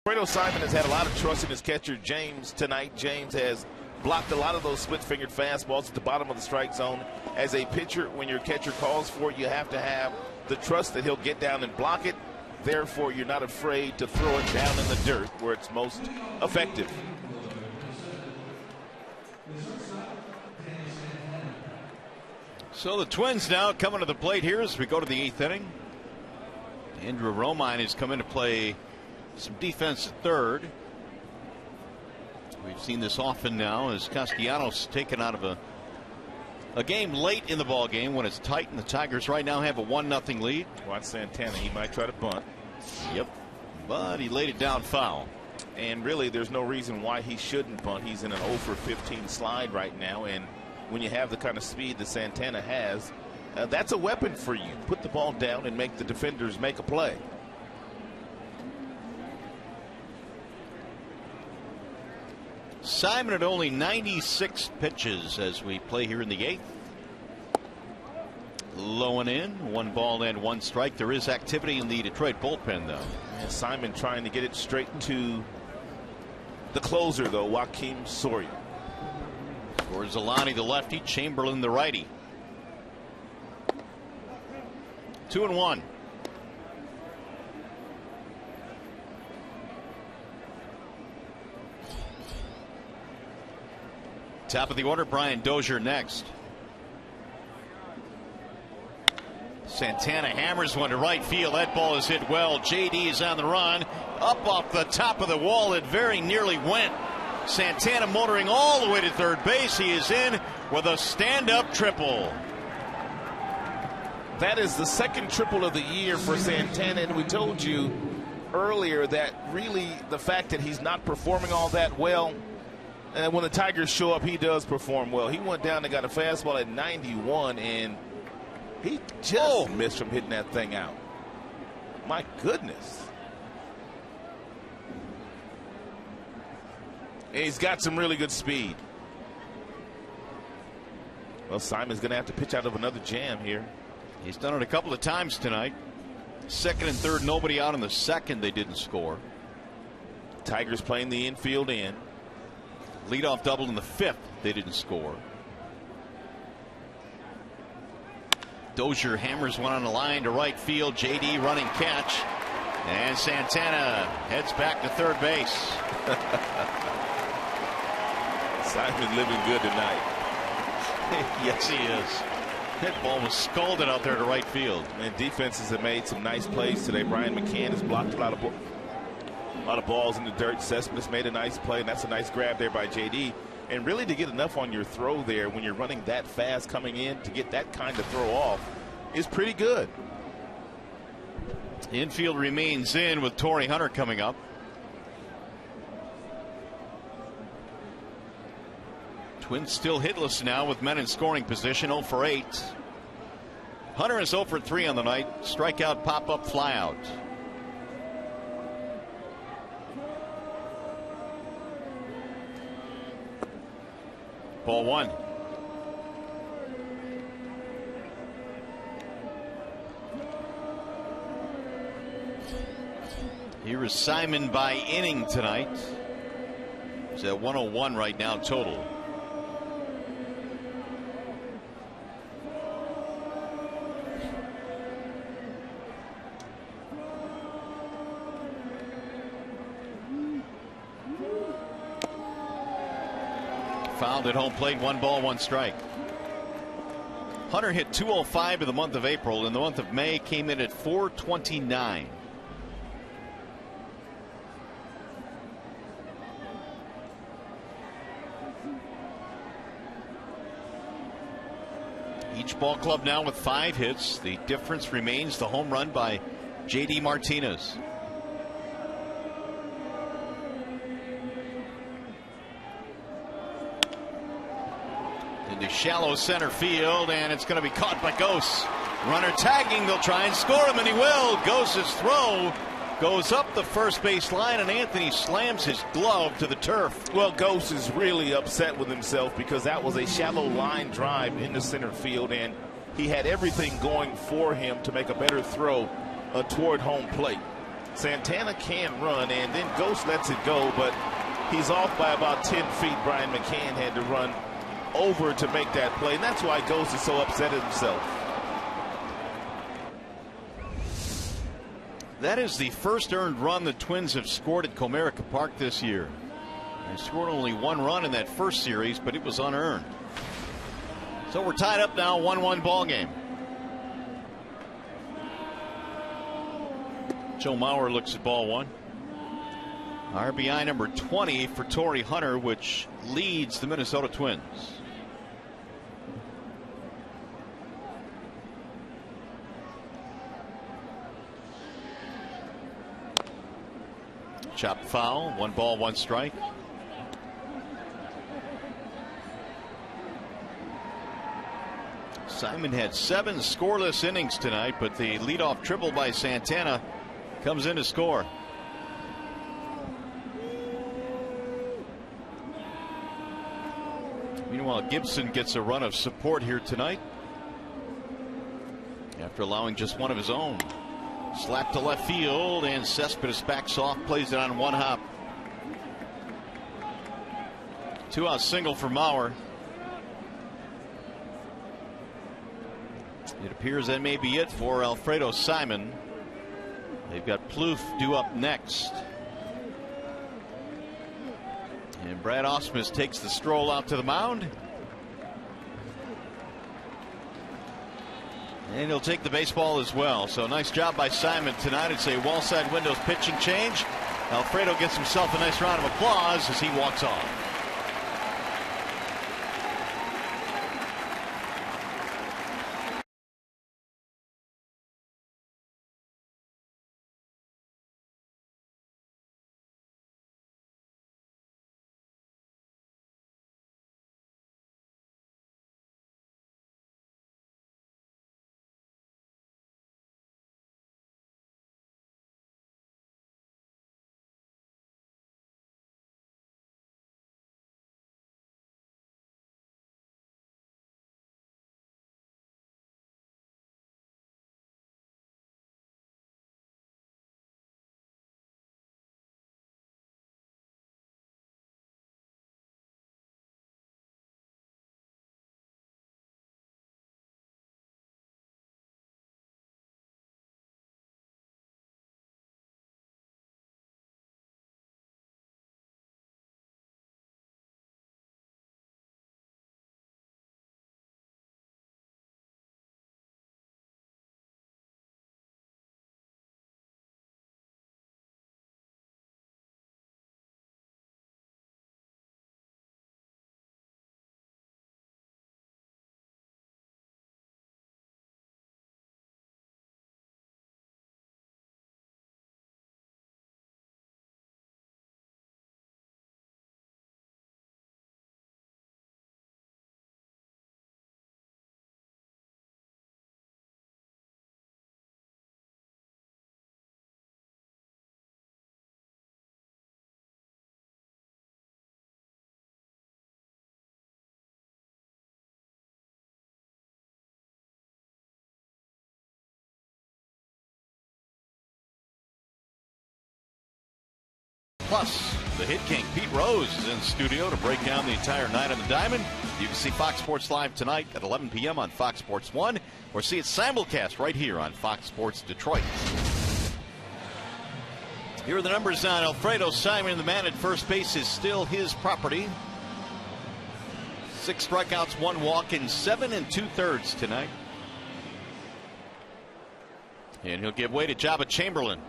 B: Fredo Simon has had a lot of trust in his catcher, James, tonight. James has blocked a lot of those split-fingered fastballs at the bottom of the strike zone. As a pitcher, when your catcher calls for it, you have to have the trust that he'll get down and block it. Therefore, you're not afraid to throw it down in the dirt where it's most effective.
D: So the Twins now coming to the plate here as we go to the 8th inning. Andrew Romine has come in to play some defense at third. We've seen this often now as Castellanos taken out of a game late in the ball game when it's tight, and the Tigers right now have a 1-0 lead.
B: Watch Santana. He might try to bunt.
D: Yep. But he laid it down foul.
B: And really, there's no reason why he shouldn't bunt. He's in an 0 for 15 slide right now, and when you have the kind of speed that Santana has, that's a weapon for you. Put the ball down and make the defenders make a play.
D: Simon at only 96 pitches as we play here in the 8th. Low and in, 1 ball and 1 strike. There is activity in the Detroit bullpen, though.
B: And Simon trying to get it straight to the closer, though, Joakim Soria.
D: For Zalani, the lefty, Chamberlain, the righty. 2-1. Top of the order, Brian Dozier next. Santana hammers one to right field. That ball is hit well. JD is on the run. Up off the top of the wall. It very nearly went. Santana motoring all the way to third base. He is in with a stand-up triple.
B: That is the second triple of the year for Santana, and we told you earlier that really the fact that he's not performing all that well, and when the Tigers show up, he does perform well. He went down and got a fastball at 91, and he just missed from hitting that thing out. My goodness. And he's got some really good speed. Well, Simon's going to have to pitch out of another jam here.
D: He's done it a couple of times tonight. Second and third, nobody out in the second. They didn't score.
B: Tigers playing the infield in.
D: Leadoff double in the 5th. They didn't score. Dozier hammers one on the line to right field. JD running catch. And Santana heads back to third base.
B: Simon living good tonight.
D: Yes, he is. That ball was scolded out there to right field.
B: And defenses have made some nice plays today. Brian McCann has blocked a lot of balls in the dirt. Cespedes made a nice play, and that's a nice grab there by JD. And really, to get enough on your throw there when you're running that fast coming in, to get that kind of throw off is pretty good.
D: Infield remains in with Torrey Hunter coming up. Twins still hitless now with men in scoring position, 0 for 8. Hunter is 0 for 3 on the night. Strikeout, pop up, fly out. Ball 1. Here is Simon by inning tonight. He's at 101 right now total. Fouled at home plate, 1 ball, 1 strike. Hunter hit 205 in the month of April. In the month of May, came in at 429. Each ball club now with 5 hits. The difference remains the home run by JD Martinez. Into shallow center field, and it's going to be caught by Gose. Runner tagging, they'll try and score him, and he will. Gose's throw goes up the first base line, and Anthony slams his glove to the turf.
B: Well, Gose is really upset with himself because that was a shallow line drive into center field, and he had everything going for him to make a better throw toward home plate. Santana can run, and then Gose lets it go, but he's off by about 10 feet. Brian McCann had to run over to make that play, and that's why Gose is so upset at himself.
D: That is the first earned run the Twins have scored at Comerica Park this year. They scored only 1 run in that first series, but it was unearned. So we're tied up now, 1-1 ball game. Joe Mauer looks at ball 1. RBI number 20 for Torrey Hunter, which leads the Minnesota Twins. Chopped foul, 1 ball, 1 strike. Simon had 7 scoreless innings tonight, but the leadoff triple by Santana comes in to score. Meanwhile, Gibson gets a run of support here tonight after allowing just 1 of his own. Slap to left field, and Cespedes backs off, plays it on 1 hop. 2-out single for Mauer. It appears that may be it for Alfredo Simon. They've got Plouffe due up next. And Brad Ausmus takes the stroll out to the mound. And he'll take the baseball as well. So nice job by Simon tonight. It's a wall side windows pitching change. Alfredo gets himself a nice round of applause as he walks off. Plus, the hit king Pete Rose is in studio to break down the entire night on the diamond. You can see Fox Sports Live tonight at 11 p.m. on Fox Sports 1, or see it simulcast right here on Fox Sports Detroit. Here are the numbers on Alfredo Simon. The man at first base is still his property. 6 strikeouts, 1 walk in 7 2/3 tonight. And he'll give way to Jabba Chamberlain.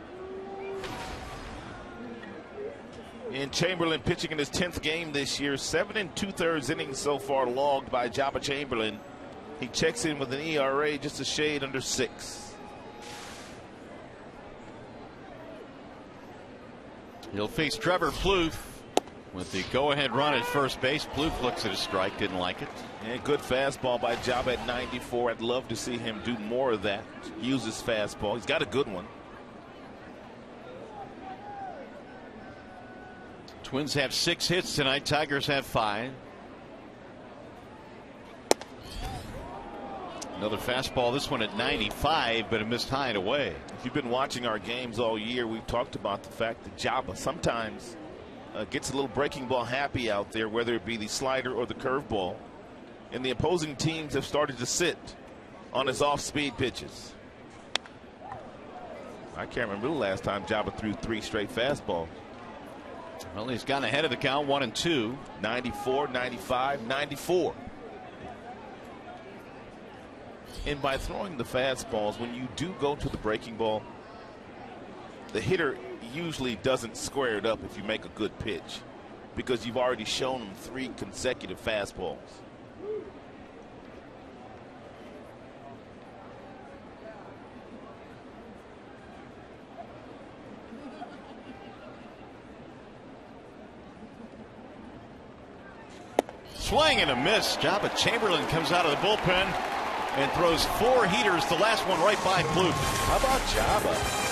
B: And Chamberlain pitching in his 10th game this year. 7 2/3 innings so far logged by Jabba Chamberlain. He checks in with an ERA just a shade under 6.
D: He'll face Trevor Plouffe with the go-ahead run at first base. Plouffe looks at a strike, didn't like it.
B: And good fastball by Jabba at 94. I'd love to see him do more of that. Use his fastball. He's got a good one.
D: Twins have 6 hits tonight. Tigers have 5. Another fastball, this one at 95, but it missed high and away.
B: If you've been watching our games all year, we've talked about the fact that Jabba sometimes gets a little breaking ball happy out there, whether it be the slider or the curveball. And the opposing teams have started to sit on his off-speed pitches. I can't remember the last time Jabba threw 3 straight fastballs.
D: Well, he's gone ahead of the count, 1-2.
B: 94, 95, 94. And by throwing the fastballs, when you do go to the breaking ball, the hitter usually doesn't square it up if you make a good pitch, because you've already shown him 3 consecutive fastballs.
D: Swing and a miss. Jabba Chamberlain comes out of the bullpen and throws 4 heaters. The last one right by Plouffe.
B: How about Jabba?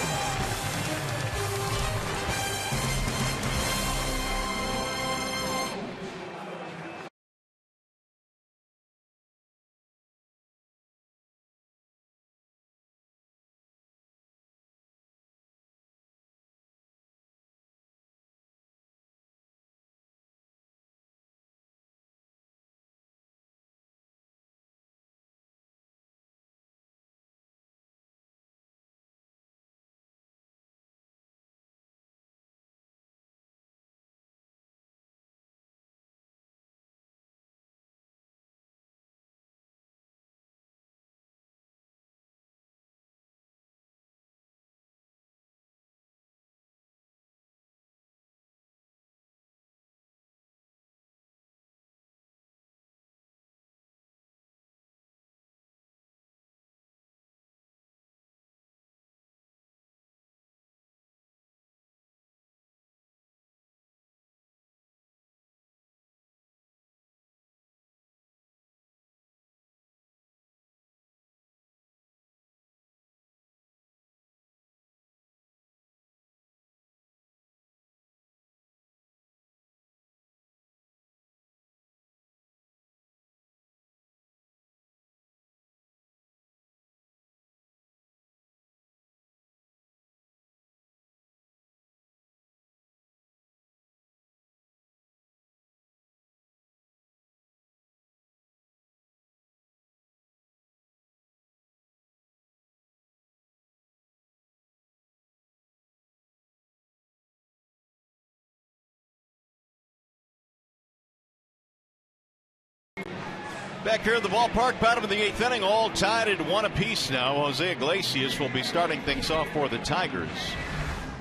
D: Back here at the ballpark, bottom of the 8th inning, all tied at 1 apiece now. Jose Iglesias will be starting things off for the Tigers.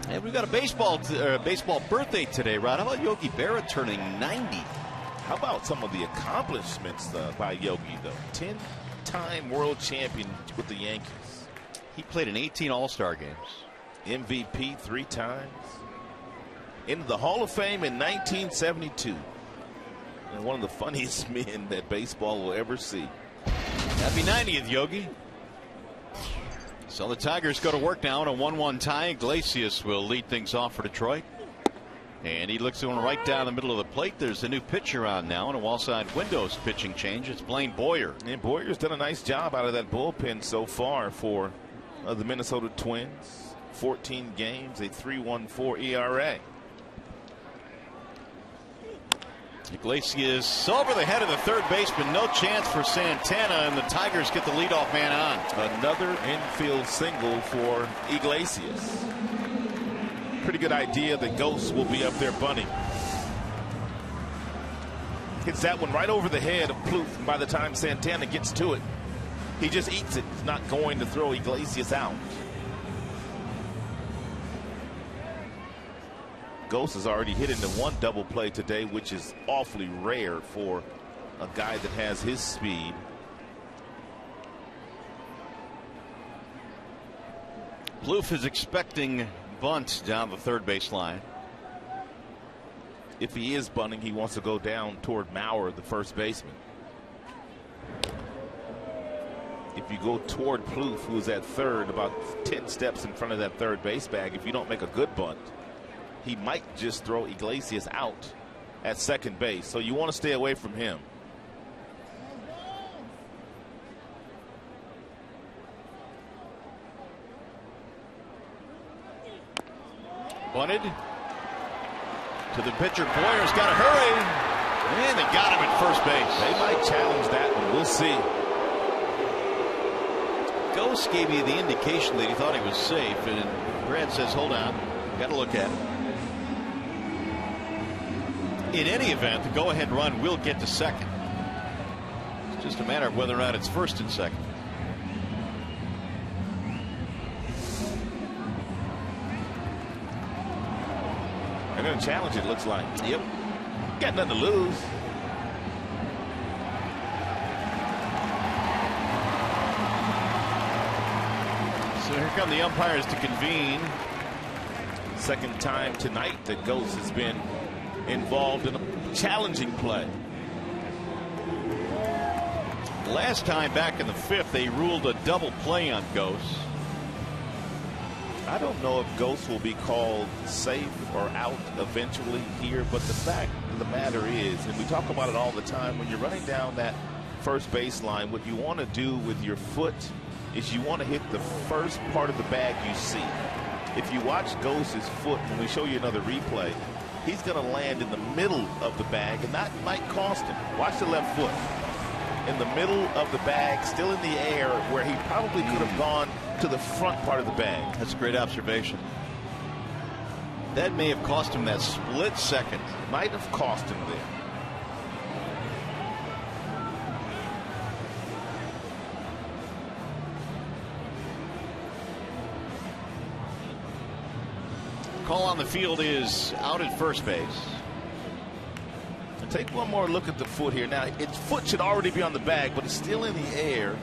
D: And we've got a baseball birthday today, Rod. How about Yogi Berra turning 90?
B: How about some of the accomplishments by Yogi, though? 10-time world champion with the Yankees.
D: He played in 18 All-Star games.
B: MVP 3 times. Into the Hall of Fame in 1972. And one of the funniest men that baseball will ever see.
D: Happy 90th, Yogi. So the Tigers go to work now in a 1-1 tie. Iglesias will lead things off for Detroit. And he looks going right down the middle of the plate. There's a new pitcher on now, and a wall-side windows pitching change. It's Blaine Boyer.
B: And Boyer's done a nice job out of that bullpen so far for the Minnesota Twins. 14 games, a 3.14 ERA.
D: Iglesias over the head of the third baseman. No chance for Santana, and the Tigers get the leadoff man on.
B: Another infield single for Iglesias. Pretty good idea that Ghost will be up there bunting. Hits that one right over the head of Plouffe, and by the time Santana gets to it, he just eats it. He's not going to throw Iglesias out. Ghost has already hit into one double play today, which is awfully rare for a guy that has his speed.
D: Plouffe is expecting bunt down the third base line.
B: If he is bunting, he wants to go down toward Maurer, the first baseman. If you go toward Plouffe, who's at third, about 10 steps in front of that third base bag, if you don't make a good bunt, he might just throw Iglesias out at second base. So you want to stay away from him.
D: Bunted to the pitcher. Boyer's got to hurry. And they got him at first base.
B: They might challenge that one. We'll see.
D: Ghost gave you the indication that he thought he was safe, and Brad says, hold on, got to look at it. In any event, the go-ahead run will get to second. It's just a matter of whether or not it's first and second.
B: They're going to challenge it, looks like.
D: Yep.
B: Got nothing to lose.
D: So here come the umpires to convene.
B: Second time tonight that Ghost has been involved in a challenging play.
D: Last time back in the fifth, they ruled a double play on Ghost.
B: I don't know if Ghost will be called safe or out eventually here, but the fact of the matter is, and we talk about it all the time, when you're running down that first baseline, what you want to do with your foot is you want to hit the first part of the bag you see. If you watch Ghost's foot, when we show you another replay, he's going to land in the middle of the bag, and that might cost him. Watch the left foot. In the middle of the bag, still in the air, where he probably could have gone to the front part of the bag.
D: That's a great observation. That may have cost him that split second.
B: Might have cost him there.
D: Call on the field is out at first base.
B: Take one more look at the foot here. Now, its foot should already be on the bag, but it's still in the air.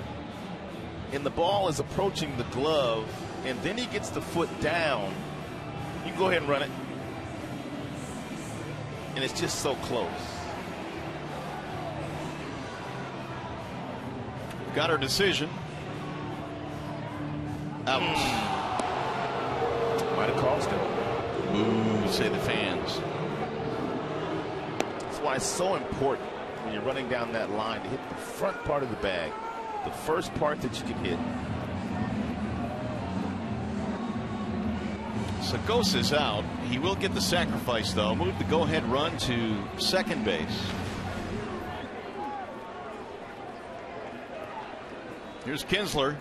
B: And the ball is approaching the glove, and then he gets the foot down. You can go ahead and run it. And it's just so close.
D: Got her decision. Out.
B: Might have cost him.
D: Ooh, say the fans.
B: That's why it's so important when you're running down that line to hit the front part of the bag, the first part that you can hit.
D: So Ghost is out. He will get the sacrifice, though. Move the go-ahead run to second base. Here's Kinsler.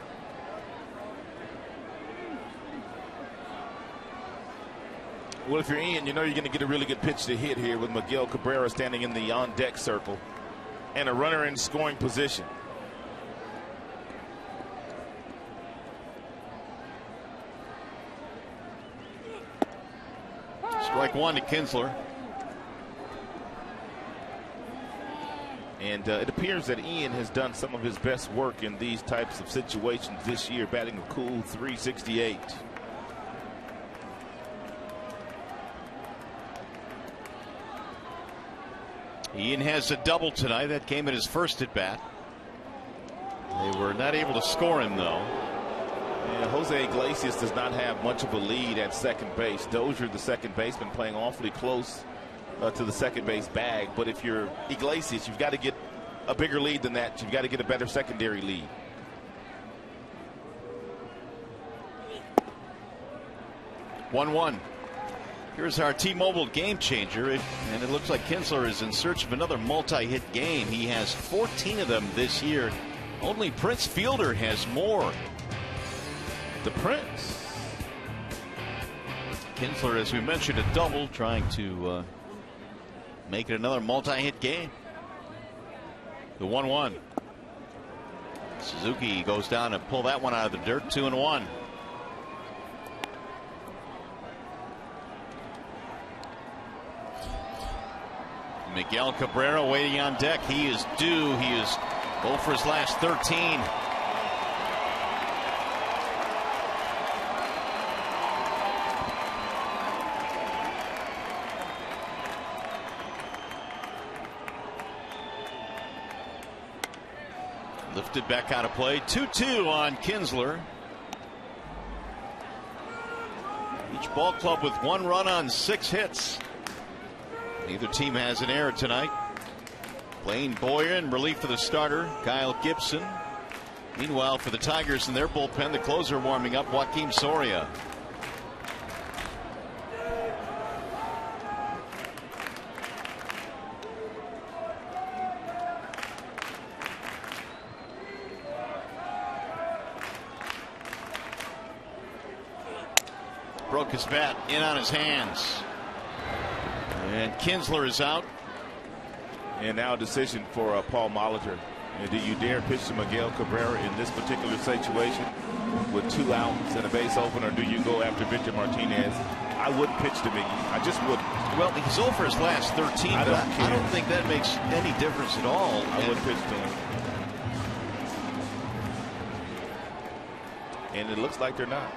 B: Well, if you're Ian, you know you're going to get a really good pitch to hit here with Miguel Cabrera standing in the on-deck circle and a runner in scoring position.
D: Strike one to Kinsler.
B: And it appears that Ian has done some of his best work in these types of situations this year, batting a cool .368.
D: Ian has a double tonight. That came at his first at bat. They were not able to score him, though.
B: Yeah, Jose Iglesias does not have much of a lead at second base. Dozier, the second baseman, playing awfully close to the second base bag. But if you're Iglesias, you've got to get a bigger lead than that. You've got to get a better secondary lead.
D: Here's our T-Mobile game changer, and it looks like Kinsler is in search of another multi-hit game. He has 14 of them this year. Only Prince Fielder has more.
B: The Prince.
D: Kinsler, as we mentioned, a double, trying to make it another multi-hit game. The 1-1. Suzuki goes down and pull that one out of the dirt. 2-1. Miguel Cabrera waiting on deck. He is due. He is 0 for his last 13. Lifted back out of play. 2-2 on Kinsler. Each ball club with 1 run on 6 hits. Neither team has an error tonight. Blaine Boyer in relief for the starter, Kyle Gibson. Meanwhile, for the Tigers in their bullpen, the closer warming up, Joaquim Soria. Broke his bat in on his hands. And Kinsler is out.
B: And now a decision for Paul Molitor. And do you dare pitch to Miguel Cabrera in this particular situation with 2 outs and a base open, or do you go after Victor Martinez? I wouldn't pitch to Miggy. I just wouldn't.
D: Well, he's 0 for his last 13, I don't think that makes any difference at all.
B: I wouldn't pitch to him. And it looks like they're not.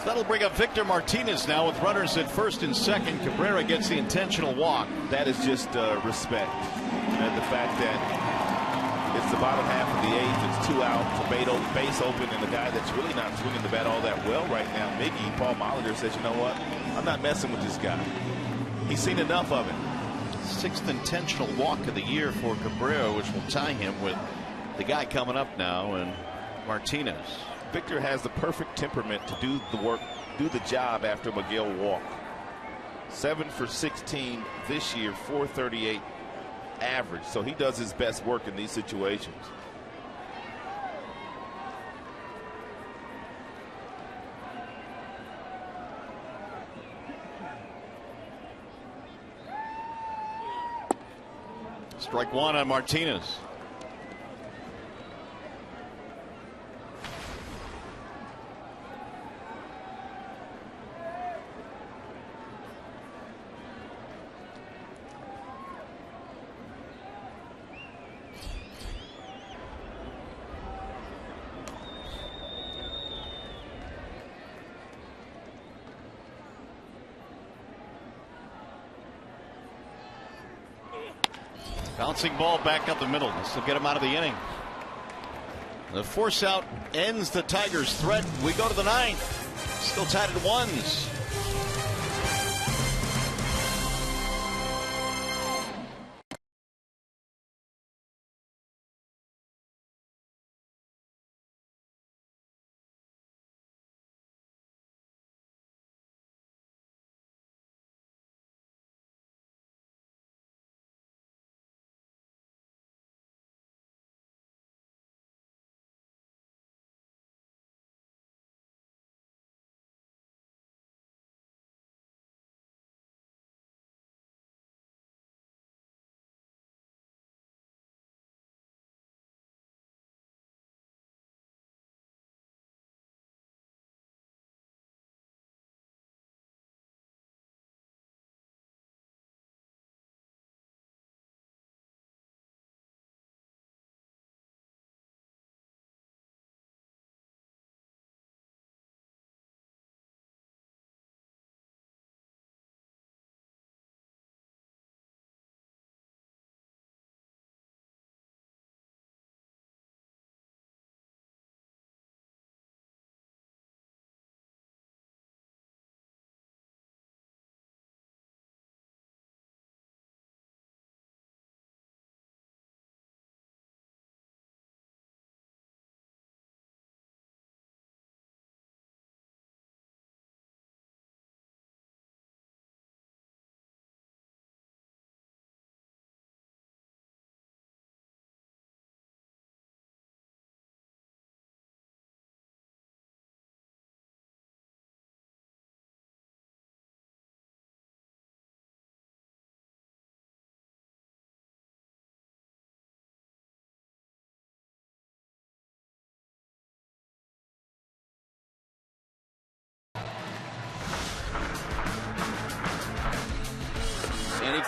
D: That'll bring up Victor Martinez now with runners at first and second. Cabrera gets the intentional walk.
B: That is just respect. And the fact that it's the bottom half of the 8th, it's 2 outs, a base open, and the guy that's really not swinging the bat all that well right now, Miggy, Paul Molitor, says, you know what, I'm not messing with this guy. He's seen enough of it.
D: 6th intentional walk of the year for Cabrera, which will tie him with the guy coming up now, and Martinez.
B: Victor has the perfect temperament to do the work, do the job after Miguel walk. 7 for 16 this year, 438 average. So he does his best work in these situations.
D: Strike 1 on Martinez. Bouncing ball back up the middle. This will get him out of the inning. The force out ends the Tigers' threat. We go to the 9th. Still tied at 1s.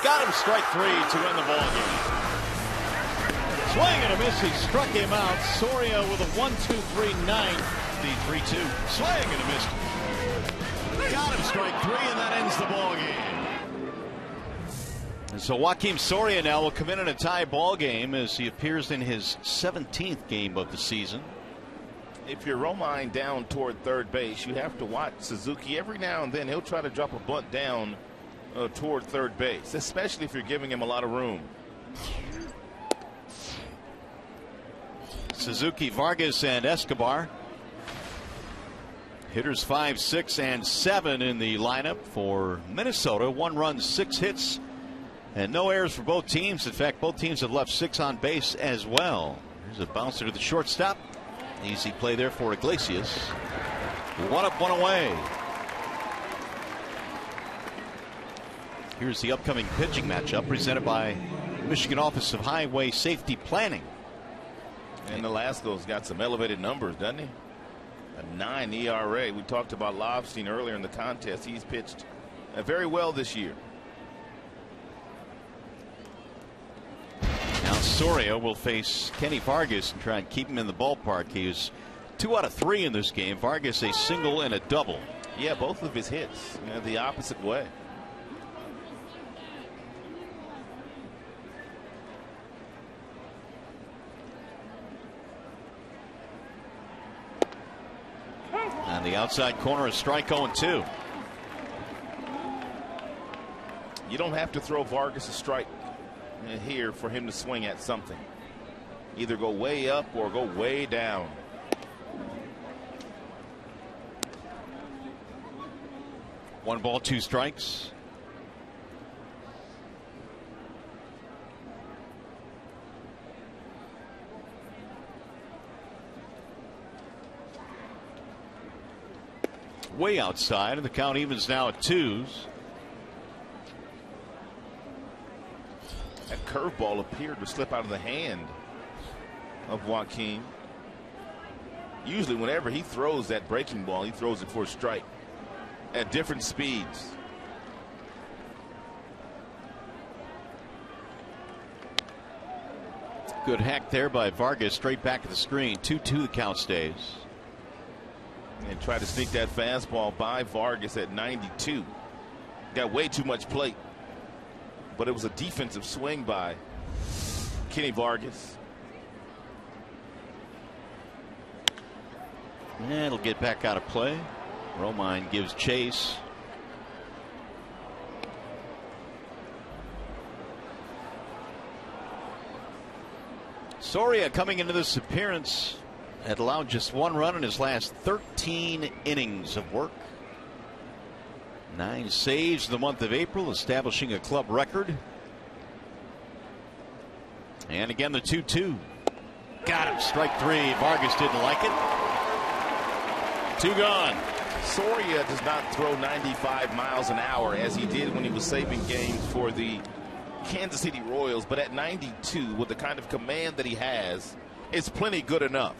D: Got him, strike 3 to win the ball game. Swing and a miss. He struck him out. Soria with a 1-2-3 ninth. The 3-2. Swing and a miss. Got him, strike 3, and that ends the ball game. And so Joakim Soria now will come in a tie ball game as he appears in his 17th game of the season.
B: If you're Romine down toward third base, you have to watch Suzuki. Every now and then he'll try to drop a bunt down toward third base, especially if you're giving him a lot of room.
D: Suzuki, Vargas, and Escobar. Hitters 5, 6, and 7 in the lineup for Minnesota. 1 run, 6 hits, and no errors for both teams. In fact, both teams have left 6 on base as well. Here's a bouncer to the shortstop. Easy play there for Iglesias. 1 up, 1 away. Here's the upcoming pitching matchup presented by Michigan Office of Highway Safety Planning.
B: And Nolasco's got some elevated numbers, doesn't he? A 9 ERA. We talked about Lobstein earlier in the contest. He's pitched very well this year.
D: Now Soria will face Kenny Vargas and try and keep him in the ballpark. He was 2 out of 3 in this game. Vargas a single and a double.
B: Yeah, both of his hits the opposite way.
D: On the outside corner, a strike 0-2.
B: You don't have to throw Vargas a strike here for him to swing at something. Either go way up or go way down.
D: One ball, 2 strikes. Way outside, and the count evens now at 2s.
B: That curveball appeared to slip out of the hand of Joakim. Usually whenever he throws that breaking ball, he throws it for a strike at different speeds.
D: Good hack there by Vargas, straight back of the screen. 2-2 the count stays.
B: And try to sneak that fastball by Vargas at 92. Got way too much plate. But it was a defensive swing by Kenny Vargas.
D: And it'll get back out of play. Romine gives chase. Soria coming into this appearance had allowed just 1 run in his last 13 innings of work. 9 saves in the month of April, establishing a club record. And again the 2-2. Got him, strike 3. Vargas didn't like it. 2 gone.
B: Soria does not throw 95 miles an hour as he did when he was saving games for the Kansas City Royals, but at 92 with the kind of command that he has, it's plenty good enough.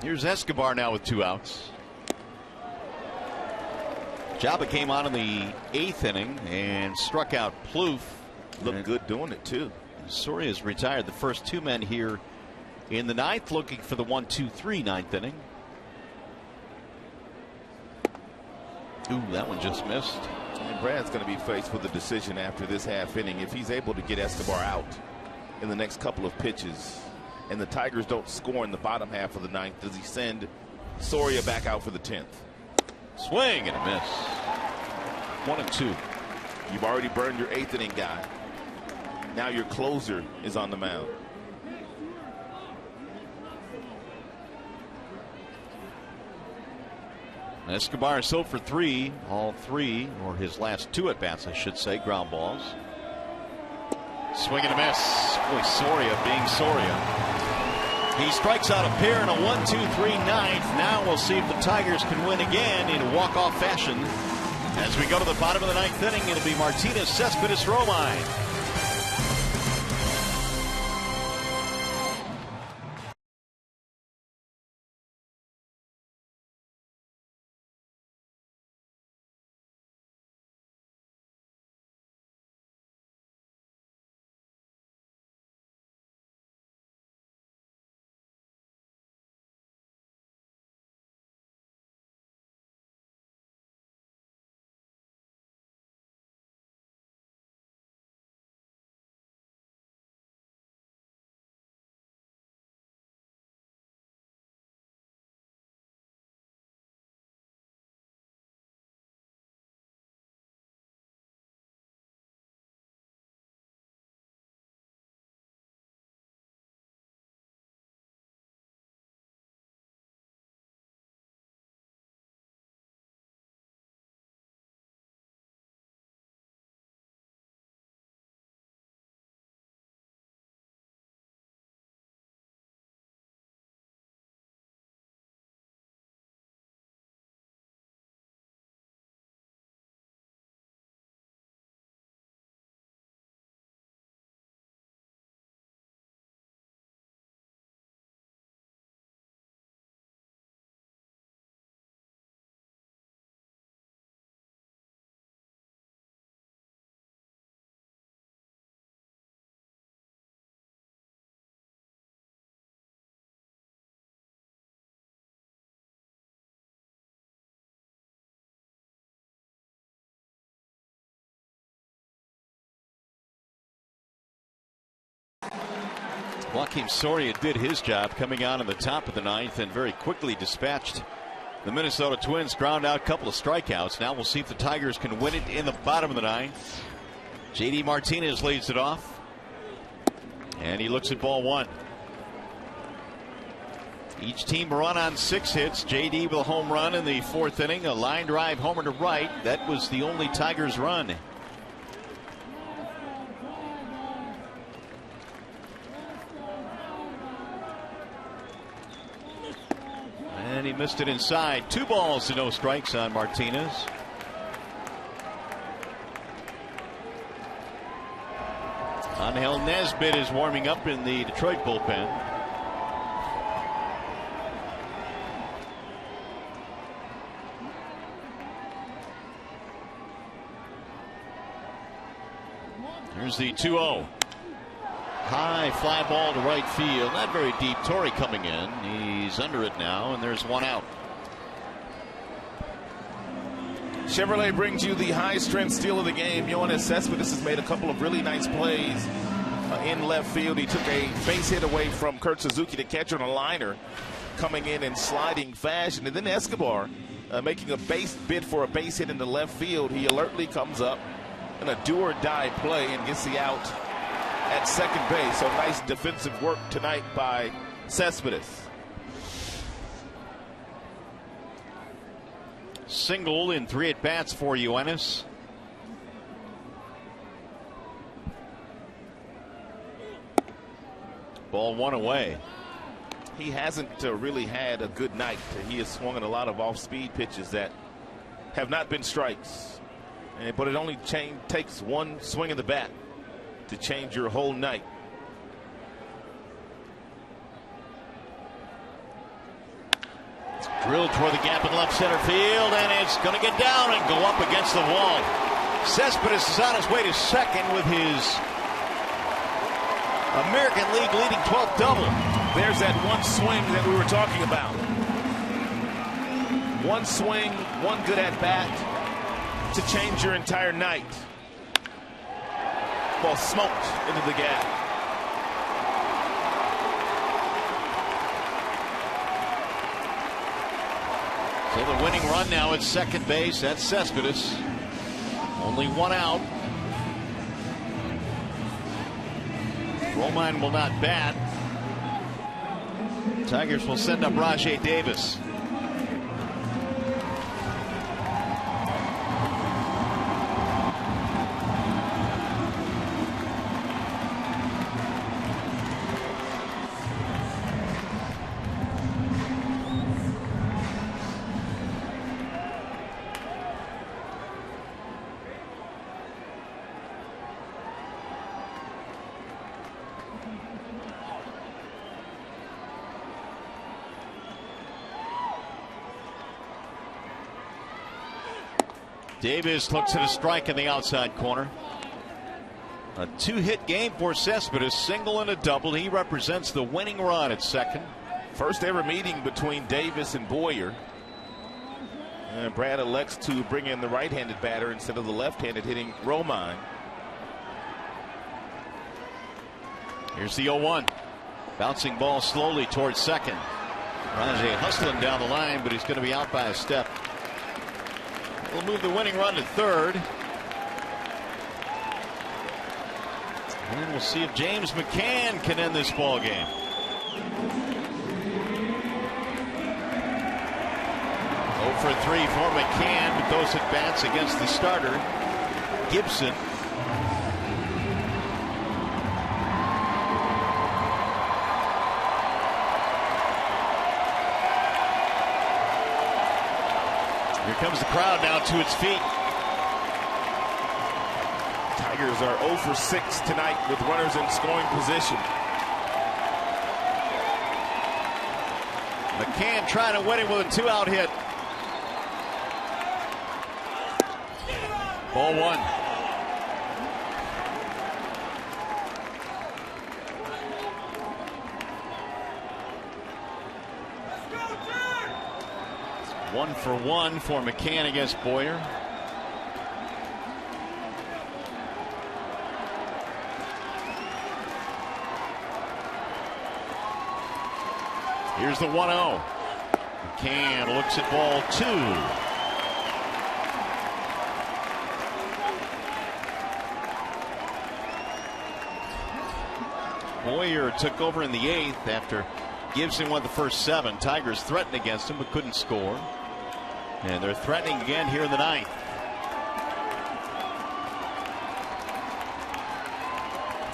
D: Here's Escobar now with 2 outs. Jabba came on in the 8th inning and struck out Plouffe.
B: Looked good doing it too.
D: Soria's retired the first 2 men here in the 9th, looking for the 1-2-3 9th inning. Ooh, that one just missed.
B: And Brad's going to be faced with a decision after this half inning. If he's able to get Escobar out in the next couple of pitches and the Tigers don't score in the bottom half of the 9th, does he send Soria back out for the 10th?
D: Swing and a miss. 1-2.
B: You've already burned your 8th inning guy. Now your closer is on the mound.
D: Escobar so for 3, all 3, or his last 2 at bats, I should say, ground balls. Swing and a miss. Boy, Soria being Soria. He strikes out a pair in a 1-2-3 ninth. Now we'll see if the Tigers can win again in walk-off fashion. As we go to the bottom of the 9th inning, it'll be Martinez, Cespedes, Romine. Joakim Soria did his job coming on in the top of the ninth and very quickly dispatched the Minnesota Twins. Ground out, couple of strikeouts. Now we'll see if the Tigers can win it in the bottom of the ninth. JD Martinez leads it off, and he looks at ball one. Each team run on 6 hits. JD with a home run in the 4th inning, a line drive homer to right. That was the only Tigers run. And he missed it inside. 2 balls to no strikes on Martinez. Angel Nesbitt is warming up in the Detroit bullpen. Here's the 2-0. High fly ball to right field. Not very deep. Torrey coming in. He's under it now, and there's 1 out.
B: Chevrolet brings you the high-strength steal of the game. Yoenis Cespedes has made a couple of really nice plays in left field. He took a base hit away from Kurt Suzuki to catch on a liner, coming in sliding fashion. And then Escobar making a base bid for a base hit in the left field. He alertly comes up in a do-or-die play and gets the out at second base. So nice defensive work tonight by Cespedes.
D: Single in 3 at-bats for Yoenis. Ball 1 away.
B: He hasn't really had a good night. He has swung at a lot of off-speed pitches that have not been strikes. But it only takes one swing of the bat to change your whole night.
D: Drilled toward the gap in left center field, and it's going to get down and go up against the wall. Cespedes is on his way to second with his American League leading 12th double.
B: There's that one swing that we were talking about. One swing, one good at bat to change your entire night. Ball smoked into the gap.
D: So the winning run now at second base. That's Cespedes. Only 1 out. Romine will not bat. Tigers will send up Rajai Davis. Davis looks at a strike in the outside corner. A 2-hit game for Cespedes, single and a double. He represents the winning run at second.
B: First ever meeting between Davis and Boyer. And Brad elects to bring in the right-handed batter instead of the left-handed hitting Romine.
D: Here's the 0-1. Bouncing ball slowly towards second. Rajai hustling down the line, but he's going to be out by a step. We'll move the winning run to third. And we'll see if James McCann can end this ball game. For 3 for McCann, but those at bats against the starter, Gibson. Here comes the crowd now to its feet.
B: Tigers are 0 for 6 tonight with runners in scoring position.
D: McCann trying to win it with a 2-out hit. Ball 1. One for 1 for McCann against Boyer. Here's the 1-0. McCann looks at ball 2. Boyer took over in the 8th after Gibson won the first 7. Tigers threatened against him but couldn't score. And they're threatening again here in the 9th.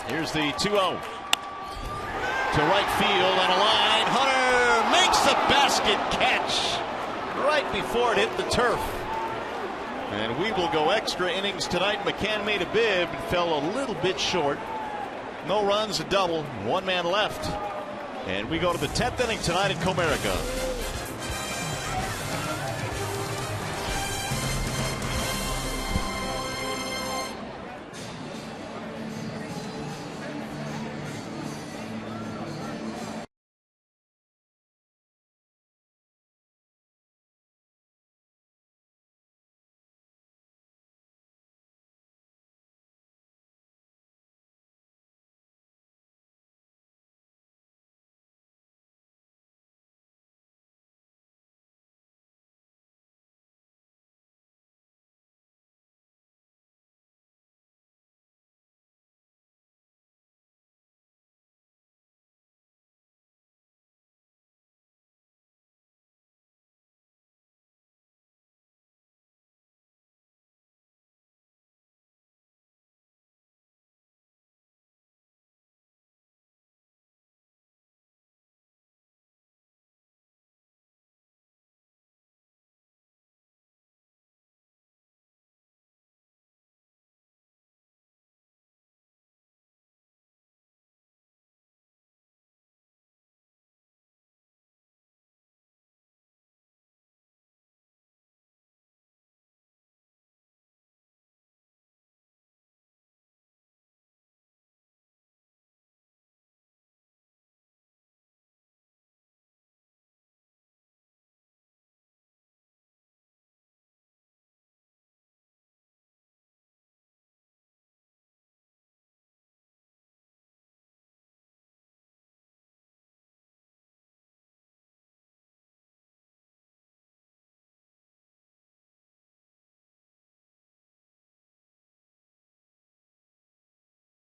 D: Here's the 2-0. To right field on a line. Hunter makes the basket catch right before it hit the turf. And we will go extra innings tonight. McCann made a bid but fell a little bit short. No runs, a double, 1 man left. And we go to the 10th inning tonight at Comerica.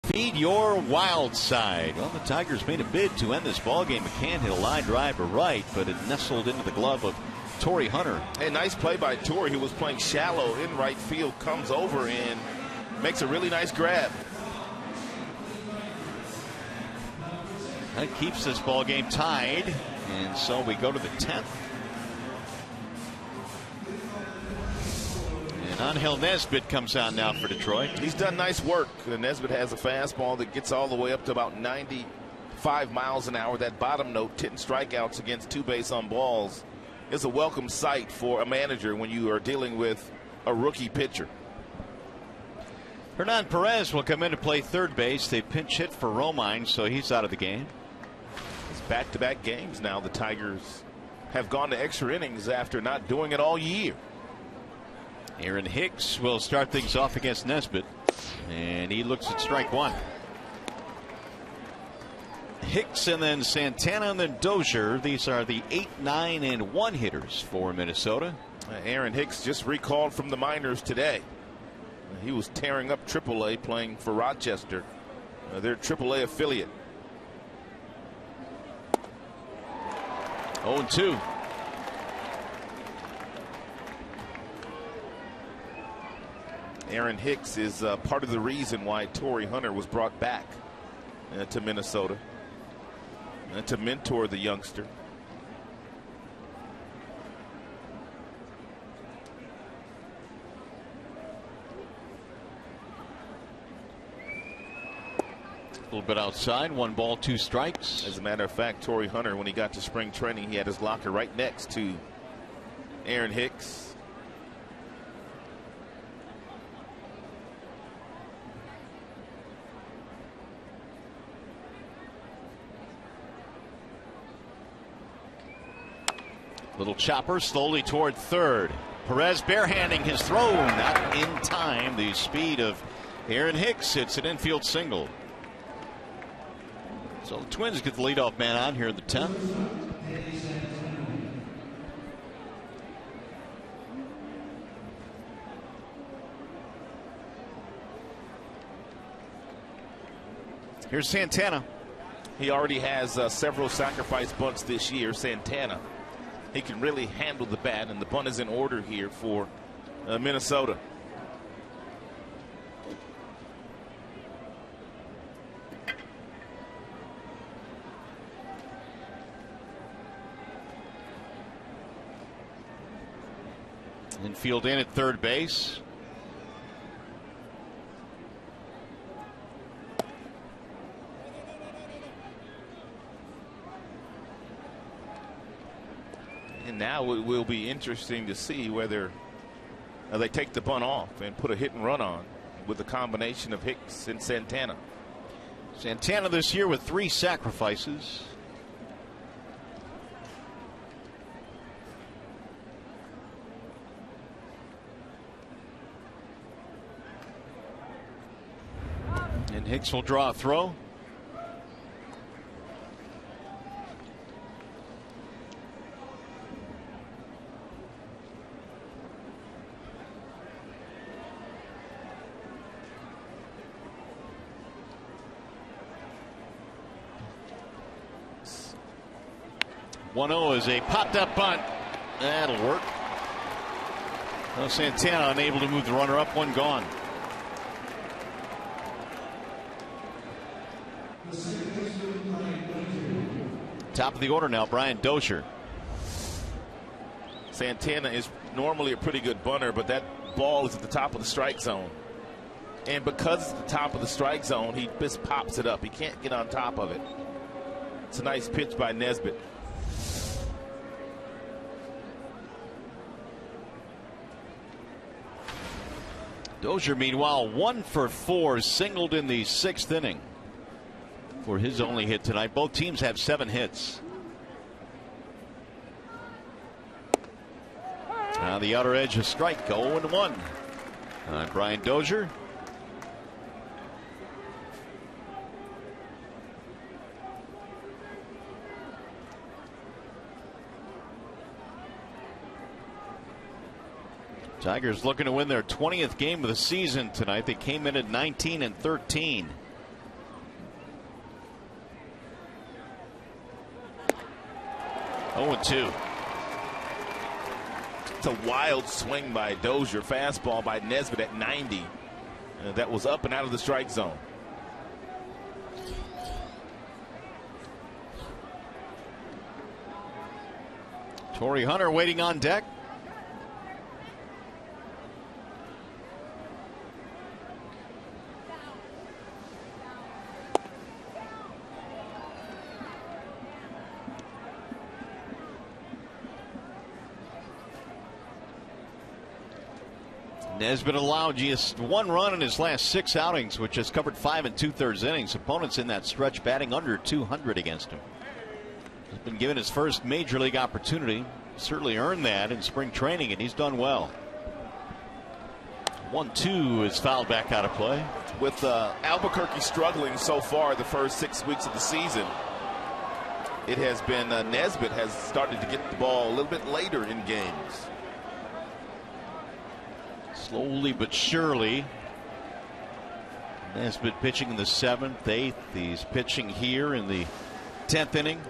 D: Feed your wild side. Well, the Tigers made a bid to end this ballgame. McCann hit a line drive to right, but it nestled into the glove of Torrey Hunter.
B: A nice play by Torrey, who was playing shallow in right field, comes over and makes a really nice grab.
D: That keeps this ballgame tied, and so we go to the 10th. Angel Nesbitt comes on now for Detroit.
B: He's done nice work. Nesbitt has a fastball that gets all the way up to about 95 miles an hour. That bottom note, 10 strikeouts against 2 base on balls, is a welcome sight for a manager when you are dealing with a rookie pitcher.
D: Hernan Perez will come in to play third base. They pinch hit for Romine, so he's out of the game.
B: It's back-to-back games now. The Tigers have gone to extra innings after not doing it all year.
D: Aaron Hicks will start things off against Nesbitt, and he looks at strike 1. Hicks and then Santana and then Dozier. These are the 8, 9, and 1 hitters for Minnesota.
B: Aaron Hicks just recalled from the minors today. He was tearing up AAA playing for Rochester, their AAA affiliate.
D: 0-2.
B: Aaron Hicks is part of the reason why Torrey Hunter was brought back to Minnesota to mentor the youngster.
D: A little bit outside, 1 ball, 2 strikes.
B: As a matter of fact, Torrey Hunter, when he got to spring training, he had his locker right next to Aaron Hicks.
D: Little chopper slowly toward third. Perez barehanding his throw, not in time. The speed of Aaron Hicks. It's an infield single. So the Twins get the leadoff man on here in the 10th. Here's Santana.
B: He already has several sacrifice bunts this year, Santana. He can really handle the bat, and the bunt is in order here for Minnesota.
D: Infield in at third base.
B: And now it will be interesting to see whether they take the bunt off and put a hit and run on with a combination of Hicks and Santana.
D: Santana this year with 3 sacrifices. And Hicks will draw a throw. One-0 is a popped up bunt. That'll work. Well, Santana unable to move the runner up, one gone. Top of the order now, Brian Dozier.
B: Santana is normally a pretty good bunter, but that ball is at the top of the strike zone. And because it's at the top of the strike zone, he just pops it up. He can't get on top of it. It's a nice pitch by Nesbitt.
D: Dozier, meanwhile, 1 for 4, singled in the 6th inning for his only hit tonight. Both teams have 7 hits. Now the outer edge, a strike, 0-1 on Brian Dozier. Tigers looking to win their 20th game of the season tonight. They came in at 19-13. Oh, 2.
B: It's a wild swing by Dozier. Fastball by Nesbitt at 90. That was up and out of the strike zone.
D: Torrey Hunter waiting on deck. Nesbitt allowed just 1 run in his last 6 outings, which has covered 5 2/3 innings. Opponents in that stretch batting under 200 against him. He's been given his first major league opportunity. Certainly earned that in spring training, and he's done well. 1-2 is fouled back out of play.
B: With Albuquerque struggling so far the first 6 weeks of the season, it has been Nesbitt has started to get the ball a little bit later in games.
D: Slowly but surely. Nesbitt pitching in the 7th, 8th. He's pitching here in the 10th inning.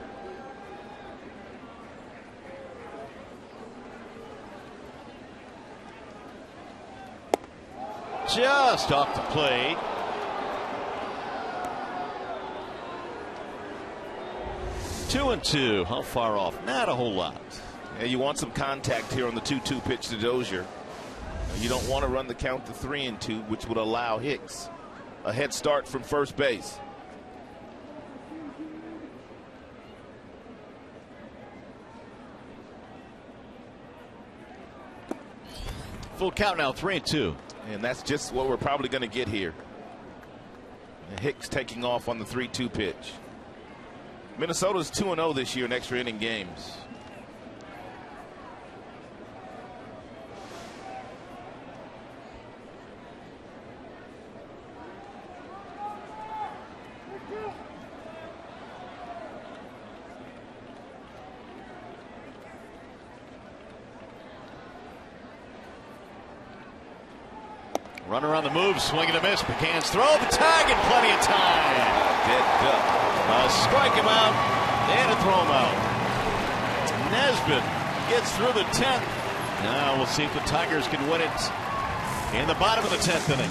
D: Just off the plate. Two and two. How far off? Not a whole lot.
B: Yeah, you want some contact here on the 2-2 pitch to Dozier. You don't want to run the count to 3-2, which would allow Hicks a head start from first base.
D: Full count now, 3-2.
B: And that's just what we're probably going to get here. Hicks taking off on the 3-2 pitch. Minnesota's 2-0 this year in extra inning games.
D: Runner on the move, swing and a miss. McCann's throw, the tag, and plenty of time. Strike him out and a throw him out. Nesbitt gets through the 10th. Now we'll see if the Tigers can win it in the bottom of the 10th inning.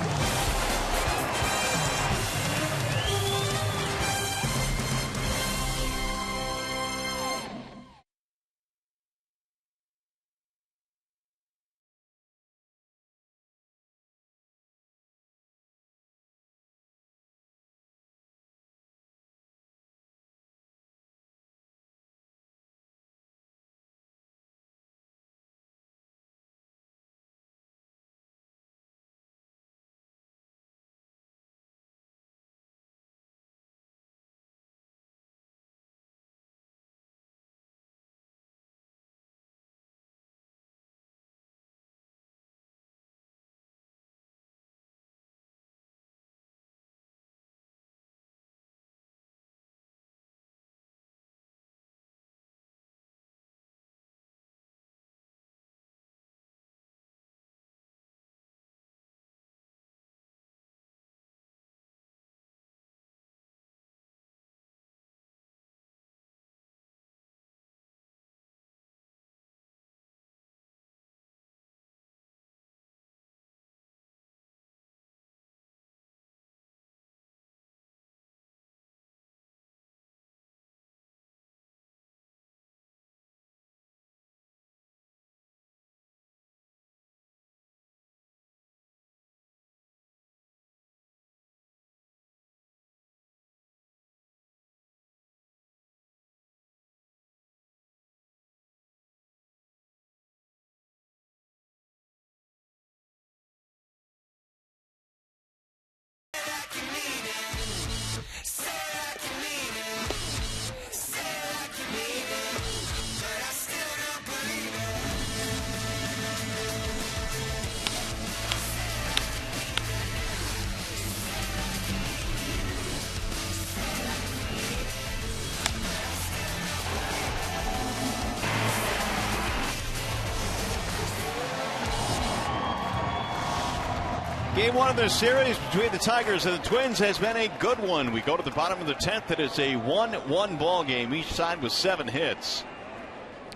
D: Game one of the series between the Tigers and the Twins has been a good one. We go to the bottom of the 10th. It is a 1-1 ball game, each side with 7 hits.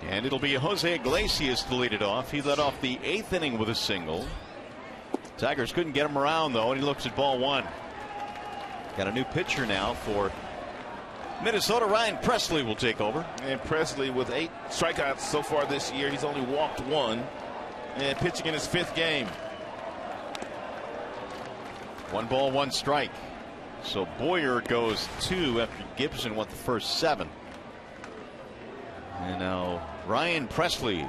D: And it'll be Jose Iglesias to lead it off. He led off the 8th inning with a single. Tigers couldn't get him around, though, and he looks at ball 1. Got a new pitcher now for Minnesota. Ryan Presley will take over.
B: And Presley with 8 strikeouts so far this year. He's only walked 1 and pitching in his 5th game.
D: 1 ball, 1 strike. So Boyer goes 2 after Gibson went the first 7. And now Ryan Presley.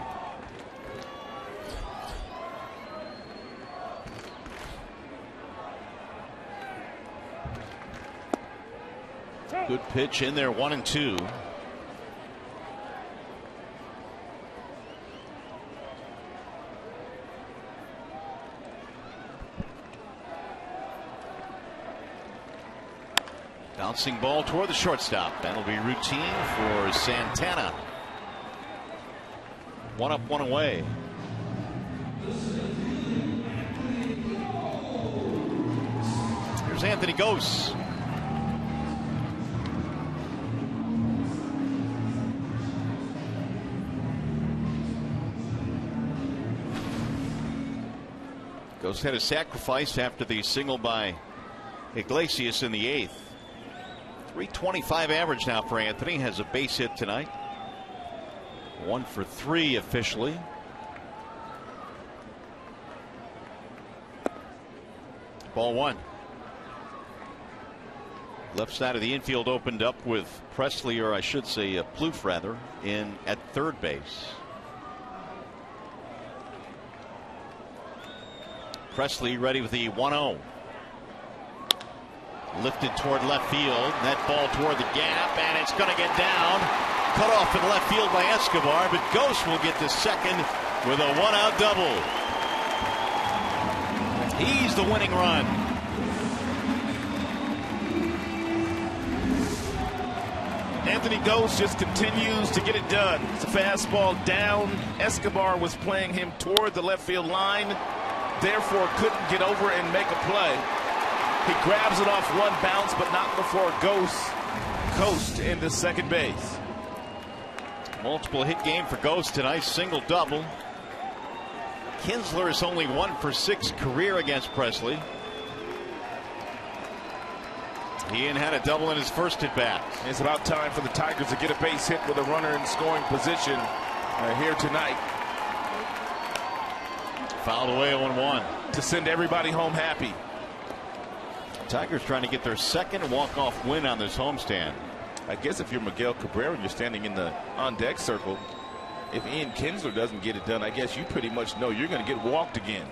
D: Good pitch in there, 1-2. Bouncing ball toward the shortstop. That'll be routine for Santana. 1 up, 1 away. Here's Anthony Gose. Gose had a sacrifice after the single by Iglesias in the 8th. .325 average now for Anthony. Has a base hit tonight. 1 for 3 officially. Ball 1. Left side of the infield opened up with Presley, or I should say Plouffe rather, in at third base. Presley ready with the 1-0. Lifted toward left field. That ball toward the gap, and it's going to get down. Cut off in left field by Escobar, but Gose will get the second with a 1-out double. He's the winning run.
B: Anthony Gose just continues to get it done. It's a fastball down. Escobar was playing him toward the left field line. therefore couldn't get over and make a play. He grabs it off one bounce, but not before it goes coast into second base.
D: Multiple hit game for Ghost tonight, single-double. Kinsler is only 1 for 6 career against Presley. Ian had a double in his first at bat.
B: It's about time for the Tigers to get a base hit with a runner in scoring position here tonight.
D: Fouled away 0-1.
B: To send everybody home happy.
D: Tigers trying to get their second walk-off win on this homestand.
B: I guess if you're Miguel Cabrera and you're standing in the on-deck circle, if Ian Kinsler doesn't get it done, I guess you pretty much know you're going to get walked again.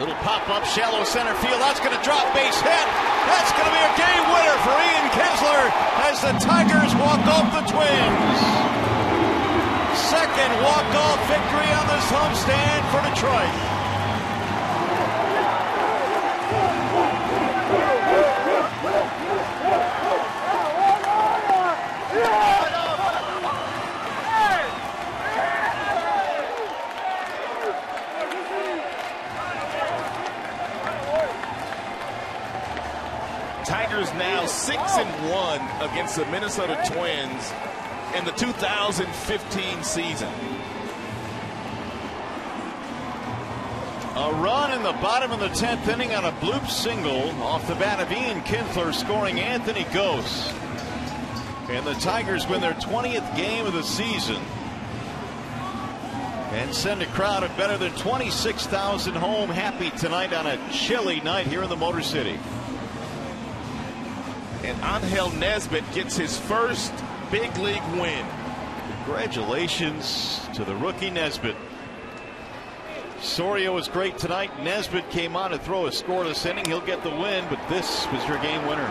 D: Little pop-up, shallow center field. That's going to drop, base hit. That's going to be a game winner for Ian Kinsler as the Tigers walk off the Twins. Second walk-off victory on this homestand for Detroit.
B: Tigers now 6-1 against the Minnesota Twins in the 2015 season.
D: A run in the bottom of the 10th inning on a bloop single off the bat of Ian Kinsler, scoring Anthony Gose. And the Tigers win their 20th game of the season and send a crowd of better than 26,000 home happy tonight on a chilly night here in the Motor City.
B: And Angel Nesbitt gets his first big league win.
D: Congratulations to the rookie Nesbitt. Soria was great tonight. Nesbitt came on to throw a scoreless inning. He'll get the win, but this was your game winner.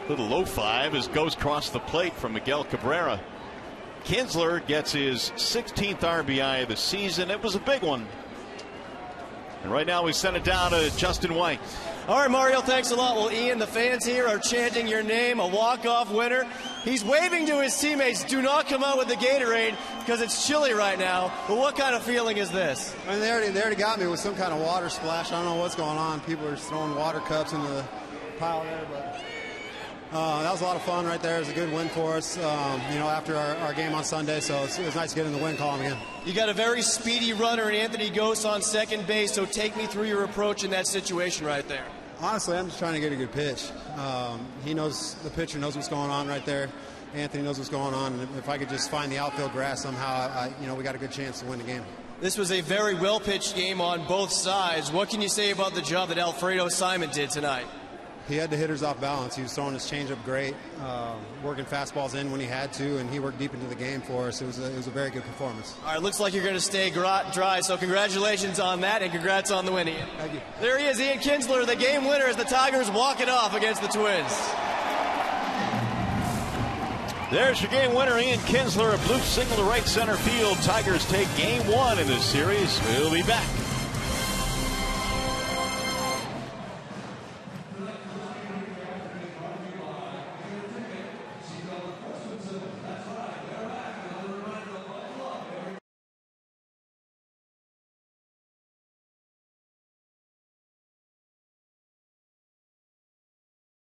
D: Little low five as Ghost crossed the plate from Miguel Cabrera. Kinsler gets his 16th RBI of the season. It was a big one. And right now we send it down to Justin White.
F: All right, Mario, thanks a lot. Well, Ian, the fans here are chanting your name, a walk-off winner. He's waving to his teammates, do not come out with the Gatorade because it's chilly right now. But what kind of feeling is this?
G: I mean, they already got me with some kind of water splash. I don't know what's going on. People are throwing water cups into the pile there, but that was a lot of fun right there. It was a good win for us, after our game on Sunday, so it was nice to get in the win column again.
F: You got a very speedy runner in Anthony Gose on second base, so take me through your approach in that situation right there.
G: Honestly, I'm just trying to get a good pitch. He knows, the pitcher knows what's going on right there. Anthony knows what's going on, and if I could just find the outfield grass somehow, we got a good chance to win the game.
F: This was a very well-pitched game on both sides. What can you say about the job that Alfredo Simon did tonight?
G: He had the hitters off balance. He was throwing his changeup great, working fastballs in when he had to, and he worked deep into the game for us. It was a very good performance.
F: All right, looks like you're going to stay dry, so congratulations on that, and congrats on the win, Ian.
G: Thank you.
F: There he is, Ian Kinsler, the game winner as the Tigers walk it off against the Twins.
D: There's your game winner, Ian Kinsler, a bloop single to right center field. Tigers take game one in this series. We'll be back.